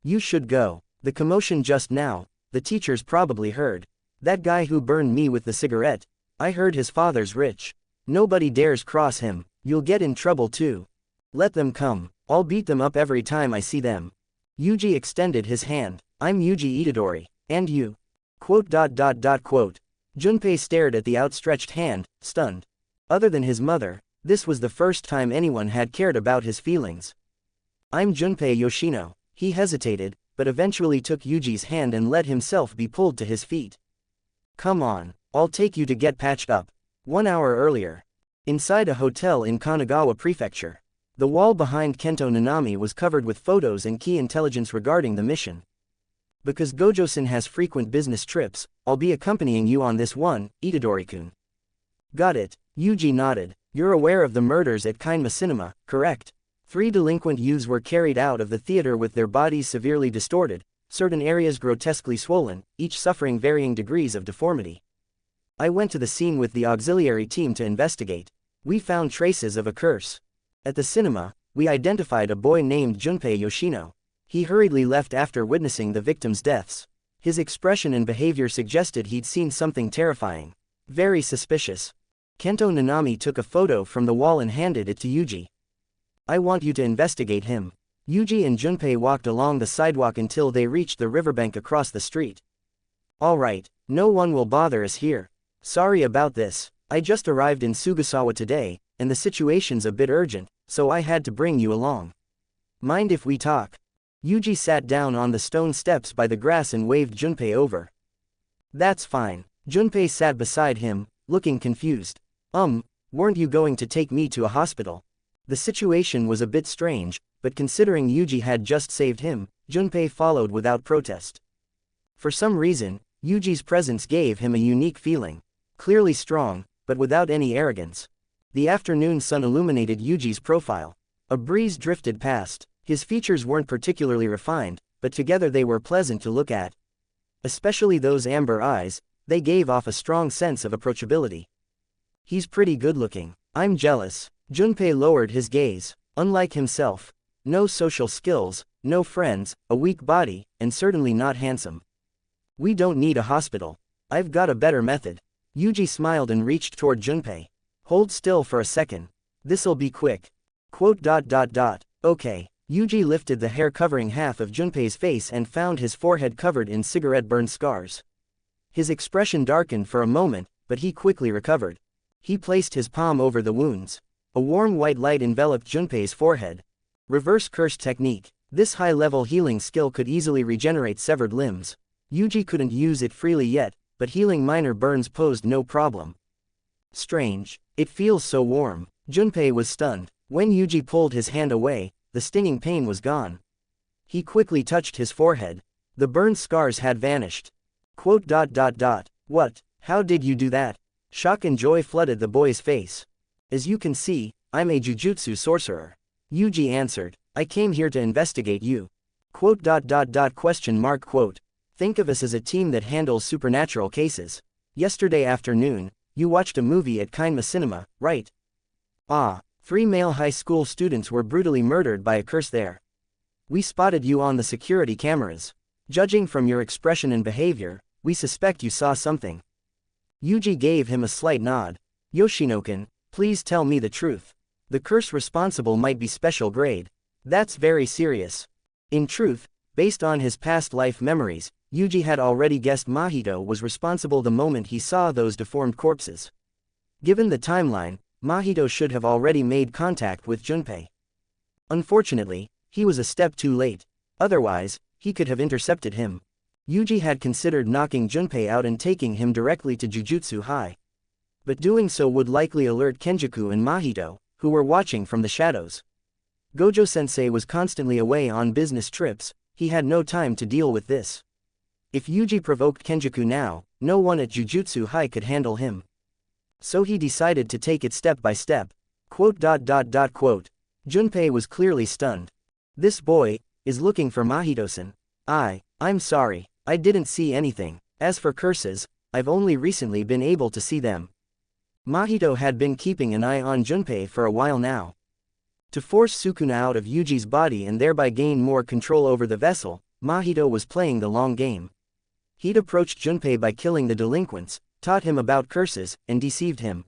you should go. The commotion just now, the teachers probably heard. That guy who burned me with the cigarette, I heard his father's rich. Nobody dares cross him, you'll get in trouble too. Let them come, I'll beat them up every time I see them. Yuji extended his hand. I'm Yuji Itadori, and you? Junpei stared at the outstretched hand, stunned. Other than his mother, this was the first time anyone had cared about his feelings. I'm Junpei Yoshino. He hesitated, but eventually took Yuji's hand and let himself be pulled to his feet. Come on, I'll take you to get patched up. 1 hour earlier. Inside a hotel in Kanagawa Prefecture. The wall behind Kento Nanami was covered with photos and key intelligence regarding the mission. Because Gojo-san has frequent business trips, I'll be accompanying you on this one, Itadori-kun. Got it. Yuji nodded. You're aware of the murders at Kinma Cinema, correct? 3 delinquent youths were carried out of the theater with their bodies severely distorted, certain areas grotesquely swollen, each suffering varying degrees of deformity. I went to the scene with the auxiliary team to investigate. We found traces of a curse. At the cinema, we identified a boy named Junpei Yoshino. He hurriedly left after witnessing the victims' deaths. His expression and behavior suggested he'd seen something terrifying. Very suspicious. Kento Nanami took a photo from the wall and handed it to Yuji. I want you to investigate him. Yuji and Junpei walked along the sidewalk until they reached the riverbank across the street. Alright, no one will bother us here. Sorry about this. I just arrived in Sugasawa today, and the situation's a bit urgent, so I had to bring you along. Mind if we talk? Yuji sat down on the stone steps by the grass and waved Junpei over. That's fine. Junpei sat beside him, looking confused. Weren't you going to take me to a hospital? The situation was a bit strange, but considering Yuji had just saved him, Junpei followed without protest. For some reason, Yuji's presence gave him a unique feeling. Clearly strong, but without any arrogance. The afternoon sun illuminated Yuji's profile. A breeze drifted past. His features weren't particularly refined, but together they were pleasant to look at. Especially those amber eyes, they gave off a strong sense of approachability. He's pretty good-looking. I'm jealous. Junpei lowered his gaze. Unlike himself. No social skills, no friends, a weak body, and certainly not handsome. We don't need a hospital. I've got a better method. Yuji smiled and reached toward Junpei. Hold still for a second. This'll be quick. Okay. Yuji lifted the hair covering half of Junpei's face and found his forehead covered in cigarette burn scars. His expression darkened for a moment, but he quickly recovered. He placed his palm over the wounds. A warm white light enveloped Junpei's forehead. Reverse curse technique. This high-level healing skill could easily regenerate severed limbs. Yuji couldn't use it freely yet, but healing minor burns posed no problem. Strange. It feels so warm. Junpei was stunned. When Yuji pulled his hand away, the stinging pain was gone. He quickly touched his forehead. The burn scars had vanished. What? How did you do that? Shock and joy flooded the boy's face. As you can see, I'm a Jujutsu sorcerer. Yuji answered. I came here to investigate you. Question mark. Think of us as a team that handles supernatural cases. Yesterday afternoon, you watched a movie at Kinma Cinema, right? Ah. 3 male high school students were brutally murdered by a curse there. We spotted you on the security cameras. Judging from your expression and behavior, we suspect you saw something. Yuji gave him a slight nod. Yoshino-kun, please tell me the truth. The curse responsible might be special grade. That's very serious. In truth, based on his past life memories, Yuji had already guessed Mahito was responsible the moment he saw those deformed corpses. Given the timeline, Mahito should have already made contact with Junpei. Unfortunately, he was a step too late. Otherwise, he could have intercepted him. Yuji had considered knocking Junpei out and taking him directly to Jujutsu High. But doing so would likely alert Kenjaku and Mahito, who were watching from the shadows. Gojo-sensei was constantly away on business trips, he had no time to deal with this. If Yuji provoked Kenjaku now, no one at Jujutsu High could handle him. So he decided to take it step by step. Junpei was clearly stunned. This boy is looking for Mahito-san. I'm sorry, I didn't see anything. As for curses, I've only recently been able to see them. Mahito had been keeping an eye on Junpei for a while now. To force Sukuna out of Yuji's body and thereby gain more control over the vessel, Mahito was playing the long game. He'd approached Junpei by killing the delinquents, taught him about curses, and deceived him.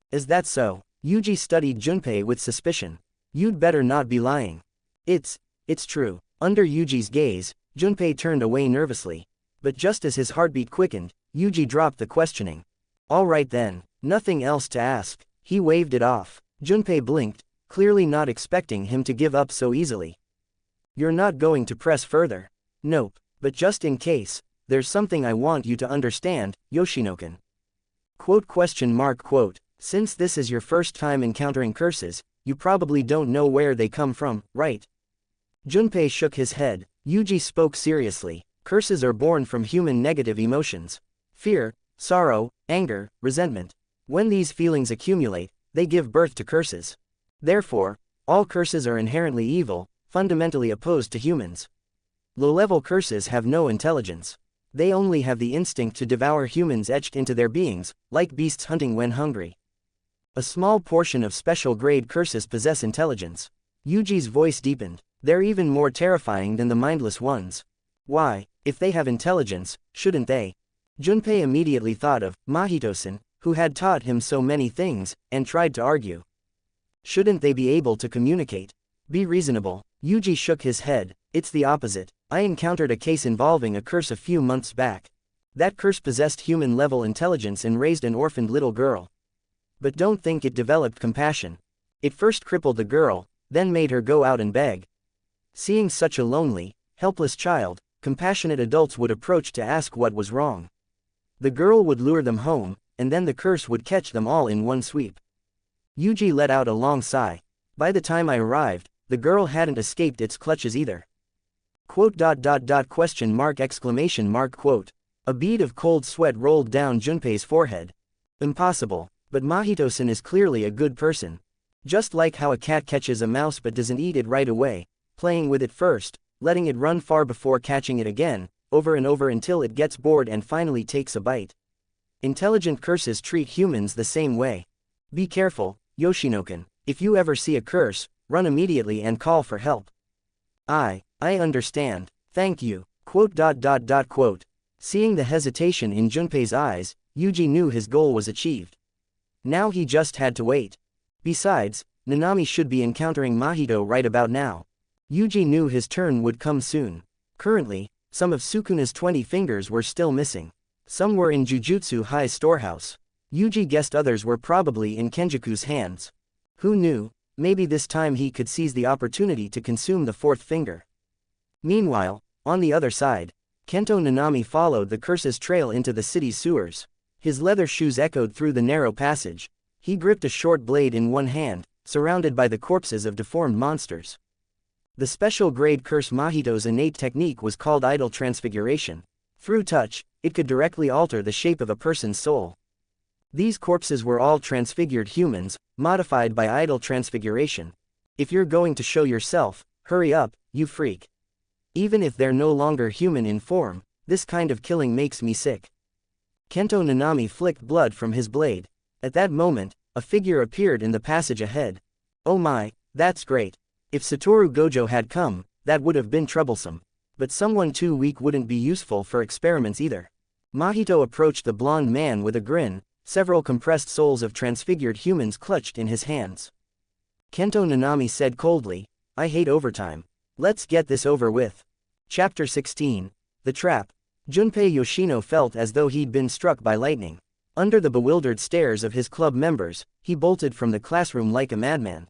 Is that so? Yuji studied Junpei with suspicion. You'd better not be lying. It's true. Under Yuji's gaze, Junpei turned away nervously. But just as his heartbeat quickened, Yuji dropped the questioning. All right then, nothing else to ask. He waved it off. Junpei blinked, clearly not expecting him to give up so easily. You're not going to press further? Nope, but just in case, there's something I want you to understand, Yoshino-kun. Since this is your first time encountering curses, you probably don't know where they come from, right? Junpei shook his head. Yuji spoke seriously. Curses are born from human negative emotions. Fear, sorrow, anger, resentment. When these feelings accumulate, they give birth to curses. Therefore, all curses are inherently evil, fundamentally opposed to humans. Low-level curses have no intelligence. They only have the instinct to devour humans etched into their beings, like beasts hunting when hungry. A small portion of special-grade curses possess intelligence. Yuji's voice deepened. They're even more terrifying than the mindless ones. Why, if they have intelligence, shouldn't they? Junpei immediately thought of Mahito-san, who had taught him so many things, and tried to argue. Shouldn't they be able to communicate? Be reasonable. Yuji shook his head. It's the opposite. I encountered a case involving a curse a few months back. That curse possessed human-level intelligence and raised an orphaned little girl. But don't think it developed compassion. It first crippled the girl, then made her go out and beg. Seeing such a lonely, helpless child, compassionate adults would approach to ask what was wrong. The girl would lure them home, and then the curse would catch them all in one sweep. Yuji let out a long sigh. By the time I arrived, the girl hadn't escaped its clutches either. A bead of cold sweat rolled down Junpei's forehead. Impossible, but Mahito-san is clearly a good person. Just like how a cat catches a mouse but doesn't eat it right away, playing with it first, letting it run far before catching it again, over and over until it gets bored and finally takes a bite. Intelligent curses treat humans the same way. Be careful, Yoshino-kun. If you ever see a curse, run immediately and call for help. I understand. Thank you. Seeing the hesitation in Junpei's eyes, Yuji knew his goal was achieved. Now he just had to wait. Besides, Nanami should be encountering Mahito right about now. Yuji knew his turn would come soon. Currently, some of Sukuna's 20 fingers were still missing. Some were in Jujutsu High's storehouse. Yuji guessed others were probably in Kenjaku's hands. Who knew, maybe this time he could seize the opportunity to consume the fourth finger. Meanwhile, on the other side, Kento Nanami followed the curse's trail into the city's sewers. His leather shoes echoed through the narrow passage. He gripped a short blade in one hand, surrounded by the corpses of deformed monsters. The special grade curse Mahito's innate technique was called idol transfiguration. Through touch, it could directly alter the shape of a person's soul. These corpses were all transfigured humans, modified by idol transfiguration. If you're going to show yourself, hurry up, you freak. Even if they're no longer human in form, this kind of killing makes me sick. Kento Nanami flicked blood from his blade. At that moment, a figure appeared in the passage ahead. Oh my, that's great. If Satoru Gojo had come, that would have been troublesome. But someone too weak wouldn't be useful for experiments either. Mahito approached the blonde man with a grin, several compressed souls of transfigured humans clutched in his hands. Kento Nanami said coldly, I hate overtime. Let's get this over with. Chapter 16. The Trap. Junpei Yoshino felt as though he'd been struck by lightning. Under the bewildered stares of his club members, he bolted from the classroom like a madman.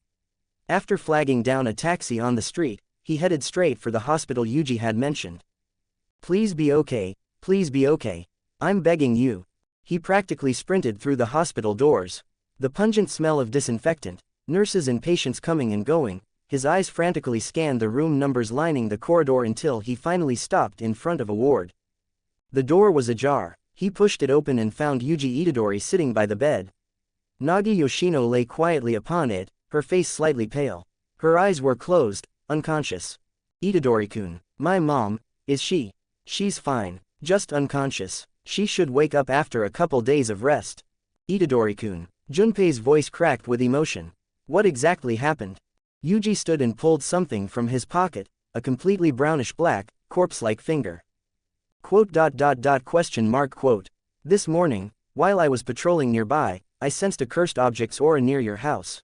After flagging down a taxi on the street, he headed straight for the hospital Yuji had mentioned. Please be okay, please be okay. I'm begging you. He practically sprinted through the hospital doors. The pungent smell of disinfectant, nurses and patients coming and going, his eyes frantically scanned the room numbers lining the corridor until he finally stopped in front of a ward. The door was ajar. He pushed it open and found Yuji Itadori sitting by the bed. Nagi Yoshino lay quietly upon it, her face slightly pale. Her eyes were closed, unconscious. Itadori-kun, my mom, is she? She's fine, just unconscious. She should wake up after a couple days of rest. Itadori-kun. Junpei's voice cracked with emotion. What exactly happened? Yuji stood and pulled something from his pocket, a completely brownish-black, corpse-like finger. Quote. This morning, while I was patrolling nearby, I sensed a cursed object's aura near your house.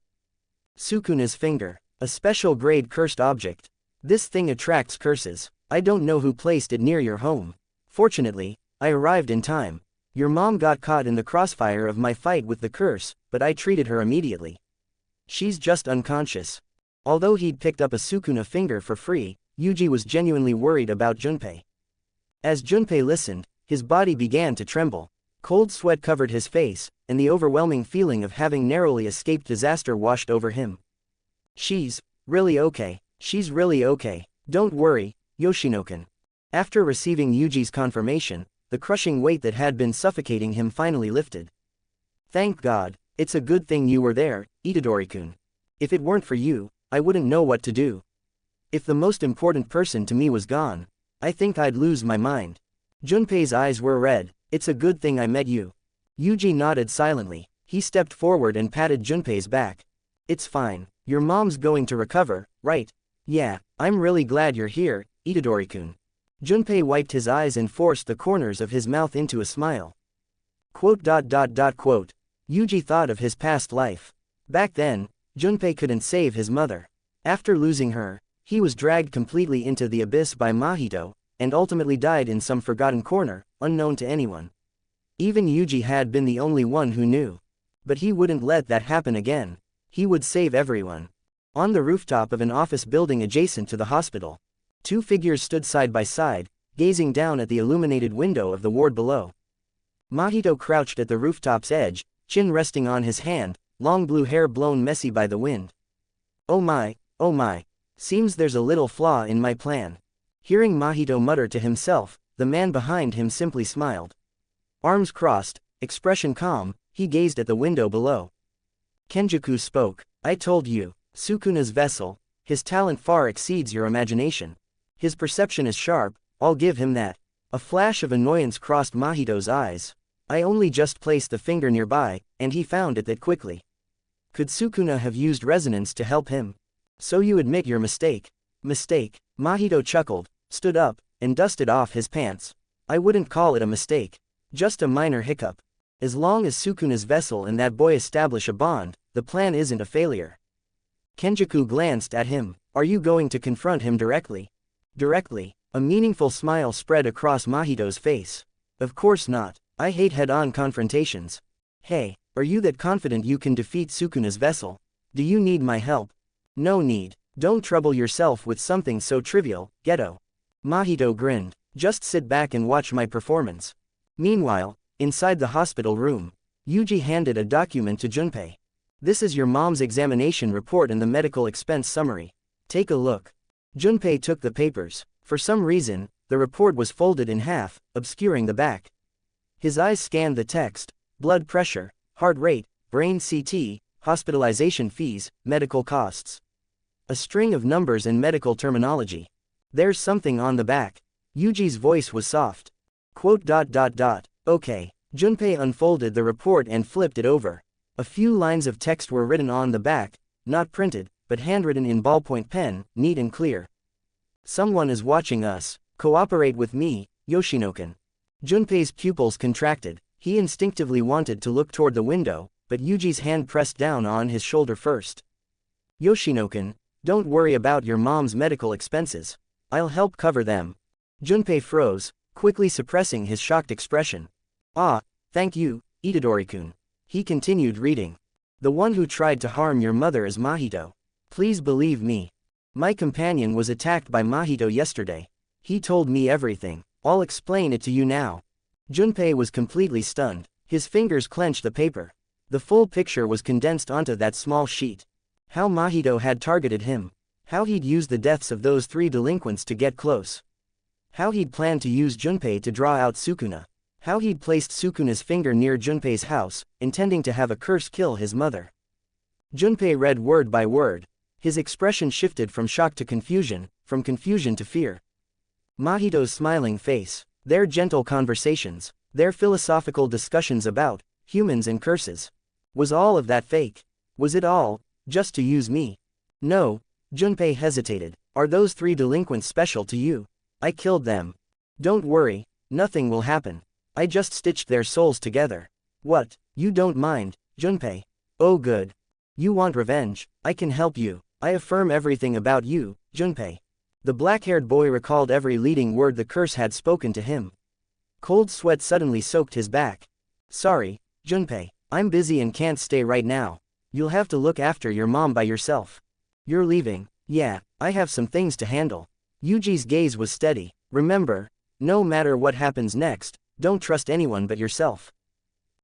Sukuna's finger. A special grade cursed object. This thing attracts curses. I don't know who placed it near your home. Fortunately, I arrived in time. Your mom got caught in the crossfire of my fight with the curse, but I treated her immediately. She's just unconscious. Although he'd picked up a Sukuna finger for free, Yuji was genuinely worried about Junpei. As Junpei listened, his body began to tremble. Cold sweat covered his face, and the overwhelming feeling of having narrowly escaped disaster washed over him. She's really okay. She's really okay. Don't worry, Yoshino-kun. After receiving Yuji's confirmation, the crushing weight that had been suffocating him finally lifted. Thank God, it's a good thing you were there, Itadori-kun. If it weren't for you, I wouldn't know what to do. If the most important person to me was gone, I think I'd lose my mind. Junpei's eyes were red. It's a good thing I met you. Yuji nodded silently. He stepped forward and patted Junpei's back. It's fine. Your mom's going to recover, right? Yeah, I'm really glad you're here, Itadori-kun. Junpei wiped his eyes and forced the corners of his mouth into a smile. Quote. Yuji thought of his past life. Back then, Junpei couldn't save his mother. After losing her, he was dragged completely into the abyss by Mahito, and ultimately died in some forgotten corner, unknown to anyone. Even Yuji had been the only one who knew. But he wouldn't let that happen again. He would save everyone. On the rooftop of an office building adjacent to the hospital, two figures stood side by side, gazing down at the illuminated window of the ward below. Mahito crouched at the rooftop's edge, chin resting on his hand, long blue hair blown messy by the wind. Oh my, seems there's a little flaw in my plan. Hearing Mahito mutter to himself, the man behind him simply smiled. Arms crossed, expression calm, he gazed at the window below. Kenjaku spoke. I told you, Sukuna's vessel, his talent far exceeds your imagination. His perception is sharp, I'll give him that. A flash of annoyance crossed Mahito's eyes. I only just placed the finger nearby, and he found it that quickly. Could Sukuna have used resonance to help him? So you admit your mistake. Mistake. Mahito chuckled, stood up, and dusted off his pants. I wouldn't call it a mistake. Just a minor hiccup. As long as Sukuna's vessel and that boy establish a bond, the plan isn't a failure. Kenjaku glanced at him. Are you going to confront him directly? Directly. A meaningful smile spread across Mahito's face. Of course not. I hate head-on confrontations. Hey, are you that confident you can defeat Sukuna's vessel? Do you need my help? No need. Don't trouble yourself with something so trivial, Geto. Mahito grinned. Just sit back and watch my performance. Meanwhile, inside the hospital room, Yuji handed a document to Junpei. This is your mom's examination report and the medical expense summary. Take a look. Junpei took the papers. For some reason, the report was folded in half, obscuring the back. His eyes scanned the text: blood pressure, heart rate, brain CT, hospitalization fees, medical costs. A string of numbers and medical terminology. There's something on the back. Yuji's voice was soft. Quote. Okay. Junpei unfolded the report and flipped it over. A few lines of text were written on the back, not printed, but handwritten in ballpoint pen, neat and clear. Someone is watching us. Cooperate with me, Yoshino-kun. Junpei's pupils contracted. He instinctively wanted to look toward the window, but Yuji's hand pressed down on his shoulder first. Yoshino-kun, don't worry about your mom's medical expenses. I'll help cover them. Junpei froze, quickly suppressing his shocked expression. Ah, thank you, Itadori-kun. He continued reading. The one who tried to harm your mother is Mahito. Please believe me. My companion was attacked by Mahito yesterday. He told me everything. I'll explain it to you now. Junpei was completely stunned. His fingers clenched the paper. The full picture was condensed onto that small sheet. How Mahito had targeted him. How he'd used the deaths of those 3 delinquents to get close. How he'd planned to use Junpei to draw out Sukuna. How he'd placed Sukuna's finger near Junpei's house, intending to have a curse kill his mother. Junpei read word by word. His expression shifted from shock to confusion, from confusion to fear. Mahito's smiling face, their gentle conversations, their philosophical discussions about humans and curses. Was all of that fake? Was it all just to use me? No, Junpei hesitated. Are those 3 delinquents special to you? I killed them. Don't worry, nothing will happen. I just stitched their souls together. What, you don't mind, Junpei? Oh good. You want revenge? I can help you. I affirm everything about you, Junpei. The black-haired boy recalled every leading word the curse had spoken to him. Cold sweat suddenly soaked his back. Sorry, Junpei. I'm busy and can't stay right now. You'll have to look after your mom by yourself. You're leaving? Yeah, I have some things to handle. Yuji's gaze was steady. Remember, no matter what happens next, don't trust anyone but yourself.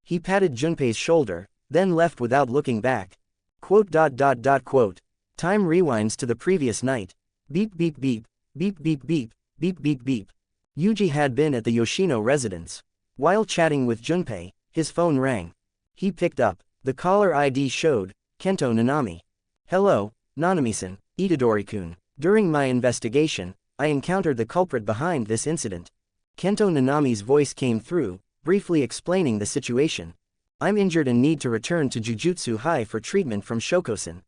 He patted Junpei's shoulder, then left without looking back. Quote. Time rewinds to the previous night. Beep beep beep, beep beep beep, beep beep beep. Yuji had been at the Yoshino residence. While chatting with Junpei, his phone rang. He picked up. The caller ID showed Kento Nanami. Hello, Nanami-san, Itadori-kun. During my investigation, I encountered the culprit behind this incident. Kento Nanami's voice came through, briefly explaining the situation. I'm injured and need to return to Jujutsu High for treatment from Shokosen.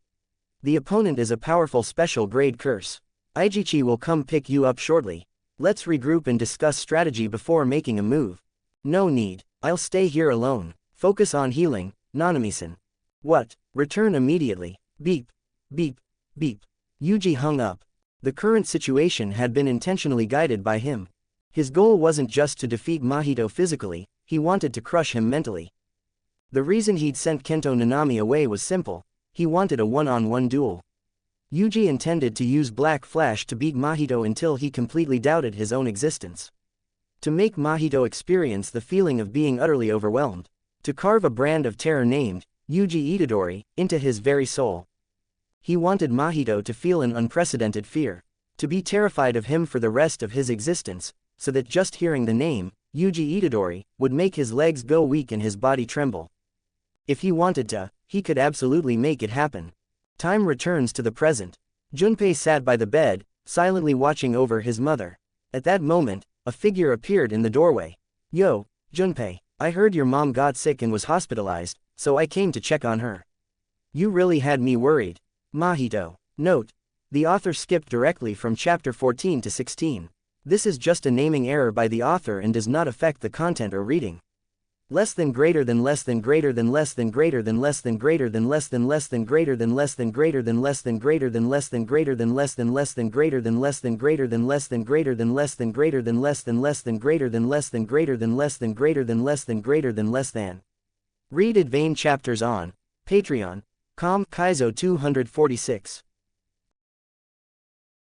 The opponent is a powerful special grade curse. Ijichi will come pick you up shortly. Let's regroup and discuss strategy before making a move. No need. I'll stay here alone. Focus on healing, Nanami-san. What? Return immediately. Beep. Beep. Beep. Yuji hung up. The current situation had been intentionally guided by him. His goal wasn't just to defeat Mahito physically, he wanted to crush him mentally. The reason he'd sent Kento Nanami away was simple. He wanted a one-on-one duel. Yuji intended to use Black Flash to beat Mahito until he completely doubted his own existence. To make Mahito experience the feeling of being utterly overwhelmed. To carve a brand of terror named Yuji Itadori into his very soul. He wanted Mahito to feel an unprecedented fear. To be terrified of him for the rest of his existence, so that just hearing the name, Yuji Itadori, would make his legs go weak and his body tremble. If he wanted to, he could absolutely make it happen. Time returns to the present. Junpei sat by the bed, silently watching over his mother. At that moment, a figure appeared in the doorway. Yo, Junpei, I heard your mom got sick and was hospitalized, so I came to check on her. You really had me worried. Mahito. Note: the author skipped directly from chapter 14 to 16. This is just a naming error by the author and does not affect the content or reading. Less than greater than less than greater than less than greater than less than greater than less than less than greater than less than greater than less than greater than less than greater than less than less than greater than less than greater than less than greater than less than greater than less than less than greater than less than greater than less than greater than less than greater than less than. Read advanced chapters on Patreon.com Kaizo 246.